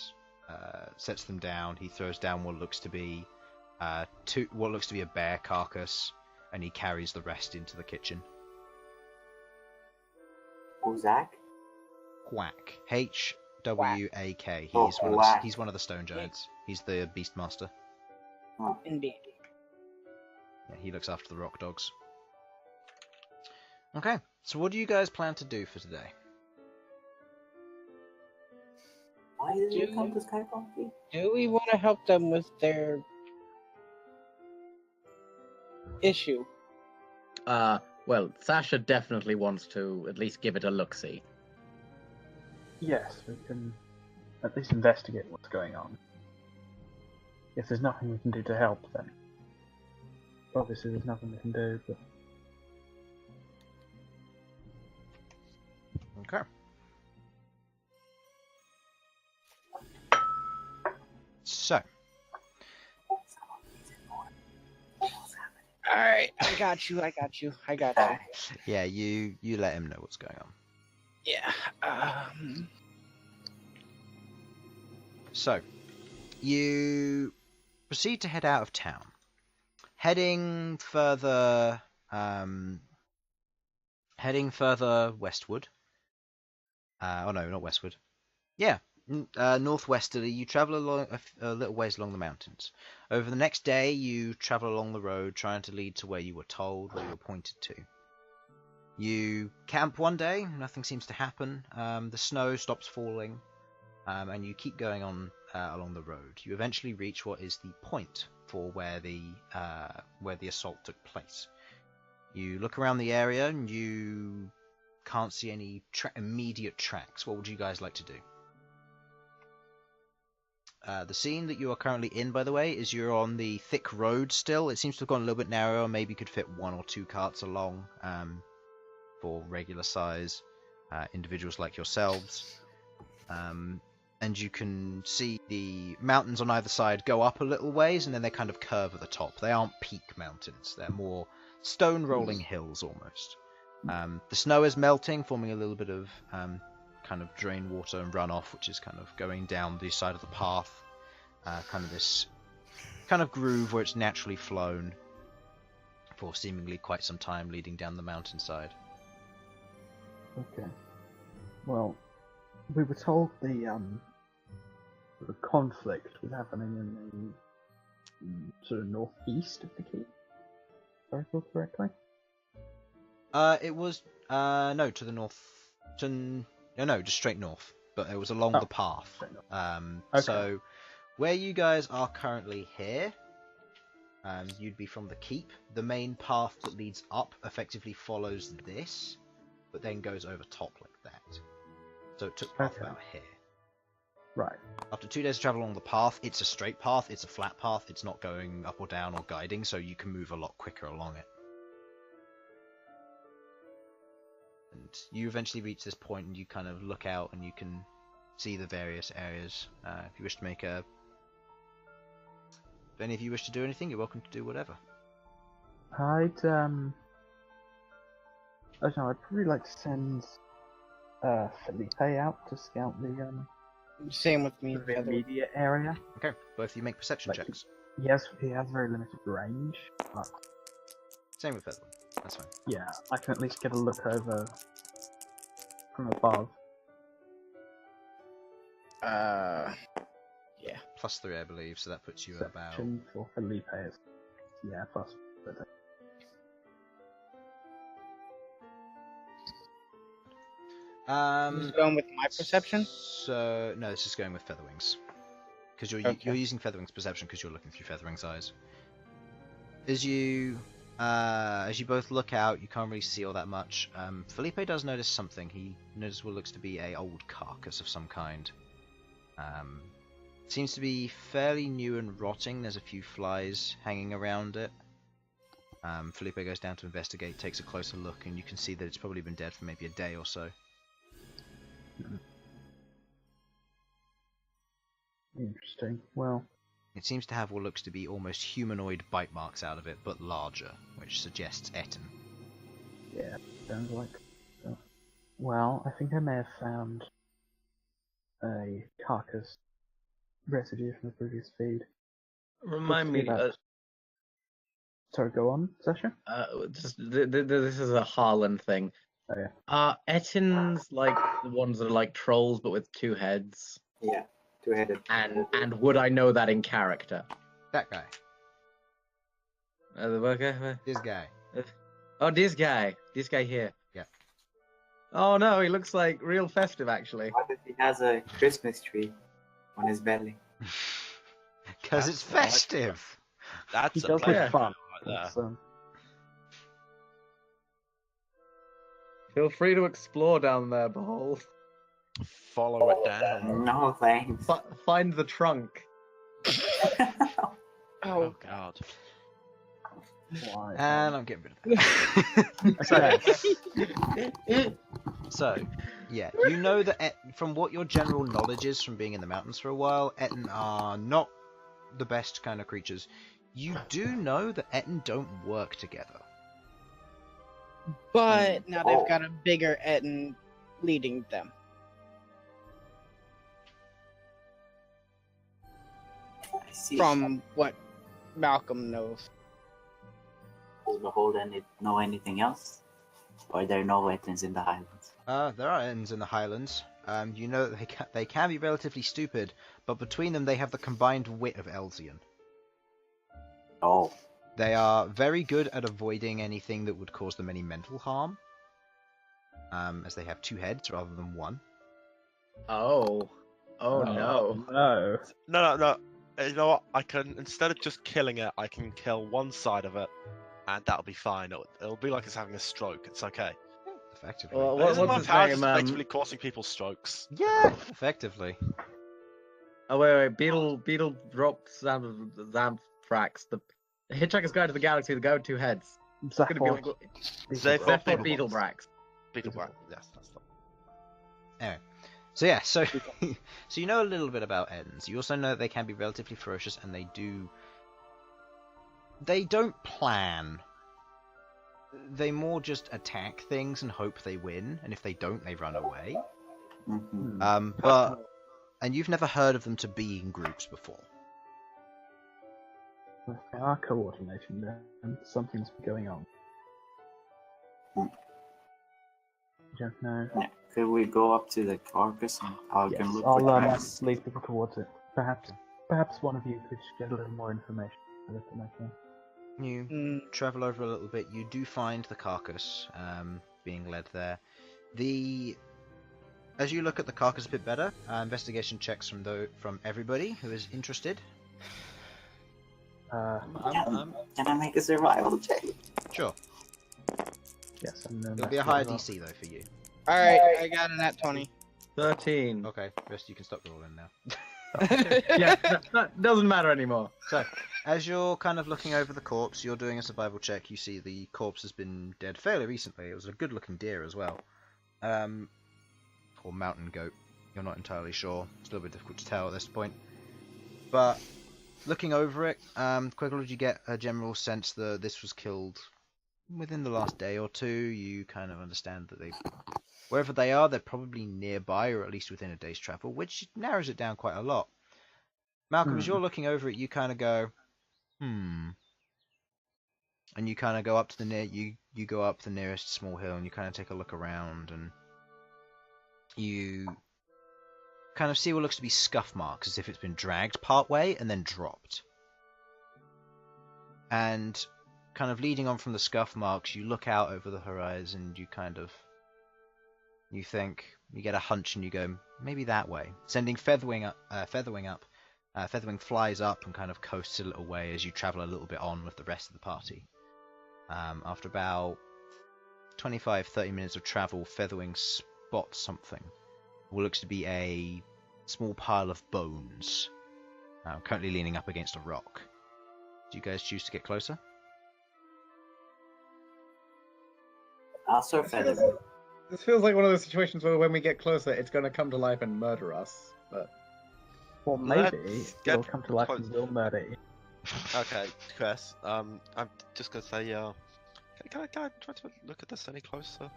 sets them down. He throws down what looks to be a bear carcass, and he carries the rest into the kitchen. Who's that? Whack. H-W-A-K. He's one of the stone giants. He's the beast master. Indeed. Yeah, he looks after the rock dogs. Okay, so what do you guys plan to do for today? Why did you come to Sky Coffee? Do we want to help them with their issue? Well, Sasha definitely wants to at least give it a look-see. Yes, we can at least investigate what's going on. If there's nothing we can do to help, then obviously there's nothing we can do, but All right, I got you. Yeah, you let him know what's going on. Yeah. So, you proceed to head out of town, heading further westward. Oh no, not westward. Yeah, northwesterly. You travel along a little ways along the mountains. Over the next day, you travel along the road, trying to lead to where you were told, where you were pointed to. You camp one day. Nothing seems to happen. The snow stops falling, and you keep going on along the road. You eventually reach what is the point for where the assault took place. You look around the area, and you can't see any immediate tracks. What would you guys like to do? The scene that you are currently in, by the way, is you're on the thick road still. It seems to have gone a little bit narrower. Maybe you could fit 1 or 2 carts along for regular size individuals like yourselves. And you can see the mountains on either side go up a little ways, and then they kind of curve at the top. They aren't peak mountains. They're more stone rolling hills almost. The snow is melting, forming a little bit of kind of drain water and runoff, which is kind of going down the side of the path. Kind of this kind of groove where it's naturally flown for seemingly quite some time, leading down the mountainside. Okay. Well, we were told the conflict was happening in the sort of northeast of the keep. If I recall correctly. It was no, to the north. No, just straight north. But it was along the path. Okay. So where you guys are currently here, you'd be from the keep. The main path that leads up effectively follows this, but then goes over top like that. So it took path about here. Right. After 2 days of travel along the path, it's a straight path, it's a flat path, it's not going up or down or guiding, so you can move a lot quicker along it. And you eventually reach this point and you kind of look out and you can see the various areas. If you wish to make a... If any of you wish to do anything, you're welcome to do whatever. I'd don't know, I'd probably like to send Felipe out to scout the Same with me. the immediate area. Okay, both of you make perception checks. He has very limited range, but Same with Bedlam. That's fine. yeah, I can at least get a look over from above. Yeah. +3, I believe, so that puts you at about... Perception for Felipe is plus. Who's going with my perception? So no, this is going with Featherwings, because you're using Featherwings perception because you're looking through Featherwings' eyes. As you both look out, you can't really see all that much. Felipe does notice something. He notices what looks to be a old carcass of some kind. Seems to be fairly new and rotting. There's a few flies hanging around it. Felipe goes down to investigate, takes a closer look, and you can see that it's probably been dead for maybe a day or so. Interesting. Well, it seems to have what looks to be almost humanoid bite marks out of it, but larger, which suggests Etten. yeah, sounds like. Well, I think I may have found a carcass residue from the previous feed. Remind me. Sorry, go on, Sasha. This is a Harlan thing. Oh yeah. Are Ettins like the ones that are like trolls but with 2 heads? Yeah, 2-headed. And would I know that in character? That guy. This guy. Oh, this guy. This guy here. Yeah. Oh no, he looks like real festive actually. What if he has a Christmas tree on his belly? Because it's festive. That's He a does player look fun. right there. It's, Feel free to explore down there, Bhold. Follow it down. No thanks. Find the trunk. Oh god. why? And I'm getting rid of that. So, yeah, you know that from what your general knowledge is from being in the mountains for a while, Etten are not the best kind of creatures. You do know that Etten don't work together. But now they've got a bigger Etten leading them. I see. From what Malcom knows. Does Bhold know anything else? Or are there no Ettins in the Highlands? There are Ettins in the Highlands. You know that they can be relatively stupid, but between them they have the combined wit of Elsyan. Oh. They are very good at avoiding anything that would cause them any mental harm, as they have 2 heads rather than 1. Oh. Oh no. No. No. You know what? I can, instead of just killing it, I can kill one side of it, and that'll be fine. It'll be like it's having a stroke. It's okay. Effectively. Well, Isn't my what's his powers name? just effectively causing people strokes? Yeah, effectively. Oh wait. Beetle drops Zamthrax. The Hitchhiker's Guide to the Galaxy. The guy with 2 heads. It's gonna be like Zephyr Beetlebrax. Beetlebrax. Yes, that's the. Anyway. So yeah, so you know a little bit about Ettins. You also know that they can be relatively ferocious, and they don't plan. They more just attack things and hope they win, and if they don't, they run away. Mm-hmm. And you've never heard of them to be in groups before. If they are coordinating, then something's going on. Hmm. I don't know. Yeah. Could we go up to the carcass and I Yes, can look I'll for tracks? lead people towards it. Perhaps one of you could get a little more information. I don't know. You travel over a little bit. You do find the carcass being led there. As you look at the carcass a bit better, investigation checks from everybody who is interested. Can I make a survival check? Sure. Yes, It'll be a higher DC though for you. Alright, I got a nat 20. 13. Okay, rest you can stop rolling now. Yeah, that doesn't matter anymore. So, as you're kind of looking over the corpse, you're doing a survival check. You see the corpse has been dead fairly recently. It was a good-looking deer as well, or mountain goat. You're not entirely sure. It's a little bit difficult to tell at this point. But looking over it, Queglod, you get a general sense that this was killed within the last day or 2. You kind of understand that wherever they are, they're probably nearby, or at least within a day's travel, which narrows it down quite a lot. Malcom, as you're looking over it, you kind of go, and you kind of go up to you go up the nearest small hill, and you kind of take a look around, and you kind of see what looks to be scuff marks, as if it's been dragged part way and then dropped. And kind of leading on from the scuff marks, you look out over the horizon, you think, you get a hunch, and you go, maybe that way. Sending Featherwing up. Featherwing flies up and kind of coasts a little way as you travel a little bit on with the rest of the party. After about 25-30 minutes of travel, Featherwing spots something. What looks to be a small pile of bones, currently leaning up against a rock. Do you guys choose to get closer? I'll surf Featherwing. This feels like one of those situations where when we get closer, it's going to come to life and murder us. But Well, maybe Let's it'll get come to life close. and will murder you. Okay, Chris. I'm just gonna say, can I try to look at this any closer?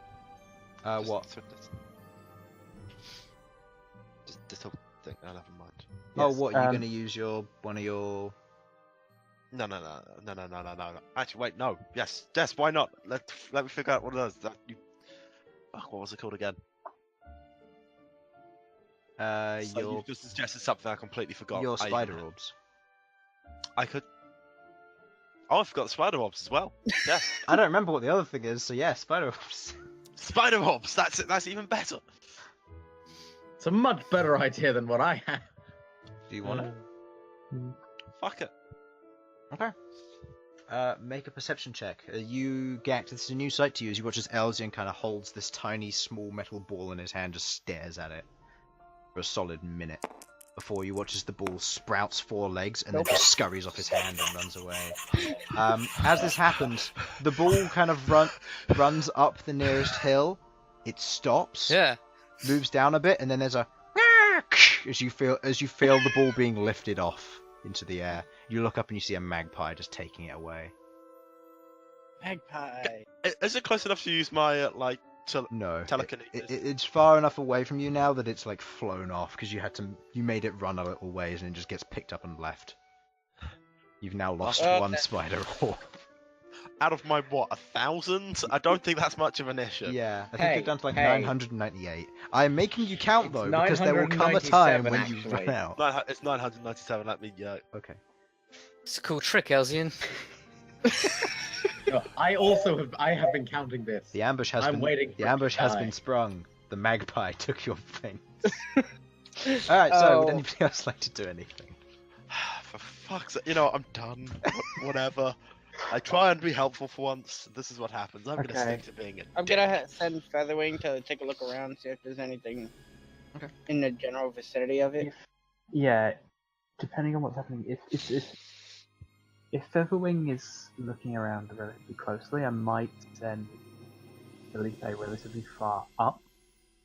Just What? sort of this whole thing. No, never mind. Oh, Yes, what? You're going to use one of your... No. Actually, wait, no. Yes, why not? Let me figure out what it is. What was it called again? So your you just suggested something I completely forgot. your spider orbs. I could. Oh, I forgot spider orbs as well. Yeah, I don't remember what the other thing is, so yeah, spider orbs. spider orbs. That's it. That's even better. it's a much better idea than what I had. Do you want it? Fuck it. Okay. Make a perception check. Ghaakt, this is a new sight to you as you watch as Elsyan kind of holds this tiny, small metal ball in his hand, just stares at it for a solid minute before you watch as the ball sprouts 4 legs and then just scurries off his hand and runs away. As this happens, the ball kind of runs up the nearest hill. It stops, moves down a bit, and then there's a as you feel the ball being lifted off into the air. You look up and you see a magpie just taking it away. Magpie. Is it close enough to use my No, telekinesis? it's far enough away from you now that it's like flown off because you made it run a little ways and it just gets picked up and left. You've now lost one spider orb. Out of my 1,000? I don't think that's much of an issue. Yeah, I think you're down to 998. I'm making you count though because there will come a time when you run out. It's 997. Let me. Okay. It's a cool trick, Elsyan. No, I have been counting this. The ambush has been sprung. The magpie took your things. All right. So would anybody else like to do anything? For fuck's sake, I'm done. Whatever. I try and be helpful for once. This is what happens. I'm gonna stick to being a I'm gonna send Featherwing to take a look around, see if there's anything in the general vicinity of it. Yeah, depending on what's happening. If Featherwing is looking around relatively closely, I might send Felipe relatively far up,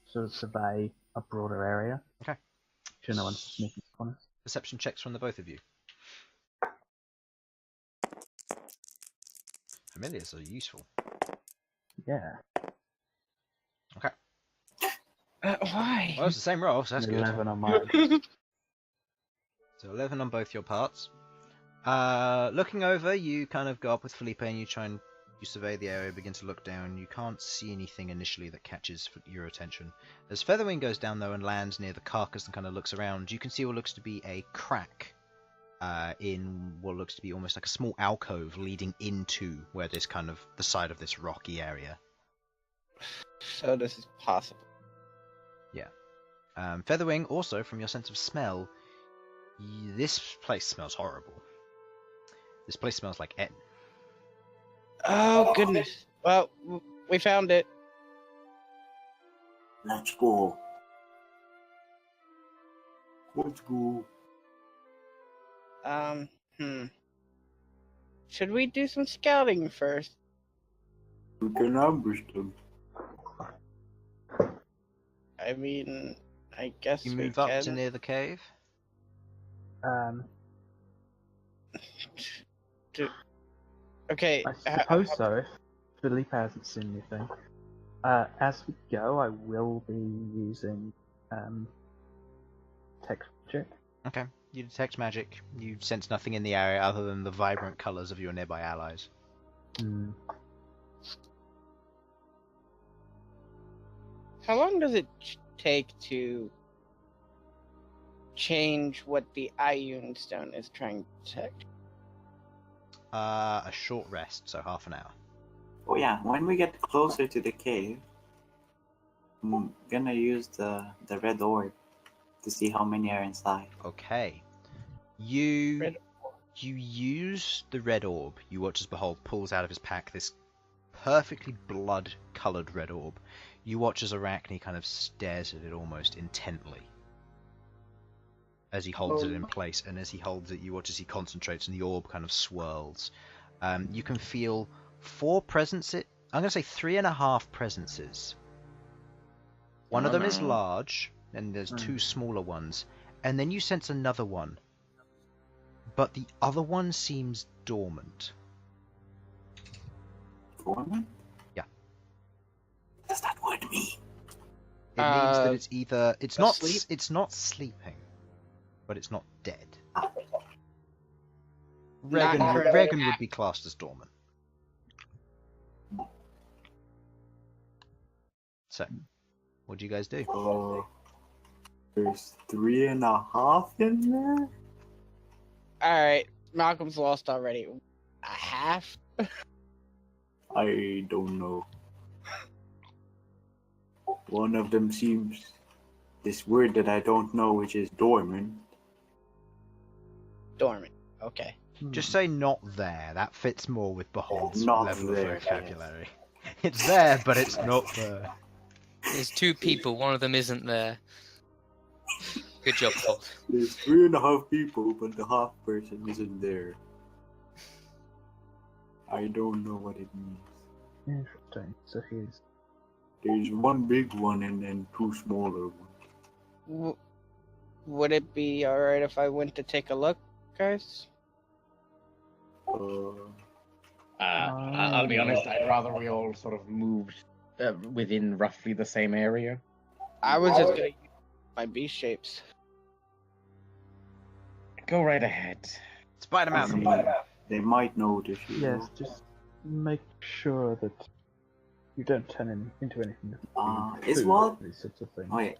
sort of survey a broader area. Okay. Sure, no one's sneaking up on us. Perception checks from the both of you. Familiars are useful. Yeah. Okay. Why? Well, it's the same roll, so that's good. 11 on mine. So 11 on both your parts. Looking over, you kind of go up with Felipe and you survey the area, begin to look down. You can't see anything initially that catches your attention. As Featherwing goes down though and lands near the carcass and kind of looks around, you can see what looks to be a crack in what looks to be almost like a small alcove leading into where this kind of the side of this rocky area. So this is possible. Yeah. Featherwing, also from your sense of smell, this place smells horrible. This place smells like Etten. Oh goodness. Well, we found it. Let's go. Let's go. Should we do some scouting first? We can ambush them. I mean, I guess You we move up can. to near the cave. Okay. I suppose so. If Felipe hasn't seen anything. As we go, I will be using text magic. Okay. You detect magic. You sense nothing in the area other than the vibrant colours of your nearby allies. How long does it take to change what the Ioun stone is trying to detect? A short rest, so half an hour. Oh yeah, when we get closer to the cave, I'm gonna use the red orb to see how many are inside. Okay. You use the red orb. You watch as Bhold pulls out of his pack this perfectly blood-coloured red orb. You watch as Arachne kind of stares at it almost intently as he holds it in place, and as he holds it, you watch as he concentrates and the orb kind of swirls. You can feel 4 presences. I'm going to say 3.5 presences. One of them is large, and there's 2 smaller ones, and then you sense another one. But the other one seems dormant. Dormant? Yeah. What does that word mean? It means that it's either it's not asleep? it's not sleeping, but it's not dead. Not Regan would be classed as dormant. So, what do you guys do? There's 3.5 in there? Alright, Malcolm's lost already. A half? I don't know. One of them seems this word that I don't know, which is dormant. Dormant. Okay. Just say not there. That fits more with Behold's Not level there, of vocabulary. It's there, but it's not there. There's 2 people, one of them isn't there. Good job, Bhold. There's 3.5 people, but the half person isn't there. I don't know what it means. Interesting. So he's There's 1 big one and then 2 smaller ones. Would it be alright if I went to take a look, guys? I'll be honest. I'd rather we all sort of moved within roughly the same area. I was just gonna use my beast shapes. Go right ahead. Spider Malcolm. They might notice you. Yes, just make sure that you don't turn into anything. Is what? These sorts of things. Oh, wait.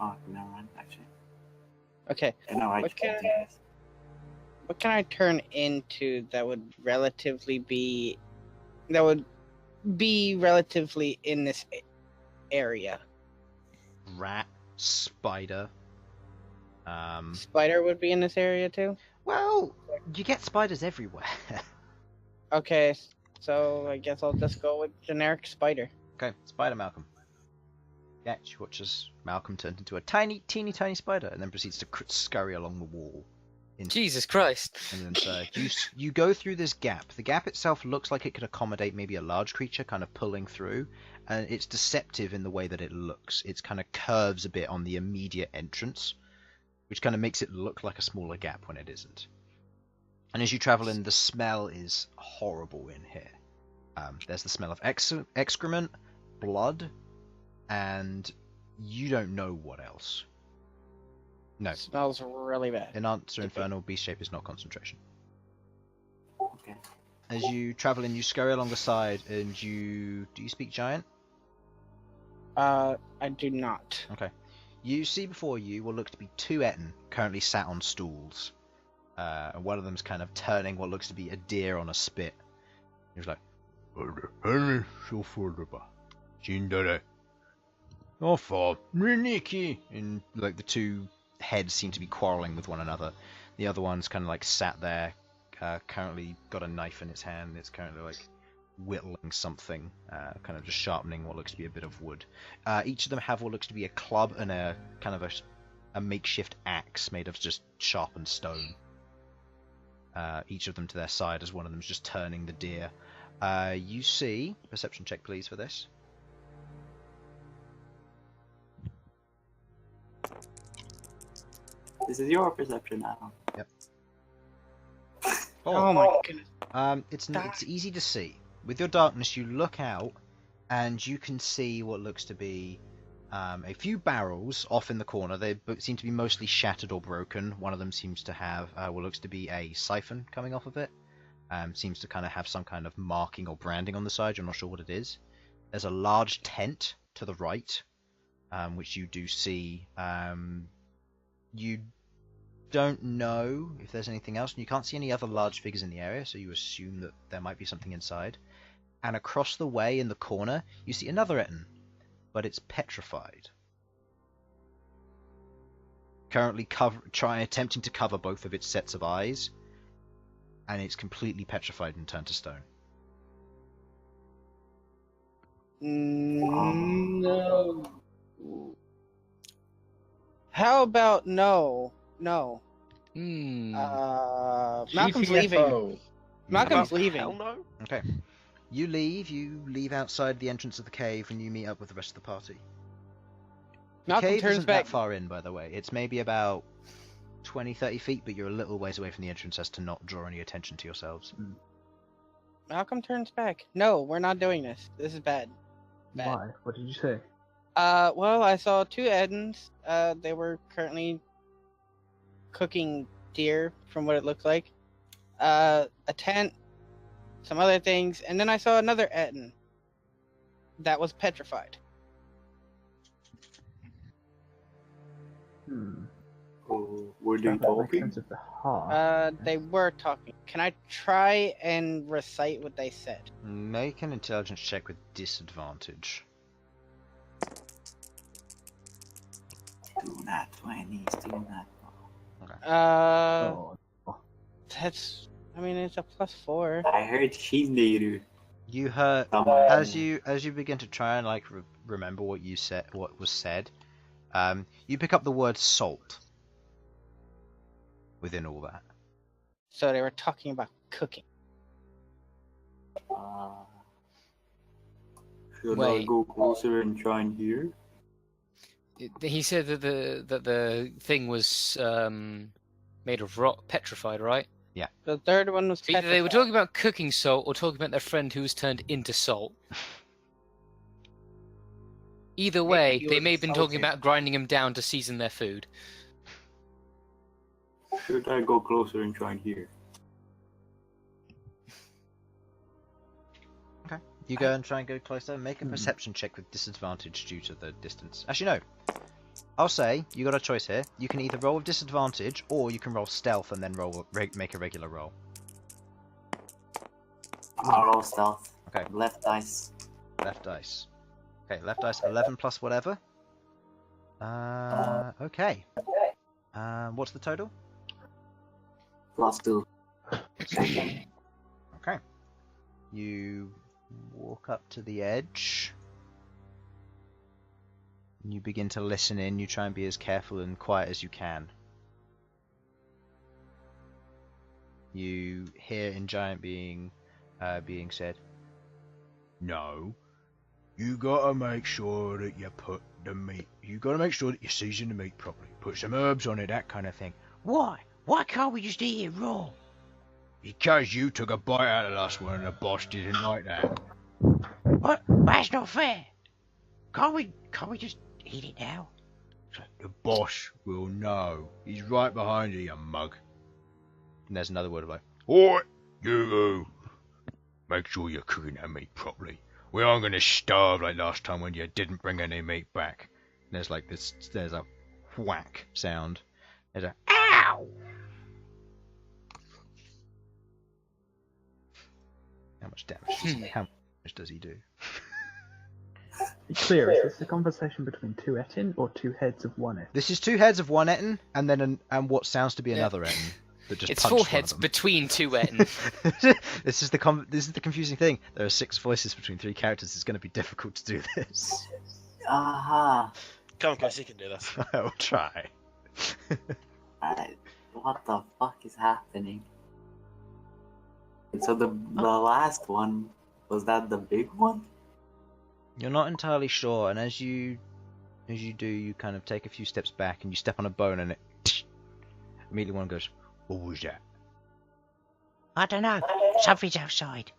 Oh, never mind, actually. Okay. Yeah, no, I What can't can do this. What can I turn into that would be relatively in this area? Rat, spider. Spider would be in this area too? Well, you get spiders everywhere. Okay, so I guess I'll just go with generic spider. Okay, Spider Malcolm. Yeah, she watches Malcolm turn into a teeny tiny spider, and then proceeds to scurry along the wall. Jesus Christ. And then you go through this gap. The gap itself looks like it could accommodate maybe a large creature kind of pulling through, and it's deceptive in the way that it looks. It kind of curves a bit on the immediate entrance, which kind of makes it look like a smaller gap when it isn't. And as you travel in, the smell is horrible in here. There's the smell of excrement, blood, and you don't know what else. No. Smells really bad. In answer, Infernal, beast shape is not concentration. Okay. As you travel in, you scurry along the side, and do you speak giant? I do not. Okay. You see before you what looks to be two Etten currently sat on stools. And one of them's kind of turning what looks to be a deer on a spit. He's like, in like the two heads seem to be quarreling with one another. The other one's kind of like sat there, currently got a knife in its hand. It's currently like whittling something, kind of just sharpening what looks to be a bit of wood. Each of them have what looks to be a club and a kind of a makeshift axe made of just sharpened stone. Each of them to their side as one of them's just turning the deer. You see, perception check please for this. This is your perception now. Yep. Oh my goodness. It's easy to see. With your darkness, you look out, and you can see what looks to be a few barrels off in the corner. They seem to be mostly shattered or broken. One of them seems to have what looks to be a siphon coming off of it. Seems to kind of have some kind of marking or branding on the side. You're not sure what it is. There's a large tent to the right, which you do see. You don't know if there's anything else, and you can't see any other large figures in the area, so you assume that there might be something inside. And across the way in the corner, you see another Etten, but it's petrified. Currently attempting to cover both of its sets of eyes, and it's completely petrified and turned to stone. No. How about no? Malcolm's leaving. Malcolm's leaving. Hell no. Okay. You leave outside the entrance of the cave, and you meet up with the rest of the party. The Malcolm cave turns isn't back. that far in, by the way. It's maybe about 20-30 feet, but you're a little ways away from the entrance as to not draw any attention to yourselves. Malcolm turns back. No, we're not doing this. This is bad. Why? What did you say? Well, I saw two Eddens. They were currently cooking deer, from what it looked like. A tent, some other things, and then I saw another Etten that was petrified. Oh, were they That makes talking? sense of the heart. They were talking. Can I try and recite what they said? Make an intelligence check with disadvantage. Do not 20s, do not. Oh. That's. I mean, it's a +4. I heard she's native. You heard Someone- as you begin to try and like remember what you said, what was said. You pick up the word salt within all that. So they were talking about cooking. Should I Wait. go closer and try and hear? He said that the thing was made of rock, petrified, right? Yeah. The third one was Either they were petrified. talking about cooking salt or talking about their friend who was turned into salt. Either Maybe way, he they was may have been talking insulted. about grinding them down to season their food. Should I go closer and try and hear? Okay. You go and try and go closer. Make a perception check with disadvantage due to the distance. Actually, no. I'll say you got a choice here. You can either roll with disadvantage, or you can roll stealth and then make a regular roll. I'll roll stealth. Okay. Left dice. Left dice. Okay, left dice 11 plus whatever. Okay. What's the total? +2. Okay. You walk up to the edge. You begin to listen in. You try and be as careful and quiet as you can. You hear in Giant being said, "No, you gotta make sure that you put the meat. You gotta make sure that you season the meat properly. Put some herbs on it, that kind of thing. Why? Why can't we just eat it raw? Because you took a bite out of the last one and the boss didn't like that. What? That's not fair. Can't we just eat it now? The boss will know. He's right behind you, you mug." And there's another word of like, "Oi, you! Make sure you're cooking that meat properly. We aren't gonna starve like last time when you didn't bring any meat back." And there's like this. There's a whack sound. There's a ow. How much does he do? Be clear, is this a conversation between two Etin or two heads of one Etin? This is two heads of one Etin, and then and what sounds to be Yeah. another Etin that just It's punched four one heads of them. between two Etin. This is the confusing thing. There are 6 voices between 3 characters. It's going to be difficult to do this. Aha. Come on, Chris, you can do this. I'll try. What the fuck is happening? So the last one, was that the big one? You're not entirely sure, and as you do, you kind of take a few steps back and you step on a bone, and it immediately one goes, "What was that?" "I don't know. Something's outside."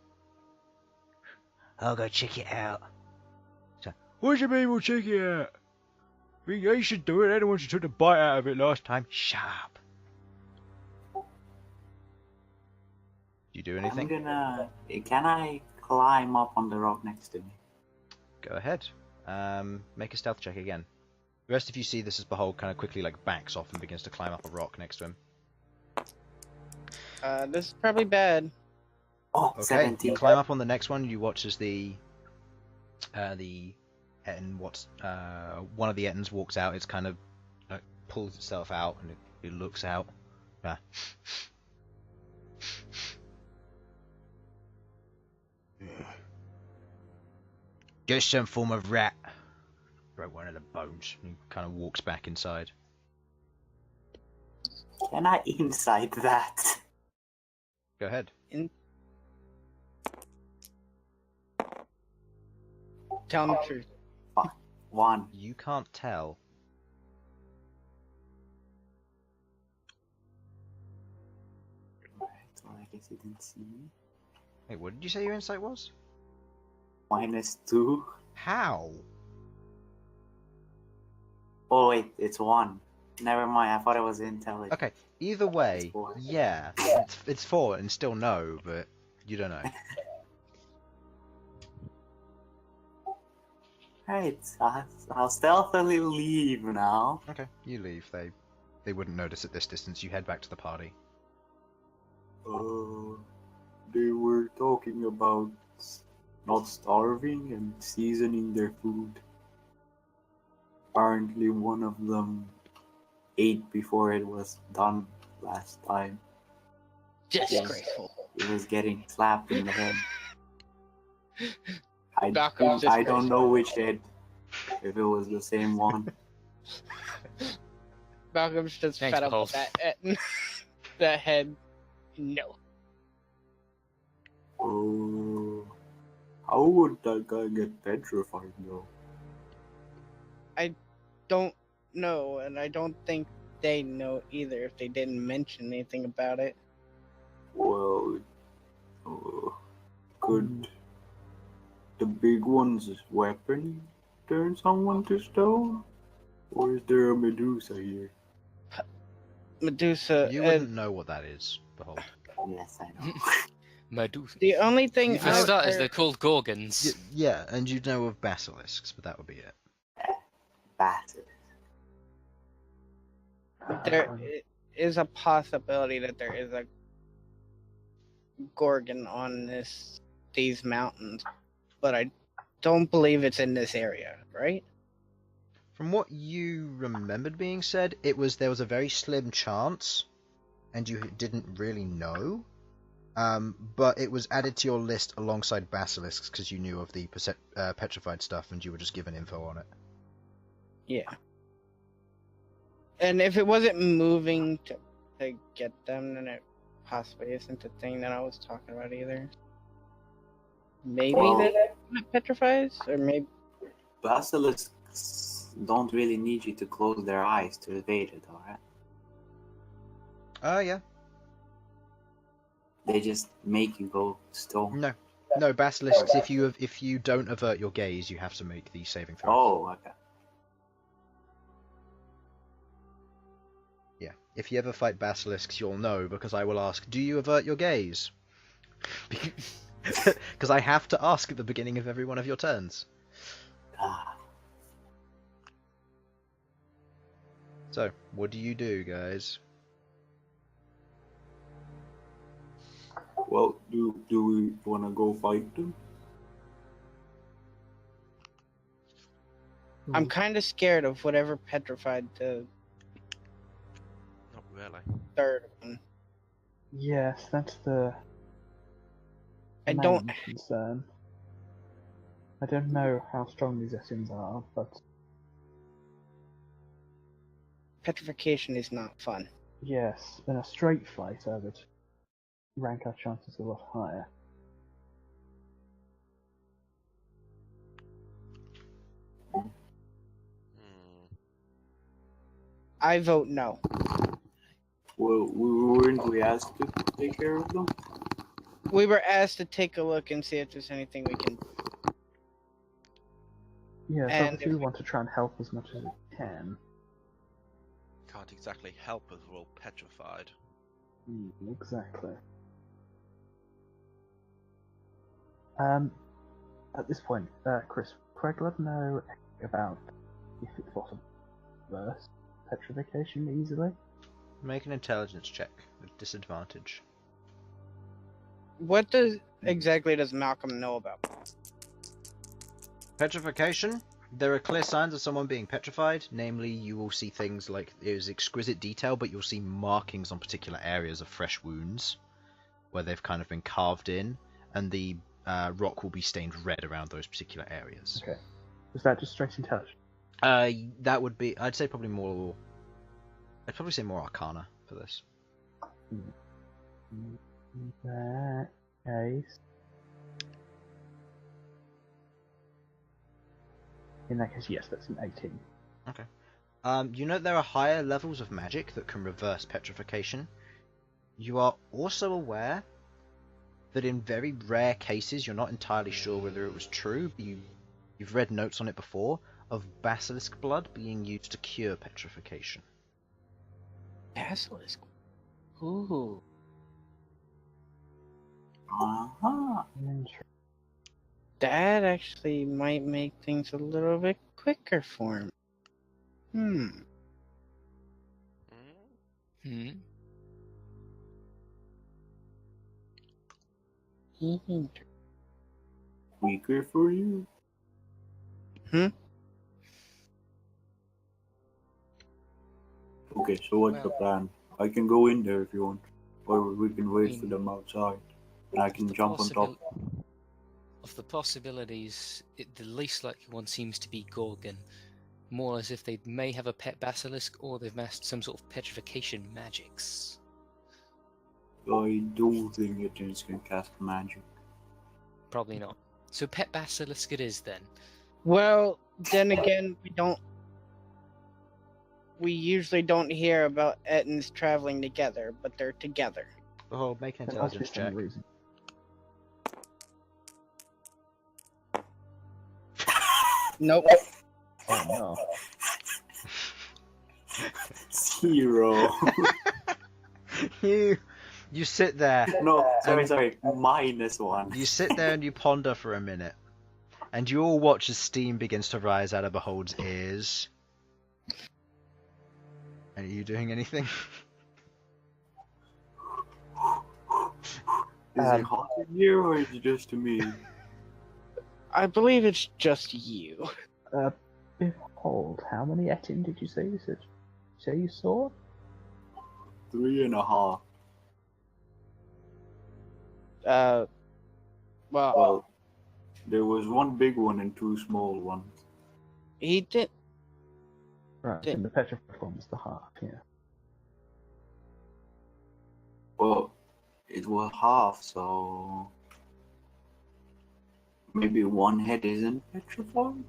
"I'll go check it out." So, "What do you mean we'll check it out? You should do it. They're the ones who took the bite out of it last time." "Shut up." Do you do anything? Can I climb up on the rock next to me? Go ahead. Make a stealth check again. The rest of you see this as Bhold kind of quickly like backs off and begins to climb up a rock next to him. This is probably bad. Oh, Okay, 17. you climb up on the next one. You watch as the Etin, one of the Ettins walks out. It's kind of pulls itself out and it looks out. Just some form of rat. Broke one of the bones. And he kind of walks back inside. Can I insight that? Go ahead. Tell me the truth. 1. You can't tell. Right, well, I guess he didn't see me. Wait, what did you say your insight was? -2. How? Oh wait, it's 1. Never mind, I thought it was intelligence. Okay, either way, It's 4. yeah, it's 4 and still no, but you don't know. Right, I'll stealthily leave now. Okay, you leave. They wouldn't notice at this distance. You head back to the party. They were talking about not starving and seasoning their food. Apparently one of them ate before it was done last time. Disgraceful. It was getting slapped in the head. I Malcolm's don't know which head, if it was the same one. Malcolm's just Thanks, fed up Bhold. with that. That head. No. Oh, how would that guy get petrified though? Don't know, and I don't think they know either if they didn't mention anything about it. Well, could the big one's weapon turn someone to stone? Or is there a Medusa here? Medusa. You wouldn't know what that is, Behold. Yes, I know. Medusa. The only thing For out starters, there- they're called Gorgons. Yeah, and you know of basilisks, but that would be it. Bastard. there is a possibility that there is a Gorgon on these mountains, but I don't believe it's in this area, right? From what you remembered being said, there was a very slim chance, and you didn't really know. But it was added to your list alongside basilisks because you knew of the petrified stuff, and you were just given info on it. Yeah. And if it wasn't moving to get them, then it possibly isn't the thing that I was talking about either. Maybe that petrifies, or maybe Basilisks don't really need you to close their eyes to evade it, alright? Yeah. They just make you go stone. No, basilisks. If you don't avert your gaze, you have to make the saving throw. Oh, okay. Yeah. If you ever fight basilisks, you'll know because I will ask, "Do you avert your gaze?" Because I have to ask at the beginning of every one of your turns. Ah. So, what do you do, guys? Well, do we want to go fight them? I'm kind of scared of whatever petrified the Not really. third one. Yes, that's the I main don't. concern. I don't know how strong these Elsyan are, but Petrification is not fun. yes, in a straight fight, I would rank our chances a lot higher. Hmm. I vote no. Well, weren't we asked to take care of them? We were asked to take a look and see if there's anything we can. Yeah, so And obviously we want to try and help as much as we can. Can't exactly help us, we're all petrified. Exactly. At this point, Chris, Queglod know about if it's possible to reverse petrification easily. Make an intelligence check with disadvantage. What exactly does Malcom know about? Petrification. There are clear signs of someone being petrified. Namely, you will see things like there's exquisite detail, but you'll see markings on particular areas of fresh wounds where they've kind of been carved in, and the rock will be stained red around those particular areas. Okay. Is that just straight intelligence? That would be, I'd say probably more. I'd probably say more Arcana for this. In that case. In that case, yes, that's an 18. Okay. You know there are higher levels of magic that can reverse petrification. You are also aware that in very rare cases, you're not entirely sure whether it was true, but you've read notes on it before, of basilisk blood being used to cure petrification. Basilisk. Ooh. Uh-huh. That actually might make things a little bit quicker for him. Hmm. Weaker for you? Okay, so what's the plan? I can go in there if you want. Or we can wait for them outside. And I can jump on top. Of the possibilities, the least likely one seems to be Gorgon. More as if they may have a pet basilisk or they've mastered some sort of petrification magics. I do think it is can cast magic. Probably not. So pet basilisk it is then. Well, then again, we usually don't hear about Ettins traveling together, but they're together. Behold, make an For intelligence obvious check. reason. Nope. Oh no. 0. You sit there. No, sorry. -1. You sit there and you ponder for a minute, and you all watch as steam begins to rise out of Behold's ears. And are you doing anything? Is it hot in here or is it just me? I believe it's just you. Behold, how many Etin did you say you saw? 3.5. Well, Well, there was one big one and 2 small ones. he did. Right, and the petrified form is the half, yeah. Well, it was half, so maybe one head isn't petrified?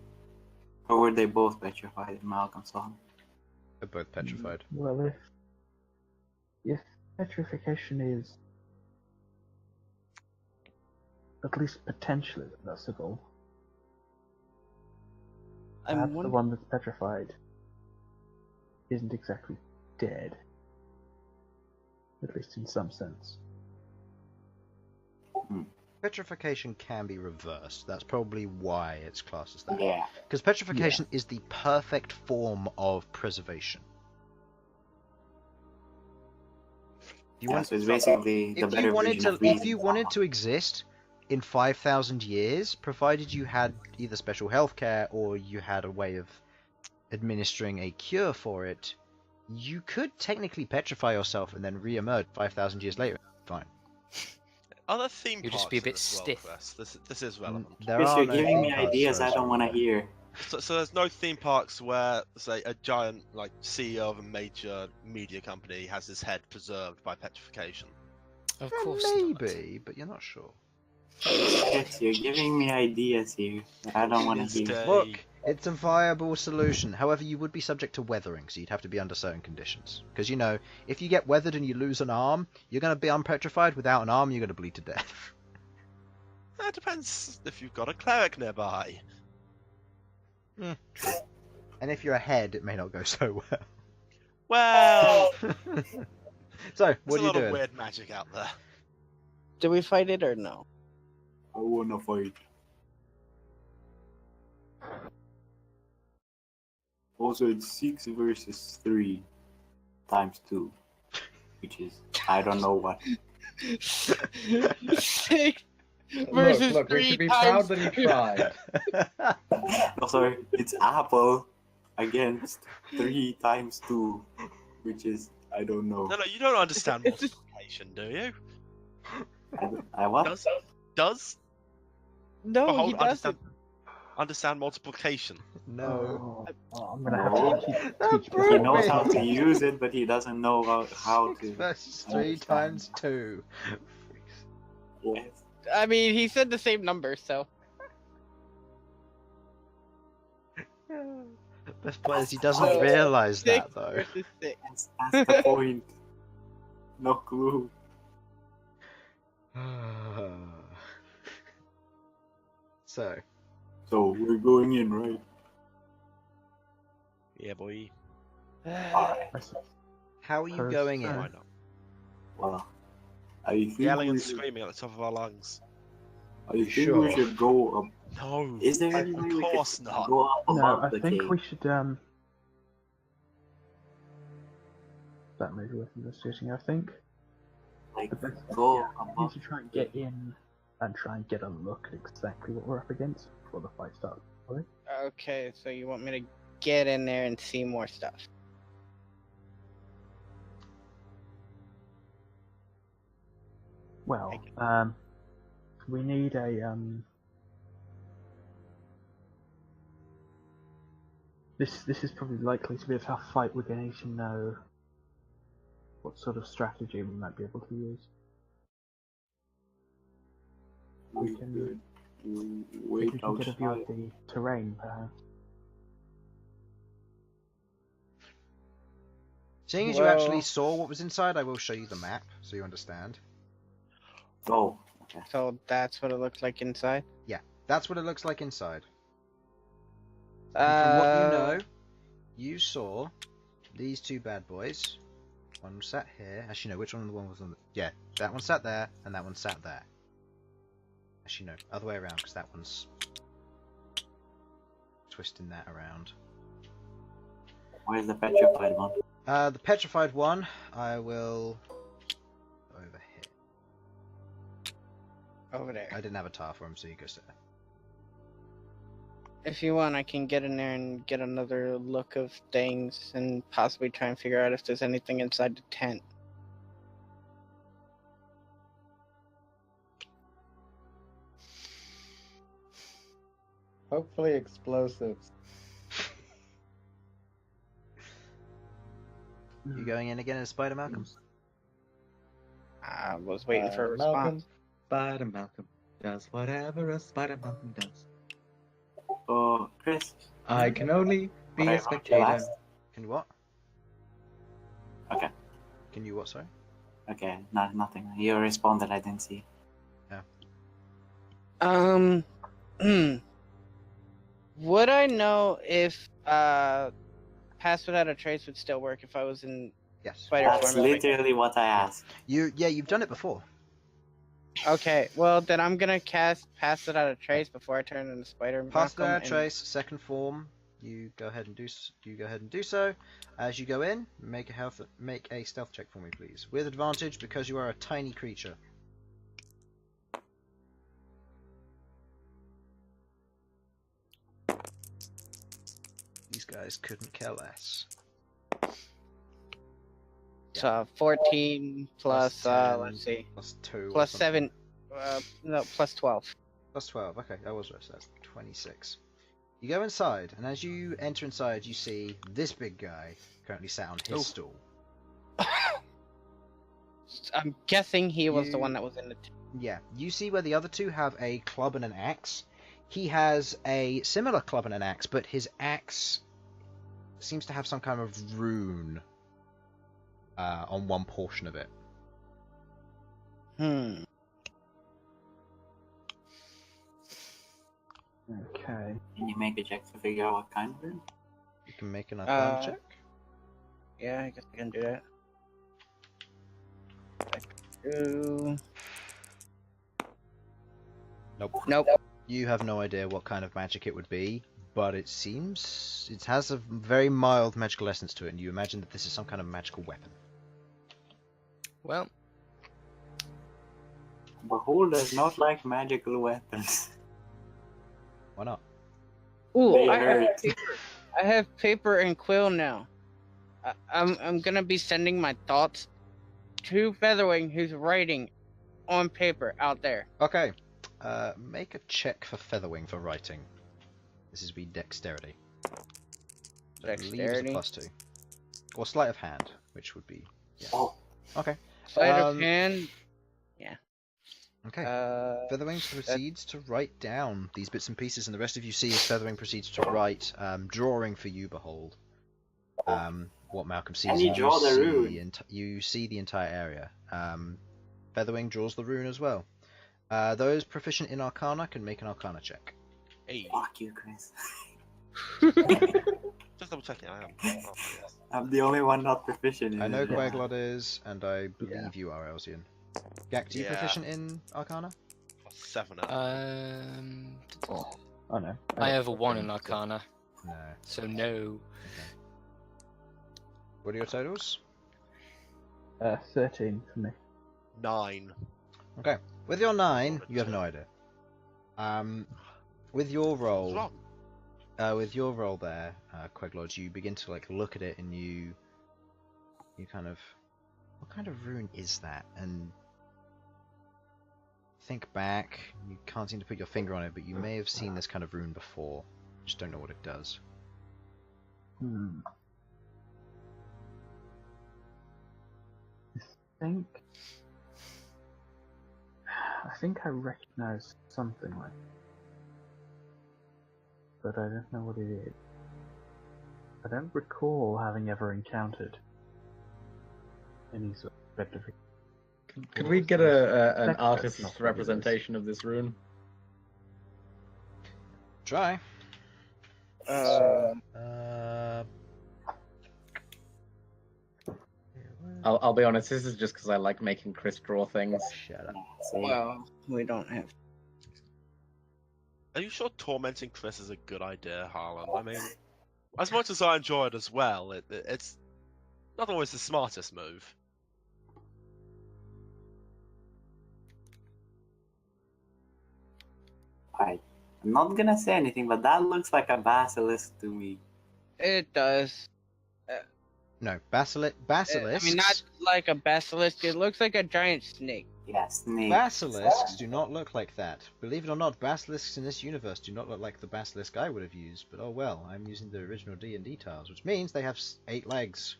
Or were they both petrified in Malcolm's song? They're both petrified. Well, if petrification is at least potentially reversible, perhaps the one that's petrified isn't exactly dead. At least in some sense. Petrification can be reversed. That's probably why it's classed as that. Yeah. Because petrification is the perfect form of preservation. So it's basically the better version of if you wanted to exist in 5,000 years, provided you had either special healthcare or you had a way of administering a cure for it, you could technically petrify yourself and then re-emerge 5,000 years later. Fine. Other theme You'll parks just be a bit as well, stiff. Chris. This is relevant. There Chris, are you're no giving theme me parks ideas for I us. don't want to hear. So there's no theme parks where, say, a giant like CEO of a major media company has his head preserved by petrification. Of course Maybe, but you're not sure. Chris, you're giving me ideas here that I don't want to hear. Stay. Look, it's a viable solution. However, you would be subject to weathering, so you'd have to be under certain conditions. Because, you know, if you get weathered and you lose an arm, you're going to be unpetrified. Without an arm, you're going to bleed to death. That depends if you've got a cleric nearby. True. And if you're a head, it may not go so well. Well, So, what there's are a you lot doing? of weird magic out there. Do we fight it or no? I want to fight. Also, it's 6 versus 3 times 2, which is, I don't know what. 6 versus Look, we 3 should be proud times. that he tried. No, sorry, it's apple against 3 times 2, which is, I don't know. No, you don't understand multiplication, do you? I what? Does? No, Behold, he doesn't. Understand multiplication. No. I'm gonna have to teach That He broke knows me. how to use it, but he doesn't know how to. Versus 3 times 2. Yes. I mean, he said the same number, so. Best part is he doesn't So, realise 6 that, though. versus 6. That's the point. No clue. So, So we're going in, right? Yeah, boy. Alright. how are you First, going in? Why not? Well, I think Yelling we and should, screaming at the top of our lungs. I think Sure. we should go up. No. Is there Of any way we course could not. go up No, above I the think cave? we should that may be worth investigating, I think. Like, The best go idea is above. to try and get in and try and get a look at exactly what we're up against before the fight starts. Right? Okay, so you want me to get in there and see more stuff? Well, we need a This is probably likely to be a tough fight. We're going to need to know what sort of strategy we might be able to use. We We can- could If wait we can get a view outside. of the terrain, perhaps. Seeing as you actually Well- saw what was inside, I will show you the map so you understand. Oh, okay. So that's what it looks like inside. That's what it looks like inside. And from what you know, you saw these two bad boys. One sat here. Actually, no, which one was on the... Yeah, that one sat there, and that one sat there. Actually, no, other way around, because that one's twisting that around. Where's the petrified one? The petrified one, I will... over here. Over there. I didn't have a tar for him, so you go sit there. If you want, I can get in there and get another look of things and possibly try and figure out if there's anything inside the tent. Hopefully explosives. You going in again as Spider Malcolm? I was waiting for a Malcolm, response. Spider Malcolm does whatever a Spider Malcolm does. Oh, Chris. I can only be What I a wrote spectator. last? Can you what? Okay. Can you what, sorry? Okay, nothing. You responded, I didn't see. Would I know if Pass Without a Trace would still work if I was in Yes. Spider That's form? literally what I asked. You've done it before. Okay, well then I'm gonna cast Pass Without a Trace before I turn into Spider. Pass Malcolm, that and- trace, second form. You go ahead and do so. As you go in, make a stealth check for me, please, with advantage because you are a tiny creature. These guys couldn't care less. So 14 plus 10, let's see, plus 2, plus or something. 7, no, plus 12. Plus 12, okay, that was right, so that's 26. You go inside, and as you enter inside, you see this big guy currently sat on his stool. I'm guessing he was the You- one that was in the. Yeah, you see where the other two have a club and an axe. He has a similar club and an axe, but his axe seems to have some kind of rune on one portion of it. Okay. Can you make a check to figure out what kind of it? You can make an Arcana Uh, check. Yeah, I guess I can do that. Ooh. Nope. You have no idea what kind of magic it would be, but it seems it has a very mild magical essence to it, and you imagine that this is some kind of magical weapon. Well, Bhold does not like magical weapons. Why not? Ooh, They I have hurt. paper. I have paper and quill now. I'm gonna be sending my thoughts to Featherwing, who's writing on paper out there. Okay. Make a check for Featherwing for writing. This is be dexterity. I believe it's a Dexterity. +2. Or sleight of hand, which would be... Yeah. Oh, Okay. Sleight of Um, hand. Okay. Uh, Featherwing proceeds to write down these bits and pieces, and the rest of you see as Featherwing proceeds to write, drawing for you, Bhold. What Malcolm sees. Can you draw the rune? You see the entire area. Featherwing draws the rune as well. Those proficient in Arcana can make an Arcana check. Hey, fuck you, Chris. just double checking. I am. Oh, yes. I'm the only one not proficient in I know it. Queglod is, and I believe Yeah. you are, Elsyan. Ghaakt, are you Yeah. proficient in Arcana? +7 up. Oh no. I have a 1 in Arcana, No. so no. What are your totals? 13 for me. 9. Okay. With your 9, you have no idea. With your roll, there, Queglod, you begin to look at it, and you kind of, what kind of rune is that? And think back. You can't seem to put your finger on it, but you may have seen this kind of rune before. Just don't know what it does. I think I recognize something like it, but I don't know what it is. I don't recall having ever encountered any sort of petrification. Could we get an artist's representation of this rune? Try. I'll be honest. This is just because I like making Chris draw things. Shut up. Well, we don't have. Are you sure tormenting Chris is a good idea, Harlan? I mean, as much as I enjoy it as well, it's not always the smartest move. I'm not gonna say anything, but that looks like a basilisk to me. It does. No, basilisk. I mean, not like a basilisk. It looks like a giant snake. Yeah, snake. Basilisks do not look like that. Believe it or not, basilisks in this universe do not look like the basilisk I would have used. But oh well, I'm using the original D&D tiles, which means they have 8 legs.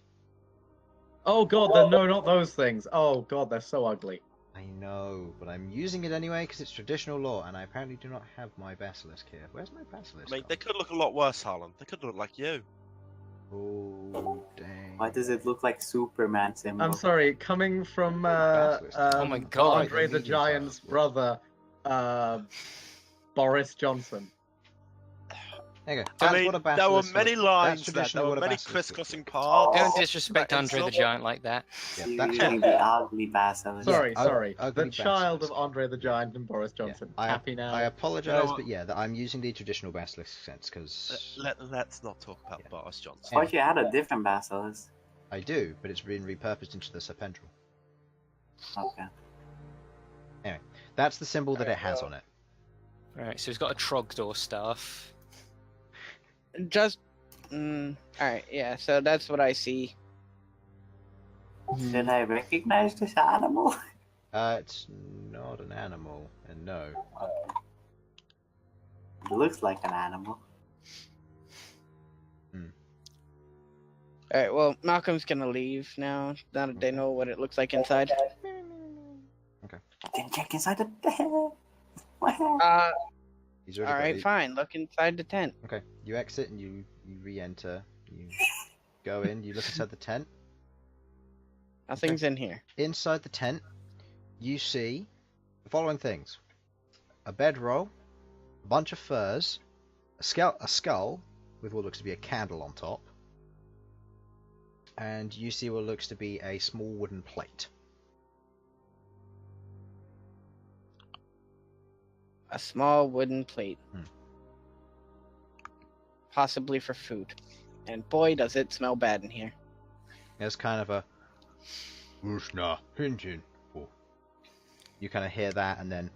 Oh god, no, not those things. Oh god, they're so ugly. I know, but I'm using it anyway because it's traditional law, and I apparently do not have my basilisk here. Where's my basilisk? I mean, they could look a lot worse, Harlan. They could look like you. Oh, dang. Why does it look like Superman symbol? I'm sorry, coming from Oh my God, Andre the medium Giant's tiles, brother, Boris Johnson. There you go. I That's mean, what a there were basilisk many looks- lines that's there. traditionally There were what a many basilisk looks crisscrossing like. paths. Don't disrespect But Andre the it's Giant like that. Yeah, You that's using the ugly basilisk. Sorry, ug- sorry. ugly The child basilisk. of Andre the Giant and Boris Johnson. I, Happy now? I apologize, You know what? but yeah, that I'm using the traditional basilisk sense because Let's not talk about Yeah. Boris Johnson. Thought you had a different basilisk. I do, but it's been repurposed into the serpentral. Okay. That's the symbol that it has on it. Alright, so he's got a Trogdor staff. Just. Alright, yeah, so that's what I see. Did I recognize this animal? It's not an animal, and no. It looks like an animal. Alright, well, Malcolm's gonna leave now that they know what it looks like inside. Then check inside the He's already got Alright, it. fine. Look inside the tent. Okay, you exit and you re-enter. You go in. You look inside the tent. Nothing's in here. Inside the tent, you see the following things: a bedroll, a bunch of furs, a skull with what looks to be a candle on top, and you see what looks to be a small wooden plate. A small wooden plate. Hmm. Possibly for food. And boy, does it smell bad in here. There's kind of a Ushna Hinjin. You kind of hear that, and then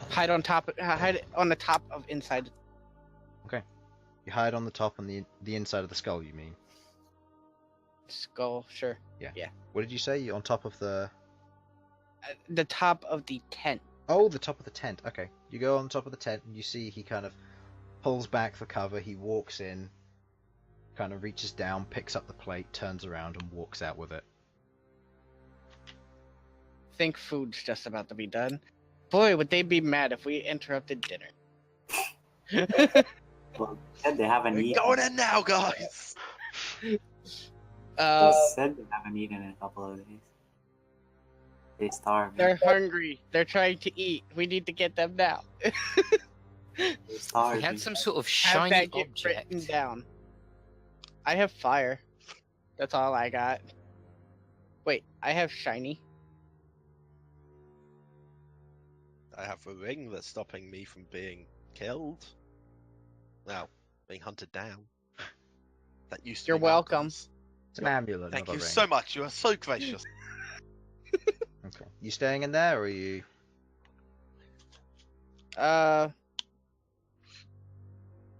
Hide on top. Hide on the top of inside. you hide on the top on the inside of the skull. You mean? Skull, sure. What did you say? You're on top of the? The top of the tent. Oh, the top of the tent. Okay. You go on top of the tent, and you see he kind of pulls back the cover. He walks in, kind of reaches down, picks up the plate, turns around, and walks out with it. Think food's just about to be done. Boy, would they be mad if we interrupted dinner. Well, said they haven't eaten. Going in now, guys. They said they haven't eaten in a couple of days. They starved. They're hungry. They're trying to eat. We need to get them now. They're We starving. had some sort of Have shiny that get object. written down. I have fire. That's all I got. Wait, I have shiny. I have a ring that's stopping me from being killed. Now, being hunted down. That used to You're be welcome. Malcolm's. It's an amulet. Thank not a you ring. so much. You are so gracious. Okay. You staying in there, or are you?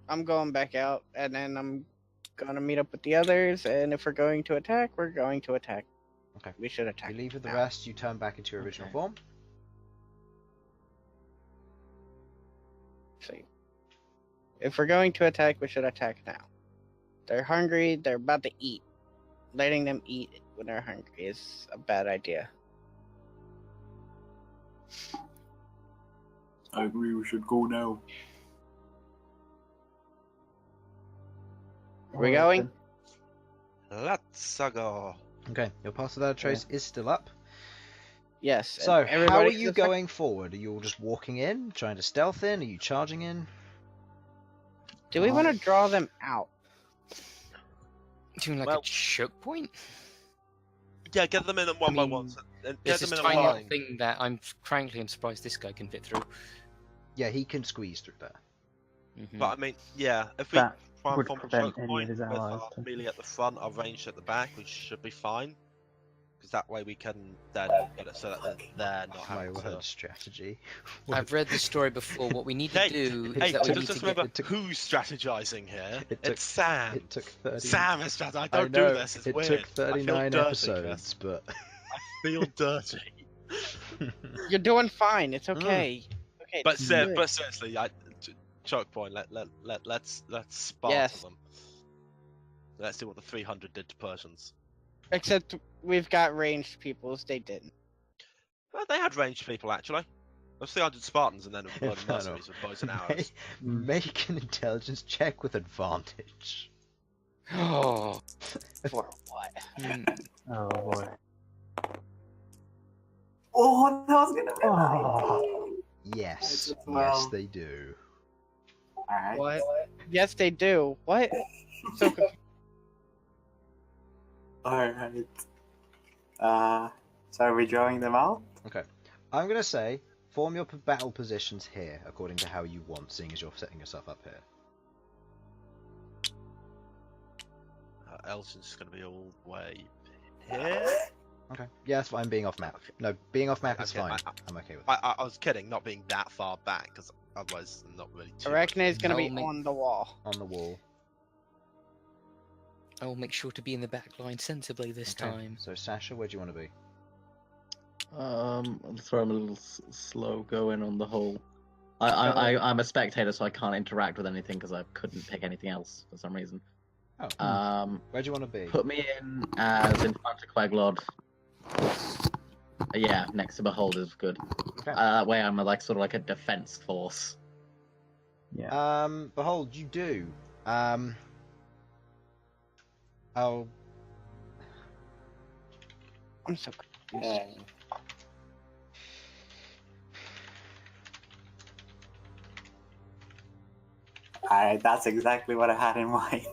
I'm going back out, and then I'm gonna meet up with the others. And if we're going to attack, we're going to attack. Okay. We should attack. You leave with the now. rest. You turn back into your original Okay. form. See. If we're going to attack, we should attack now. They're hungry. They're about to eat. Letting them eat when they're hungry is a bad idea. I agree, we should go now. Are we going? Let's go. Okay, your path without a trace is still up. Yes. So, and how are everybody's you affected. going forward? Are you all just walking in, trying to stealth in? Are you charging in? Do we want to draw them out? Doing like Well- a choke point? Yeah, get them in one by mean, one. Get There's them this in a tiny little line. thing that frankly, I'm surprised this guy can fit through. Yeah, he can squeeze through there. Mhm. But I mean, yeah, if we That try and would form a prevent choke any of point his with allies our to- melee at the front, our ranged at the back, we should be fine. Because that way we can then get it so that they're not My having word, to... strategy. I've read the story before. What we need to Hey, do is Hey, that we just, need just to get remember took- who's strategizing here. It took- It's Sam. It took 30. Sam is strategizing. I I don't know, do this. It's it weird. took I feel 39 dirty, episodes, Chris. but I feel dirty. You're doing fine. It's okay. Okay. But, this is good. but seriously, choke point. Let's Sparta Yes. them. Let's see what the 300 did to Persians. Except we've got ranged peoples. They didn't. Well, they had ranged people actually. There's 300 Spartans and then a load of Infernal. mercenaries with bows and arrows. Make an intelligence check with advantage. Oh, for what? Oh boy. Oh, that was gonna be Oh. Yes, It's a yes 12. they do. Alright. What? Yes, they do. What? So confused. Alright. So are we drawing them out? I'm gonna say, form your battle positions here, according to how you want, seeing as you're setting yourself up here. Elsyan's just going to be all the way here. Okay. Yeah, that's fine. Being off map. No, being off map is Okay, fine. I'm okay with it. I was kidding, not being that far back, because otherwise I'm not really too... Arachne is gonna be I'll make- on the wall. On the wall. I will make sure to be in the back line sensibly this Okay. time. So Sasha, where do you want to be? I'll throw him a little slow going on the whole. I'm a spectator, so I can't interact with anything because I couldn't pick anything else for some reason. Oh. Where do you want to be? Put me in as in front of Queglod. Yeah, next to Bhold is good. Okay. That way I'm like sort of like a defense force. Yeah. Behold, you do. Oh. I'm so confused. Okay. Alright, that's exactly what I had in mind.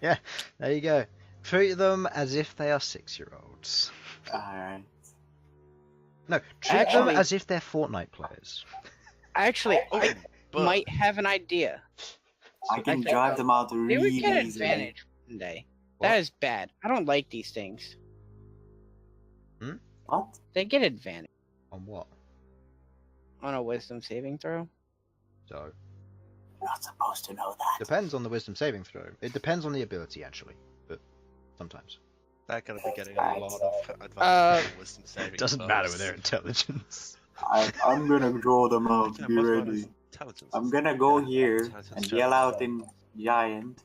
There you go. Treat them as if they are 6-year-olds. Alright. No, treat them Actually- as if they're Fortnite players. Actually, I but- might have an idea. I can think, drive them out They really would get easily. advantage one day. What? That is bad. I don't like these things. What? They get advantage On what? on a wisdom saving throw. So, You're not supposed to know that. depends on the wisdom saving throw. It depends on the ability, actually. But sometimes. They're going to be getting a lot of advantage from wisdom saving Doesn't throws. matter with their intelligence. I'm gonna draw them out. Yeah, Be what's my ready. intelligence? I'm gonna go here Intelligence and check. yell out in giant.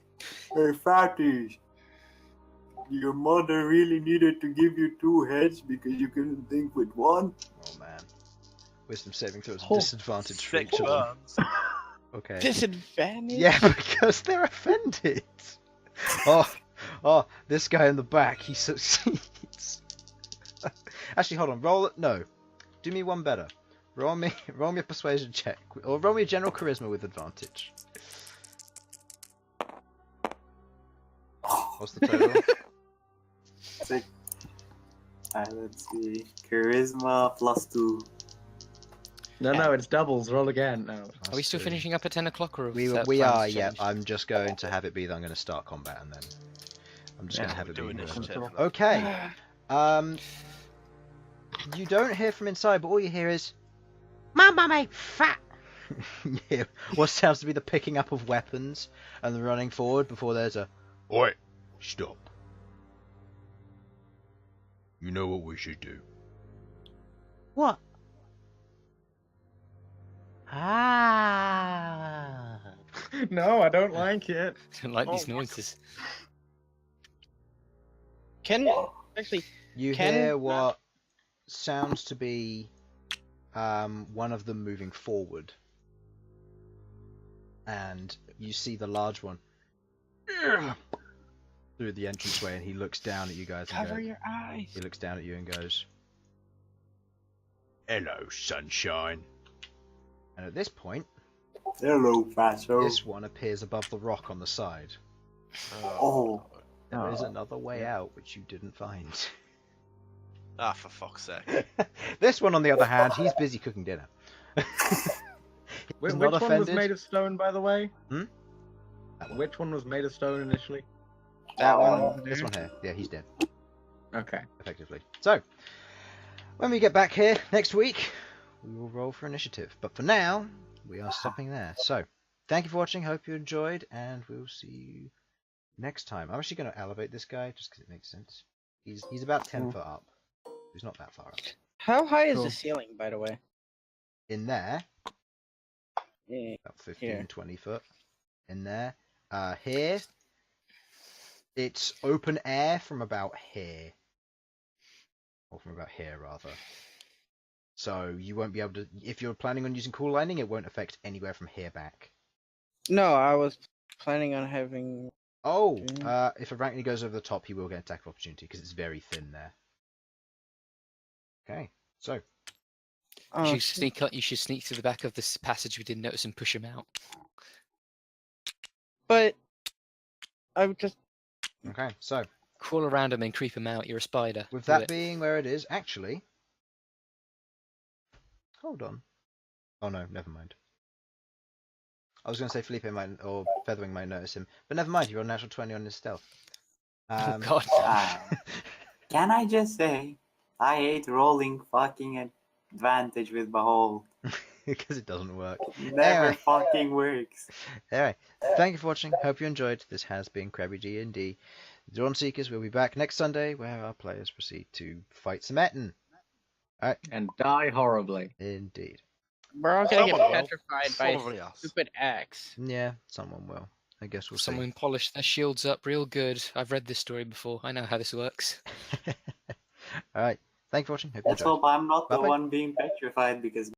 Hey, fatties! Your mother really needed to give you 2 heads because you couldn't think with one? Oh man. Wisdom saving throws a Oh, disadvantage for 6 each of them. burns. Okay. Disadvantage? Yeah, because they're offended. Oh, this guy in the back, he succeeds. Actually, hold on. Roll it. No, do me one better. Roll me a persuasion check, or roll me a general charisma with advantage. What's the total? Let's see. Charisma +2. No, it's doubles. Roll again. No. Are we still finishing up at 10 o'clock, or have We that we plan's are. Yeah, changed? I'm just going to have it be that I'm going to start combat, and then I'm just going to have it Do be. initiative. Okay. You don't hear from inside, but all you hear is, "Mama, mate, fat." You hear what sounds to be the picking up of weapons and the running forward before there's a, "Oi, stop. You know what we should do." What? Ah. No, I don't like it. I don't like these Oh, noises. Can actually You Can- hear what sounds to be one of them moving forward, and you see the large one through the entranceway, and he looks down at you guys. And Cover goes, your eyes. He looks down at you and goes, "Hello, sunshine." And at this point, Hello, Fatso. this one appears above the rock on the side. Oh. There is another way out which you didn't find. Ah, for fuck's sake. This one, on the other hand, he's busy cooking dinner. Which not one was offended. made of stone, by the way? Hmm? That one. Which one was made of stone initially? That one. This one here. Yeah, he's dead, Okay. effectively. So, when we get back here next week, we will roll for initiative. But for now, we are stopping there. So, thank you for watching. Hope you enjoyed, and we'll see you next time. I'm actually going to elevate this guy just because it makes sense. He's about 10 foot up. He's not that far up. How high is Cool. the ceiling, by the way? In there, Yeah. about 15, Here. 20 foot. In there. Here, it's open air from about here. Or from about here, rather. So you won't be able to... If you're planning on using cool lining, it won't affect anywhere from here back. No, I was planning on having. Oh! Okay. If a Arachne goes over the top, he will get attack of opportunity, because it's very thin there. Okay, so... Oh, You should sneak to the back of this passage we didn't notice and push him out. but I would just. Okay, so... Crawl around him and creep him out. You're a spider. With Do that it. being where it is, actually... Hold on. Oh no, never mind. I was going to say Felipe might, or Featherwing might notice him, but never mind, you're on natural 20 on his stealth. Oh god. Can I just say, I hate rolling fucking advantage with Bhold. Because it doesn't work. Never Anyway. fucking works. Anyway, thank you for watching. Hope you enjoyed. This has been Crabby D&D. The Dawn Seekers will be back next Sunday, where our players proceed to fight some Etten. Alright, And die horribly. indeed. We're all gonna Someone get will. petrified by Probably a us. stupid axe. Yeah, someone will. I guess we'll Someone polished their shields up real good. I've read this story before. I know how this works. see. Alright, thank you for watching. Hope you Let's enjoyed. hope I'm not the Bye-bye. one being petrified because